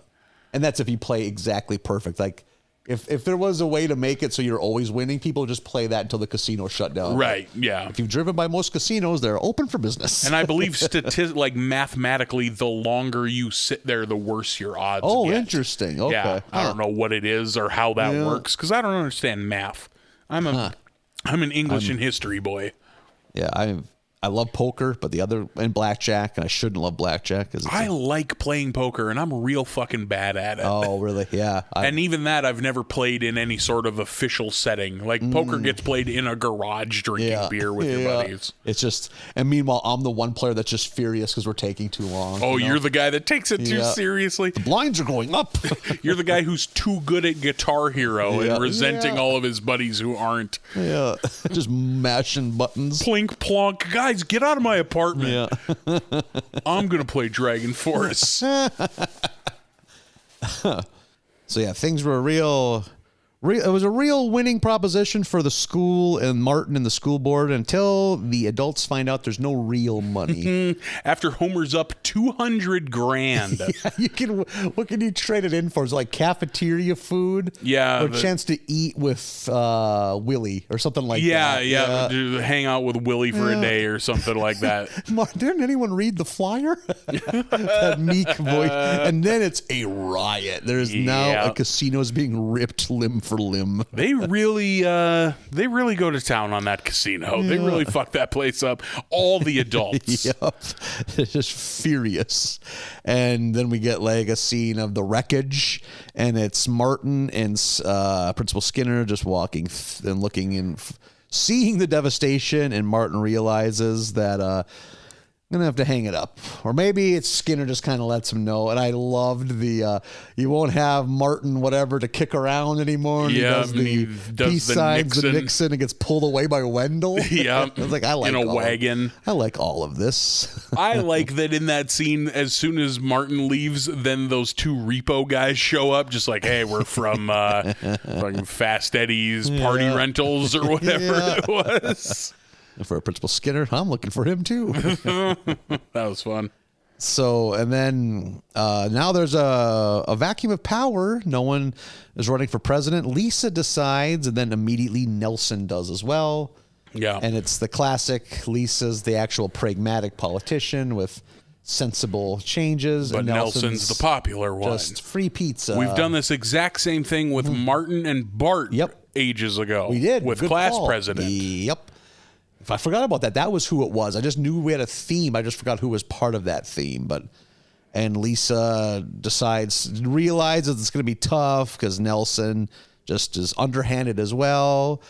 S3: And that's if you play exactly perfect. Like, if there was a way to make it so you're always winning, people just play that until the casino shut down.
S2: Right, yeah.
S3: If you've driven by most casinos, they're open for business.
S2: And I believe mathematically, the longer you sit there, the worse your odds get.
S3: Oh, interesting. Okay.
S2: Yeah, I don't know what it is or how that works because I don't understand math. I'm an English and history boy.
S3: Yeah, I love poker, but and blackjack, and I shouldn't love blackjack.
S2: I like playing poker, and I'm real fucking bad at it.
S3: Oh, really? Yeah.
S2: And even that, I've never played in any sort of official setting. Like, poker gets played in a garage drinking beer with your buddies.
S3: It's just, and meanwhile, I'm the one player that's just furious because we're taking too long.
S2: Oh, you're the guy that takes it too seriously.
S3: The blinds are going up.
S2: You're the guy who's too good at Guitar Hero and resenting all of his buddies who aren't.
S3: Yeah. Just mashing buttons.
S2: Plink, plonk. Guys, get out of my apartment. Yeah. I'm going to play Dragon Force.
S3: So, yeah, things were it was a real winning proposition for the school and Martin and the school board until the adults find out there's no real money.
S2: After Homer's up $200,000.
S3: Yeah, what can you trade it in for? Is it like cafeteria food?
S2: Yeah.
S3: Or a chance to eat with Willie or something like that.
S2: Yeah. Hang out with Willie for a day or something like that.
S3: Didn't anyone read the flyer? That meek voice. And then it's a riot. There's now a casino's being ripped limb for limb.
S2: They really go to town on that casino. They really fuck that place up. All the adults.
S3: Yep. They're just furious. And then we get like a scene of the wreckage, and it's Martin and Principal Skinner just walking and looking and seeing the devastation, and Martin realizes that I'm gonna have to hang it up, or maybe it's Skinner just kind of lets him know. And I loved the you won't have Martin whatever to kick around anymore. And he does the peace signs, the Nixon, and gets pulled away by Wendell.
S2: Yeah,
S3: I was like, I like
S2: in a wagon.
S3: I like all of this.
S2: I like that in that scene. As soon as Martin leaves, then those two repo guys show up, just like, hey, we're from fucking Fast Eddie's Party Rentals or whatever it was.
S3: For Principal Skinner, I'm looking for him too.
S2: That was fun.
S3: So, and then now there's a vacuum of power. No one is running for president. Lisa decides, and then immediately Nelson does as well.
S2: Yeah.
S3: And it's the classic, Lisa's the actual pragmatic politician with sensible changes.
S2: But
S3: and
S2: Nelson's the popular one.
S3: Just free pizza.
S2: We've done this exact same thing with Martin and Bart ages ago.
S3: We did.
S2: With
S3: Good
S2: Class
S3: call.
S2: President.
S3: Yep. If I forgot about that, that was who it was. I just knew we had a theme. I just forgot who was part of that theme. And Lisa realizes it's going to be tough because Nelson just is underhanded as well.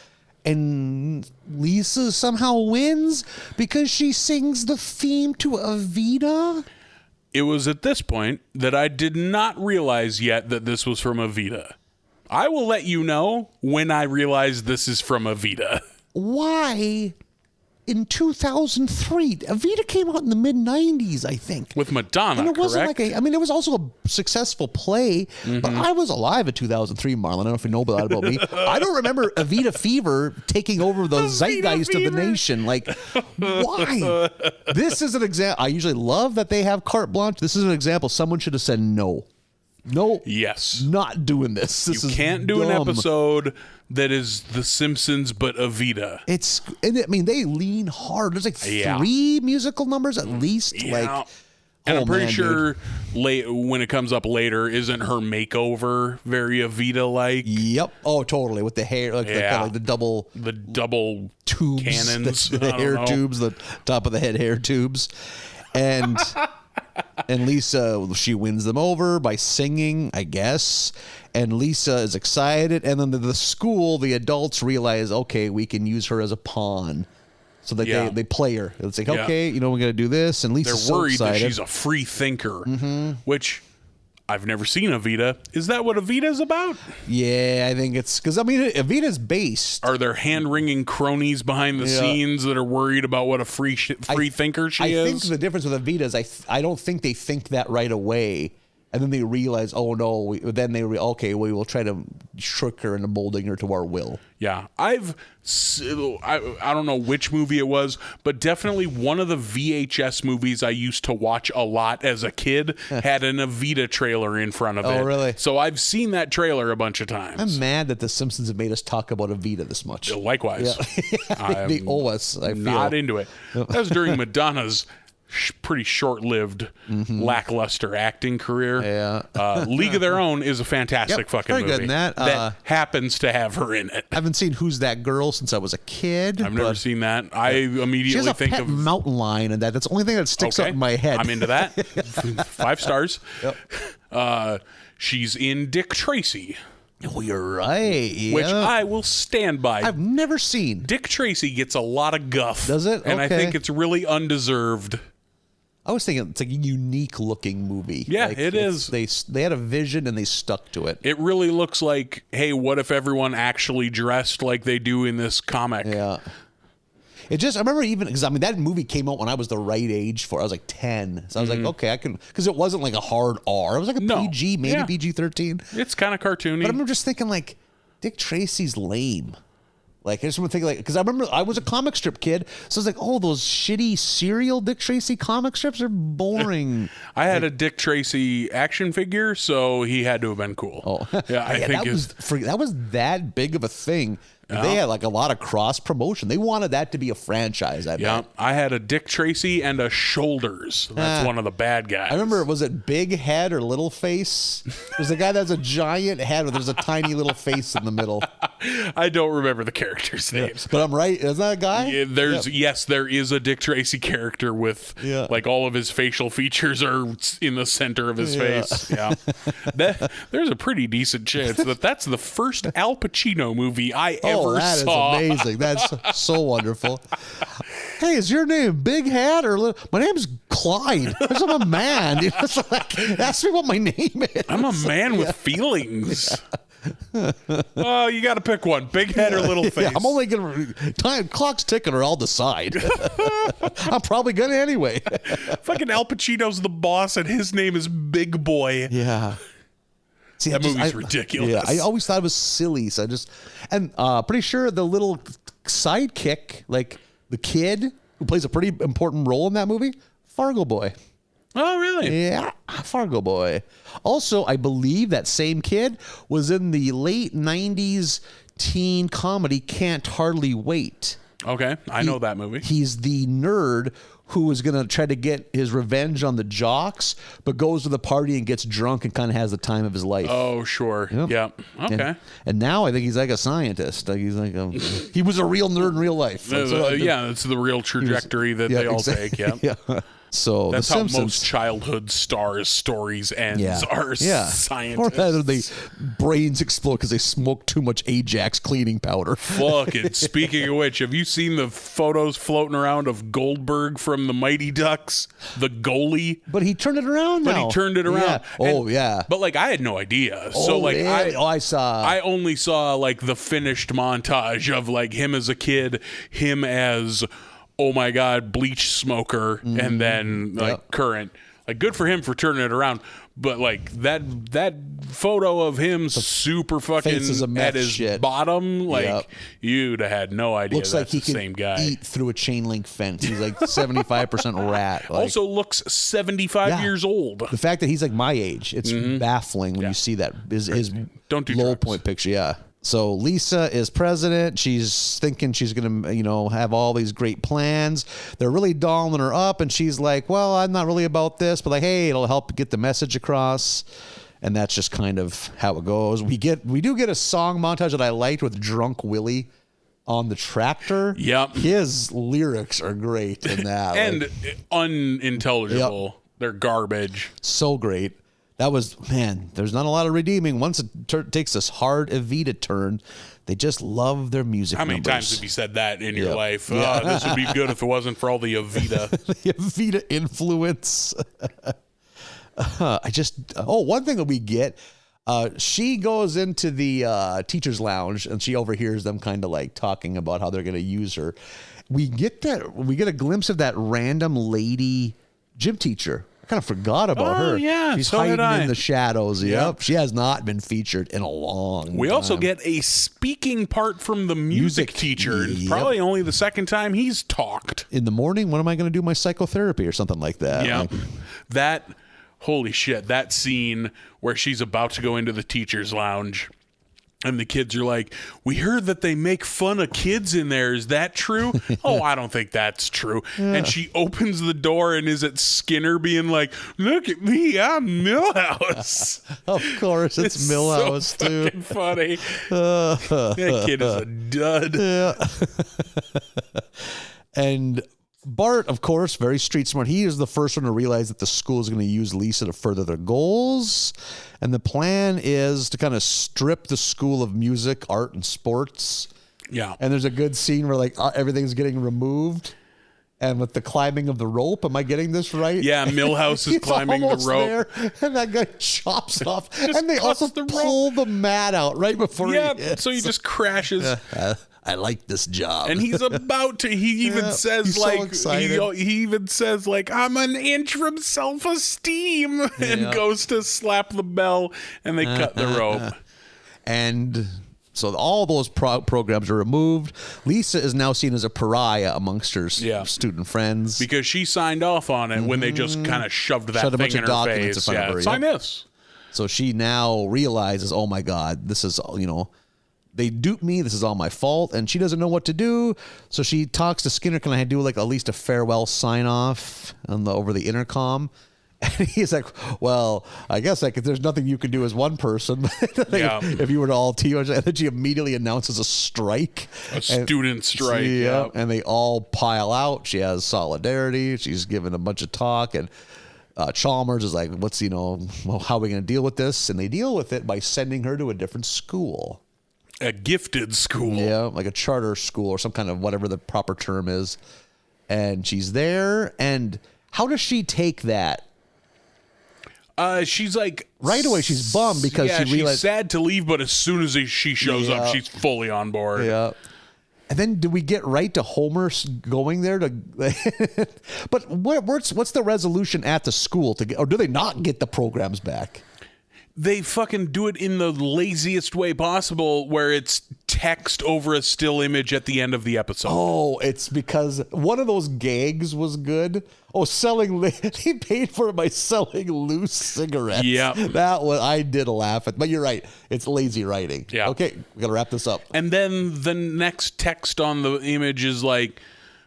S3: And Lisa somehow wins because she sings the theme to Evita.
S2: It was at this point that I did not realize yet that this was from Evita. I will let you know when I realize this is from Evita.
S3: Why? In 2003, Evita came out in the mid-90s, I think.
S2: With Madonna,
S3: and it wasn't
S2: correct?
S3: it was also a successful play, but I was alive in 2003, Marlon. I don't know if you know that about me. I don't remember Evita Fever taking over the zeitgeist of the nation. Like, why? This is an example. I usually love that they have carte blanche. This is an example. Someone should have said no. No.
S2: Yes.
S3: Not doing this. This
S2: you
S3: is
S2: can't do an
S3: dumb.
S2: episode that is The Simpsons but Evita.
S3: They lean hard. There's like 3 musical numbers at least.
S2: Yeah.
S3: Like,
S2: and I'm pretty sure when it comes up later, isn't her makeover very Evita-like?
S3: Yep. Oh, totally. With the hair, the double tubes,
S2: cannons,
S3: the hair tubes, the top of the head hair tubes, and Lisa, she wins them over by singing, I guess. And Lisa is excited, and then the school, the adults realize, okay, we can use her as a pawn. So that they play her. It's like, okay, we're going to do this. And Lisa's
S2: They're worried
S3: so
S2: that she's a free thinker, which I've never seen Evita. Is that what Evita's about?
S3: Yeah, I think it's because Evita's based.
S2: Are there hand-wringing cronies behind the scenes that are worried about what a free thinker she is?
S3: I think the difference with Evita is I don't think they think that right away. And then they realize, oh no, we will try to trick her into molding her to our will.
S2: Yeah, I don't know which movie it was, but definitely one of the VHS movies I used to watch a lot as a kid had an Evita trailer in front of it.
S3: Oh, really?
S2: So I've seen that trailer a bunch of times.
S3: I'm mad that the Simpsons have made us talk about Evita this much.
S2: Likewise.
S3: Yeah. They owe us, I feel.
S2: Not into it. That was during Madonna's pretty short-lived, lackluster acting career.
S3: Yeah.
S2: League of Their Own is a fantastic fucking movie.
S3: Very good in that.
S2: Happens to have her in it.
S3: I haven't seen Who's That Girl since I was a kid.
S2: I've never seen that. I immediately
S3: she has a
S2: think
S3: pet
S2: of
S3: mountain lion, and that's the only thing that sticks up in my head.
S2: I'm into that. 5 stars.
S3: Yep.
S2: She's in Dick Tracy.
S3: Oh, you're right. Yeah.
S2: Which I will stand by.
S3: I've never seen.
S2: Dick Tracy gets a lot of guff.
S3: Does it?
S2: And I think it's really undeserved.
S3: I was thinking it's like a unique looking movie.
S2: Yeah,
S3: like
S2: it is.
S3: They had a vision and they stuck to it.
S2: It really looks like, hey, what if everyone actually dressed like they do in this comic?
S3: Yeah. I remember even, because that movie came out when I was the right age for, I was like 10. So I was like, okay, I can, because it wasn't like a hard R. It was like a PG, maybe PG-13.
S2: It's kind of cartoony.
S3: But I remember just thinking like, Dick Tracy's lame. Like, I just remember thinking, because I remember I was a comic strip kid, so I was like, oh, those shitty serial Dick Tracy comic strips are boring.
S2: I had a Dick Tracy action figure, so he had to have been cool.
S3: Oh,
S2: yeah, I think
S3: that was that big of a thing. Yeah. They had like a lot of cross promotion. They wanted that to be a franchise. I bet.
S2: I had a Dick Tracy and a Shoulders. That's one of the bad guys.
S3: I remember, was it Big Head or Little Face? There's a guy that's a giant head, but there's a tiny little face in the middle.
S2: I don't remember the characters' names,
S3: but I'm right. Is that a guy?
S2: Yeah, yes, there is a Dick Tracy character with like all of his facial features are in the center of his face. Yeah, there's a pretty decent chance that that's the first Al Pacino movie I ever saw.
S3: That is amazing. That's so wonderful. Hey, is your name Big Hat or Little? My name's Clyde. I'm a man. Ask me what my name is.
S2: I'm a man with feelings. Oh, you got to pick one: Big Head or Little Face.
S3: I'm only gonna clock's ticking, or I'll decide. I'm probably gonna anyway.
S2: Fucking Al Pacino's the boss, and his name is Big Boy.
S3: Yeah. See,
S2: that movie's ridiculous.
S3: Yeah, I always thought it was silly. So pretty sure the little sidekick, like the kid who plays a pretty important role in that movie, Fargo Boy.
S2: Oh, really?
S3: Yeah, Fargo boy. Also, I believe that same kid was in the late 90s teen comedy Can't Hardly Wait.
S2: Okay, I know that movie.
S3: He's the nerd who is going to try to get his revenge on the jocks, but goes to the party and gets drunk and kind of has the time of his life.
S2: Oh, sure. Yep. Okay.
S3: And now I think he's like a scientist. Like he's like he was a real nerd in real life.
S2: Yeah, that's the real trajectory that they all take. Yeah.
S3: Yeah. So
S2: that's
S3: the
S2: how
S3: Simpsons,
S2: most childhood stars' stories ends are scientists.
S3: Or that they brains explode because they smoke too much Ajax cleaning powder.
S2: Fucking speaking of which, have you seen the photos floating around of Goldberg from the Mighty Ducks, the goalie?
S3: But he turned it around.
S2: But he turned it around.
S3: Yeah.
S2: But like I had no idea. I only saw like the finished montage of like him as a kid, him as, oh my God, bleach smoker, and then like current. Like good for him for turning it around, but like that photo of him super fucking at his bottom, like you'd have had no idea.
S3: Looks
S2: that's
S3: like he
S2: the same guy.
S3: Eat through a chain link fence. He's like 75% rat. Like,
S2: also looks 75 years old.
S3: The fact that he's like my age, it's baffling when you see that his
S2: Don't do
S3: low
S2: drugs.
S3: point picture. Yeah. So Lisa is president. She's thinking she's going to, have all these great plans. They're really dolling her up. And she's like, well, I'm not really about this, but like, hey, it'll help get the message across. And that's just kind of how it goes. We do get a song montage that I liked with Drunk Willie on the tractor.
S2: Yep.
S3: His lyrics are great in that.
S2: And unintelligible. Yep. They're garbage.
S3: So great. That was, man, there's not a lot of redeeming. Once it takes this hard Evita turn, they just love their music.
S2: How many times have you said that in your life? Oh, this would be good if it wasn't for all the Evita.
S3: The Evita influence. One thing that we get, she goes into the teacher's lounge and she overhears them kind of like talking about how they're going to use her. We get a glimpse of that random lady gym teacher. I kind of forgot about her.
S2: Yeah,
S3: she's
S2: so
S3: hiding in the shadows. Yep. She has not been featured in a long time.
S2: We also get a speaking part from the music teacher. Yep. Probably only the second time he's talked.
S3: In the morning, when am I going to do my psychotherapy or something like that?
S2: Yeah. Holy shit, that scene where she's about to go into the teacher's lounge. And the kids are like, we heard that they make fun of kids in there. Is that true? Oh, I don't think that's true. Yeah. And she opens the door and is it Skinner being like, look at me, I'm Milhouse.
S3: Of course, it's Milhouse,
S2: so
S3: too.
S2: Fucking funny. That kid is a dud.
S3: Yeah. And Bart, of course, very street smart. He is the first one to realize that the school is going to use Lisa to further their goals. And the plan is to kind of strip the school of music, art, and sports.
S2: Yeah.
S3: And there's a good scene where like everything's getting removed. And with the climbing of the rope, am I getting this right?
S2: Yeah, Milhouse is climbing the rope.
S3: There, and that guy chops off. And they also pull the mat out right before he hits.
S2: So he just crashes.
S3: I like this job.
S2: And he's about to, he even says like, he even says like, I'm an inch from self-esteem and goes to slap the bell and they cut the rope.
S3: And so all those programs are removed. Lisa is now seen as a pariah amongst her student friends.
S2: Because she signed off on it when they just kind of shoved that thing in her face.
S3: In front of her.
S2: Sign this.
S3: So she now realizes, oh my God, this is, they duped me. This is all my fault. And she doesn't know what to do. So she talks to Skinner. Can I do like at least a farewell sign off over the intercom? And he's like, well, I guess there's nothing you can do as one person. If you were to all team. And then she immediately announces a strike.
S2: Student strike.
S3: Yeah. And they all pile out. She has solidarity. She's given a bunch of talk. And Chalmers is like, how are we going to deal with this? And they deal with it by sending her to a different school.
S2: A gifted school.
S3: Yeah, like a charter school or some kind of whatever the proper term is. And she's there. And how does she take that?
S2: She's like...
S3: Right away, she's bummed because she realized...
S2: she's sad to leave, but as soon as she shows up, she's fully on board.
S3: Yeah. And then do we get right to Homer going there to... But what's the resolution at the school? Or do they not get the programs back?
S2: they fucking do it in the laziest way possible, where it's text over a still image at the end of the episode.
S3: Oh, it's because one of those gags was good. Oh, he paid for it by selling loose cigarettes.
S2: Yeah.
S3: That was, I did laugh at, but you're right. It's lazy writing.
S2: Yeah.
S3: Okay, we got to wrap this up.
S2: And then the next text on the image is like,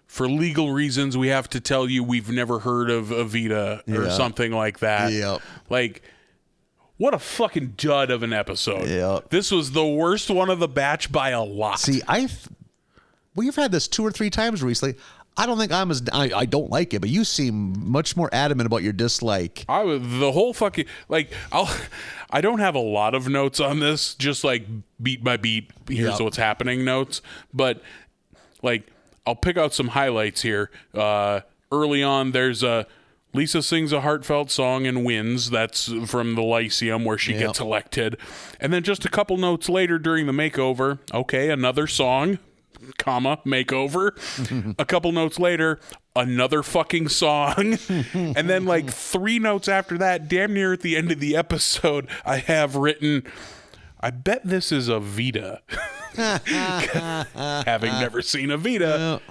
S2: for legal reasons, we have to tell you we've never heard of Evita or something like that.
S3: Yep.
S2: Like, what a fucking dud of an episode.
S3: Yep.
S2: This was the worst one of the batch by a lot.
S3: See, we've had this 2 or 3 times recently. I don't think I don't like it, but you seem much more adamant about your dislike.
S2: I don't have a lot of notes on this, just like beat by beat, here's what's happening notes. But like, I'll pick out some highlights here. Early on, there's Lisa sings a heartfelt song and wins. That's from the Lyceum where she gets elected. And then just a couple notes later during the makeover, okay, another song, comma, makeover. A couple notes later, another fucking song. And then like 3 notes after that, damn near at the end of the episode, I have written, I bet this is Evita. Having never seen Evita,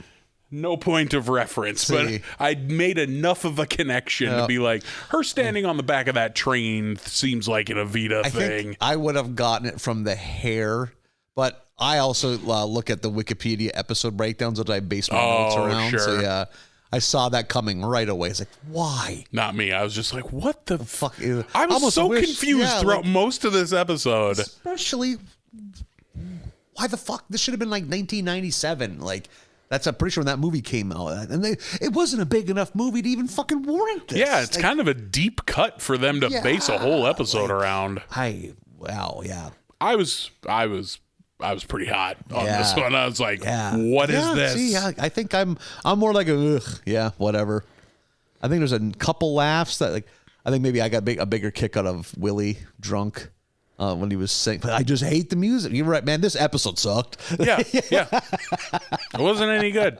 S2: no point of reference. But I made enough of a connection to be like, her standing on the back of that train seems like an Evita thing.
S3: Think I would have gotten it from the hair, but I also look at the Wikipedia episode breakdowns that I base my notes around.
S2: Sure.
S3: So yeah, I saw that coming right away. It's like, why?
S2: Not me. I was just like, what the
S3: Fuck.
S2: I was so confused throughout most of this episode.
S3: Especially, why the fuck? This should have been like 1997. Like, I'm pretty sure when that movie came out. And it wasn't a big enough movie to even fucking warrant this.
S2: Yeah, it's kind of a deep cut for them to base a whole episode around.
S3: Yeah.
S2: I was pretty hot on this one. I was like, what is this?
S3: See, I think I'm more like whatever. I think there's a couple laughs that, like, I think maybe I got a bigger kick out of Willie drunk when he was singing. But I just hate the music. You're right, man. This episode sucked.
S2: Yeah. It wasn't any good.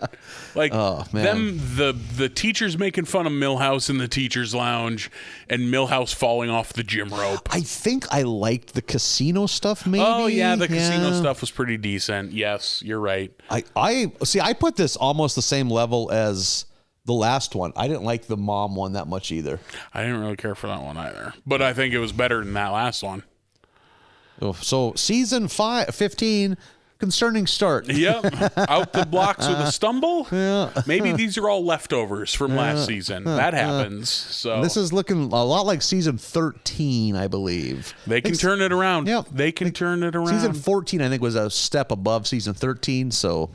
S2: Like, the teachers making fun of Milhouse in the teacher's lounge and Milhouse falling off the gym rope.
S3: I think I liked the casino stuff, maybe.
S2: Oh, yeah, the casino stuff was pretty decent. Yes, you're right.
S3: I put this almost the same level as the last one. I didn't like the mom one that much either.
S2: I didn't really care for that one either. But I think it was better than that last one.
S3: So season 15, concerning start.
S2: Yep. Out the blocks with a stumble. Yeah. Maybe these are all leftovers from last season. That happens. So
S3: this is looking a lot like season 13, I believe.
S2: They can turn it around.
S3: Yep.
S2: They can turn it around.
S3: Season 14, I think, was a step above season 13. So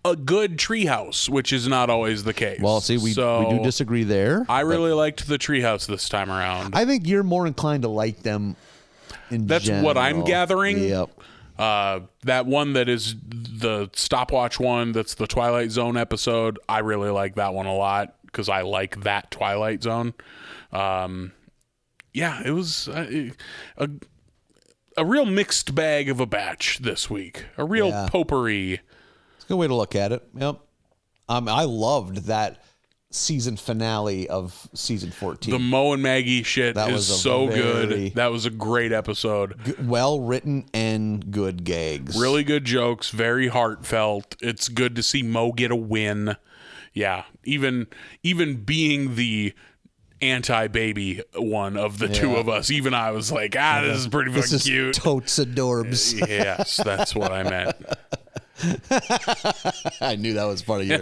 S2: a good treehouse, which is not always the case.
S3: Well, see, we do disagree there.
S2: I really liked the treehouse this time around.
S3: I think you're more inclined to like them.
S2: That's what I'm gathering.
S3: Yep.
S2: That one that is the stopwatch one, that's the Twilight Zone episode, I really like that one a lot because I like that Twilight Zone. It was a real mixed bag of a batch this week. A real potpourri.
S3: It's a good way to look at it. Yep. I loved that season finale of season 14.
S2: The Mo and Maggie shit is so good. That was a great episode.
S3: Well written and good gags.
S2: Really good jokes. Very heartfelt. It's good to see Mo get a win. Yeah. Even being the anti-baby one of the two of us, even I was like, this is pretty fucking cute.
S3: Totes adorbs.
S2: Yes, that's what I meant.
S3: I knew that was part of your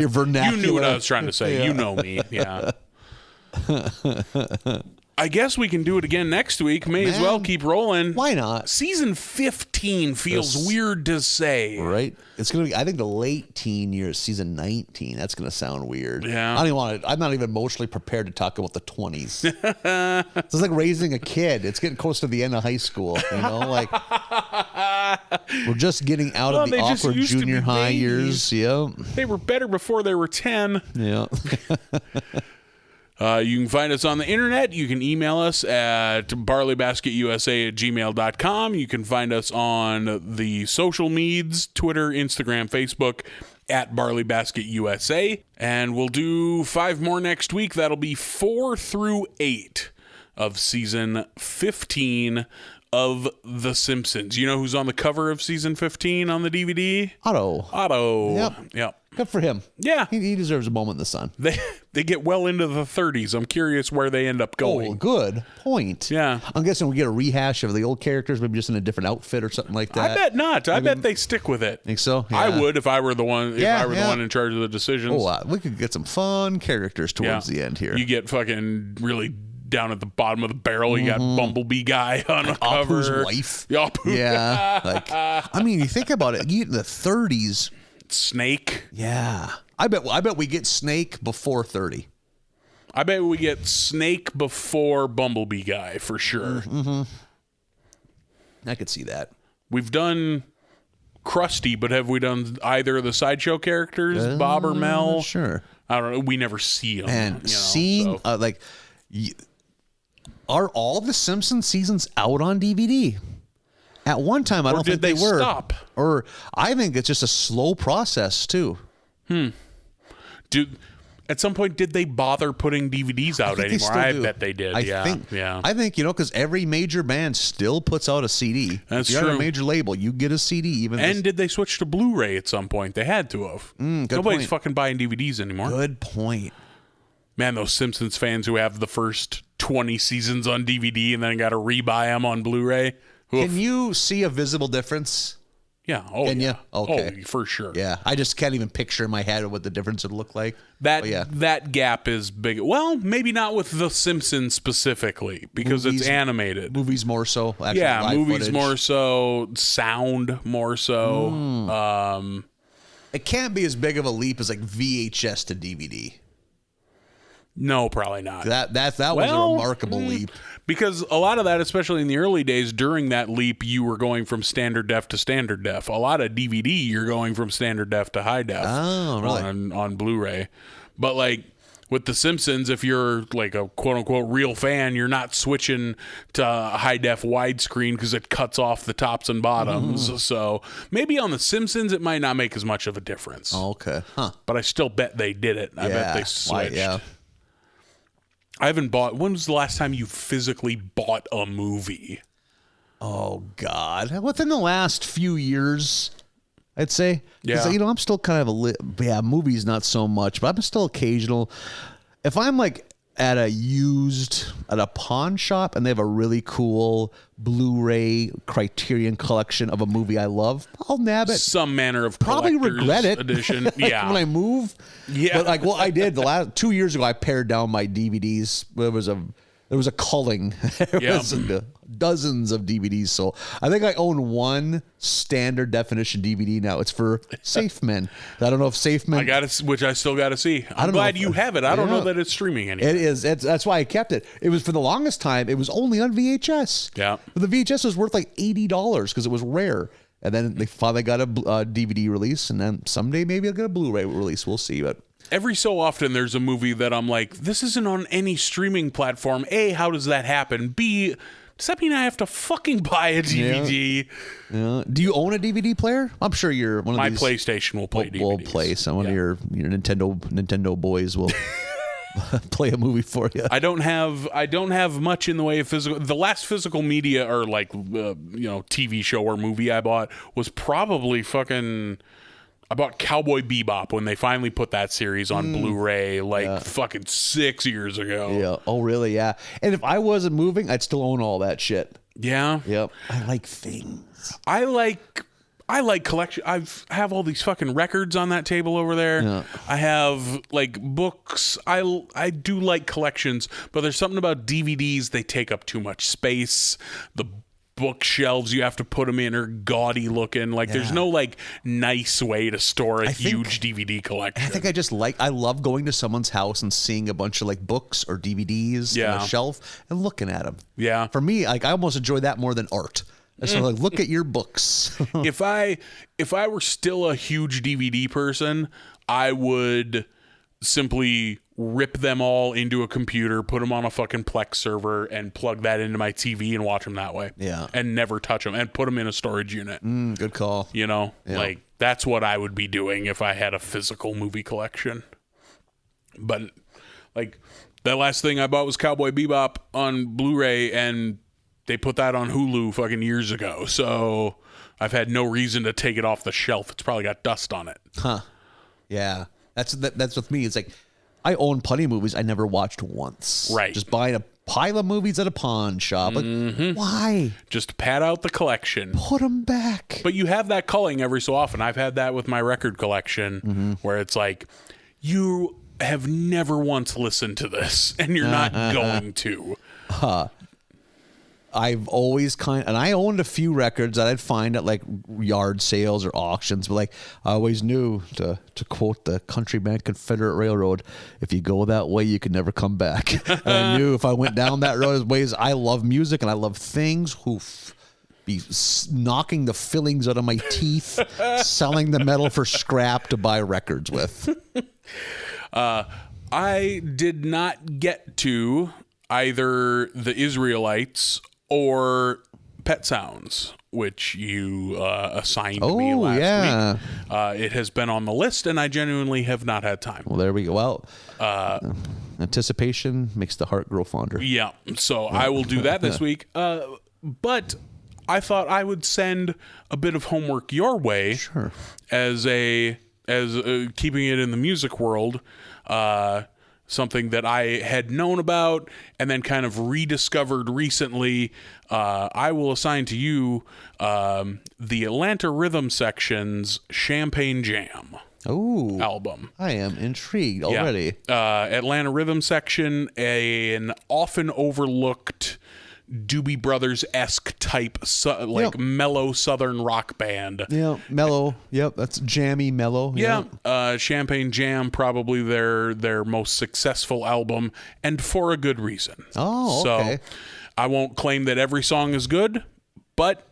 S3: vernacular.
S2: You knew what I was trying to say. You know me. Yeah. I guess we can do it again next week. May as well keep rolling.
S3: Why not?
S2: Season 15 feels weird to say.
S3: Right? It's going to be, I think, the late teen years, season 19. That's going to sound weird.
S2: Yeah.
S3: I'm not even emotionally prepared to talk about the 20s. It's like raising a kid. It's getting close to the end of high school. You know, like we're just getting out of the awkward junior high years. Yeah.
S2: They were better before they were 10.
S3: Yeah.
S2: You can find us on the internet. You can email us at barleybasketusa@gmail.com. You can find us on the social medias, Twitter, Instagram, Facebook, at barleybasketusa. And we'll do 5 more next week. That'll be 4 through 8. of season 15 of The Simpsons. You know who's on the cover of season 15 on the DVD? Otto. Yep.
S3: Good for him.
S2: Yeah.
S3: He deserves a moment in the sun.
S2: They get well into the 30s. I'm curious where they end up going.
S3: Oh, good point.
S2: Yeah.
S3: I'm guessing we get a rehash of the old characters, maybe just in a different outfit or something like that.
S2: I bet not. I bet they stick with it.
S3: Think so? Yeah.
S2: I would if I were the one.
S3: Yeah,
S2: if I were the one in charge of the decisions.
S3: Oh, we could get some fun characters towards the end here.
S2: You get fucking really down at the bottom of the barrel. You got Bumblebee guy on a cover.
S3: Apu's wife.
S2: Apu.
S3: Yeah. I mean, you think about it. You get in the 30s.
S2: Snake.
S3: Yeah. I bet we get Snake before 30.
S2: I bet we get Snake before Bumblebee guy for sure.
S3: Mm-hmm. I could see that.
S2: We've done Krusty, but have we done either of the sideshow characters, Bob or Mel?
S3: Sure.
S2: I don't know. We never see them.
S3: And seeing are all the Simpsons seasons out on DVD? At one time, I don't think they were.
S2: Stop?
S3: Or I think it's just a slow process too.
S2: At some point, did they bother putting DVDs out anymore? I bet they did. I think,
S3: because every major band still puts out a CD.
S2: That's
S3: if you're
S2: true.
S3: on a major label, you get a CD.
S2: Did they switch to Blu-ray at some point? They had to have. Nobody's fucking buying DVDs anymore.
S3: Good point.
S2: Man, those Simpsons fans who have the first 20 seasons on DVD and then got to rebuy them on Blu-ray. Oof.
S3: Can you see a visible difference?
S2: Yeah. Oh,
S3: Can
S2: yeah.
S3: you? Okay.
S2: Oh, for sure.
S3: Yeah. I just can't even picture in my head what the difference would look like.
S2: That gap is big. Well, maybe not with The Simpsons specifically because it's animated.
S3: Movies more so.
S2: Movies
S3: footage.
S2: more so. Sound more so.
S3: It can't be as big of a leap as like VHS to DVD.
S2: No, probably not.
S3: That was a remarkable leap.
S2: Because a lot of that, especially in the early days, during that leap, you were going from standard def to standard def. A lot of DVD, you're going from standard def to high def on Blu-ray. But like with The Simpsons, if you're like a quote-unquote real fan, you're not switching to high def widescreen because it cuts off the tops and bottoms. So maybe on The Simpsons, it might not make as much of a difference.
S3: Oh, okay. Huh.
S2: But I still bet they did it. I bet they switched.
S3: Yeah.
S2: I haven't bought. When was the last time you physically bought a movie?
S3: Oh God! Within the last few years, I'd say.
S2: Yeah.
S3: I'm still kind of movies not so much, but I'm still occasional. If I'm like at a pawn shop and they have a really cool Blu-ray Criterion collection of a movie I love, I'll nab it.
S2: Some manner of
S3: probably regret it
S2: edition. Yeah.
S3: When I move.
S2: Yeah.
S3: But I did the last 2 years ago. I pared down my DVDs. There was a culling. There was dozens of DVDs. So I think I own one standard definition DVD now. It's for Safe Men. I don't know if Safe Men.
S2: which I still got to see. I'm glad you have it. I don't know that it's streaming anymore.
S3: It is. That's why I kept it. It was for the longest time. It was only on VHS.
S2: Yeah.
S3: But the VHS was worth like $80 because it was rare. And then they finally got a DVD release, and then someday maybe I'll get a Blu-ray release. We'll see. But
S2: every so often there's a movie that I'm like, this isn't on any streaming platform. A, how does that happen? B, does that mean I have to fucking buy a DVD?
S3: Yeah. Do you own a DVD player? I'm sure you're one of
S2: my
S3: these.
S2: My PlayStation will play DVDs.
S3: Will play. So one of your Nintendo boys will play a movie for you.
S2: I don't have much in the way of physical. The last physical media or like TV show or movie I bought was probably fucking. I bought Cowboy Bebop when they finally put that series on Blu-ray fucking 6 years ago.
S3: Yeah. Oh, really? Yeah. And if I wasn't moving, I'd still own all that shit.
S2: Yeah.
S3: Yep. I like things.
S2: I like collection. I have all these fucking records on that table over there. Yeah. I have like books. I do like collections, but there's something about DVDs. They take up too much space. The bookshelves you have to put them in are gaudy looking. Like there's no like nice way to store a huge DVD collection.
S3: I think I love going to someone's house and seeing a bunch of like books or DVDs on a shelf and looking at them.
S2: Yeah.
S3: For me, like I almost enjoy that more than art. So like, look at your books.
S2: If I were still a huge DVD person, I would simply rip them all into a computer, put them on a fucking Plex server, and plug that into my TV and watch them that way.
S3: Yeah.
S2: And never touch them and put them in a storage unit.
S3: Good call.
S2: Like that's what I would be doing if I had a physical movie collection. But like That last thing I bought was Cowboy Bebop on Blu-ray, and they put that on Hulu fucking years ago. So I've had no reason to take it off the shelf. It's probably got dust on it.
S3: Huh. Yeah. That's with me. It's like I own plenty of movies I never watched once.
S2: Right.
S3: Just buying a pile of movies at a pawn shop. Like, why?
S2: Just to pad out the collection.
S3: Put them back.
S2: But you have that culling every so often. I've had that with my record collection where it's like, you have never once listened to this, and you're not going to.
S3: I've always and I owned a few records that I'd find at like yard sales or auctions, but like I always knew, to quote the country band Confederate Railroad, if you go that way, you can never come back. And I knew if I went down that road, as ways I love music and I love things, be knocking the fillings out of my teeth, selling the metal for scrap to buy records with.
S2: I did not get to either the Israelites or Pet Sounds, which you assigned me last week. It has been on the list, and I genuinely have not had time.
S3: Well, there we go. Well, anticipation makes the heart grow fonder.
S2: Yeah, so I will do that this week. But I thought I would send a bit of homework your way,
S3: sure,
S2: as keeping it in the music world. Something that I had known about and then kind of rediscovered recently. I will assign to you the Atlanta Rhythm Section's Champagne Jam album.
S3: I am intrigued already.
S2: Yeah. Atlanta Rhythm Section, an often overlooked Doobie Brothers-esque type, mellow Southern rock band.
S3: Yeah, mellow. Yep, that's jammy, mellow.
S2: Yeah. Champagne Jam, probably their most successful album, and for a good reason.
S3: Oh, okay.
S2: So I won't claim that every song is good, but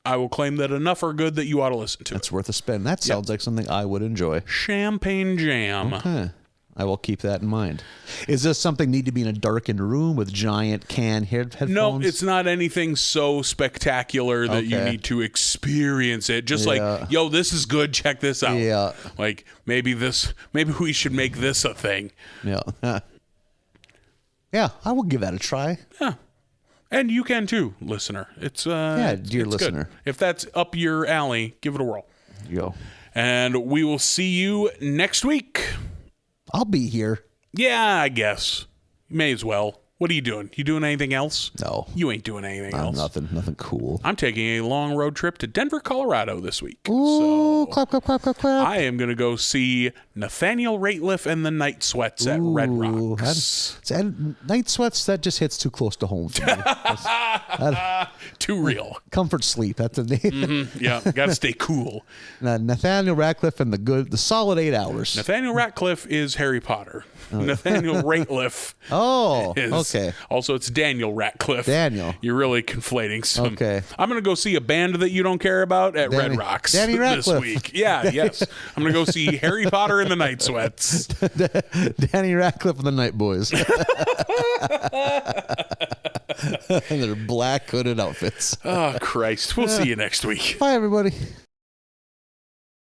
S2: I will claim that enough are good that you ought to listen to.
S3: That's worth a spin. That sounds like something I would enjoy.
S2: Champagne Jam.
S3: Okay. I will keep that in mind. Is this something need to be in a darkened room with giant headphones?
S2: No, it's not anything so spectacular that you need to experience it. Just like, yo, this is good. Check this out.
S3: Yeah.
S2: Like maybe we should make this a thing.
S3: Yeah. Yeah, I will give that a try.
S2: Yeah. And you can too, listener. It's
S3: dear listener.
S2: Good. If that's up your alley, give it a whirl.
S3: You go.
S2: And we will see you next week.
S3: I'll be here.
S2: Yeah, I guess. May as well. What are you doing? You doing anything else?
S3: No.
S2: You ain't doing anything else.
S3: Nothing cool.
S2: I'm taking a long road trip to Denver, Colorado this week.
S3: Ooh, clap, clap, clap, clap, clap.
S2: I am going to go see Nathaniel Rateliff and the Night Sweats at Red Rocks.
S3: Night Sweats, that just hits too close to home for me.
S2: Too real.
S3: Comfort Sleep, that's the name.
S2: Mm-hmm. Yeah, got to stay cool.
S3: Nathaniel Rateliff and the solid 8 hours.
S2: Nathaniel Rateliff is Harry Potter. Nathaniel Rateliff.
S3: Okay.
S2: Also, it's Daniel Ratcliffe.
S3: Daniel.
S2: You're really conflating some.
S3: Okay.
S2: I'm going to go see a band that you don't care about at Red Rocks
S3: Danny
S2: this
S3: Ratcliffe.
S2: week. Yeah, yes. I'm going to go see Harry Potter and the Night Sweats.
S3: Danny Ratcliffe and the Night Boys. And their black hooded outfits.
S2: Oh, Christ. We'll see you next week.
S3: Bye, everybody.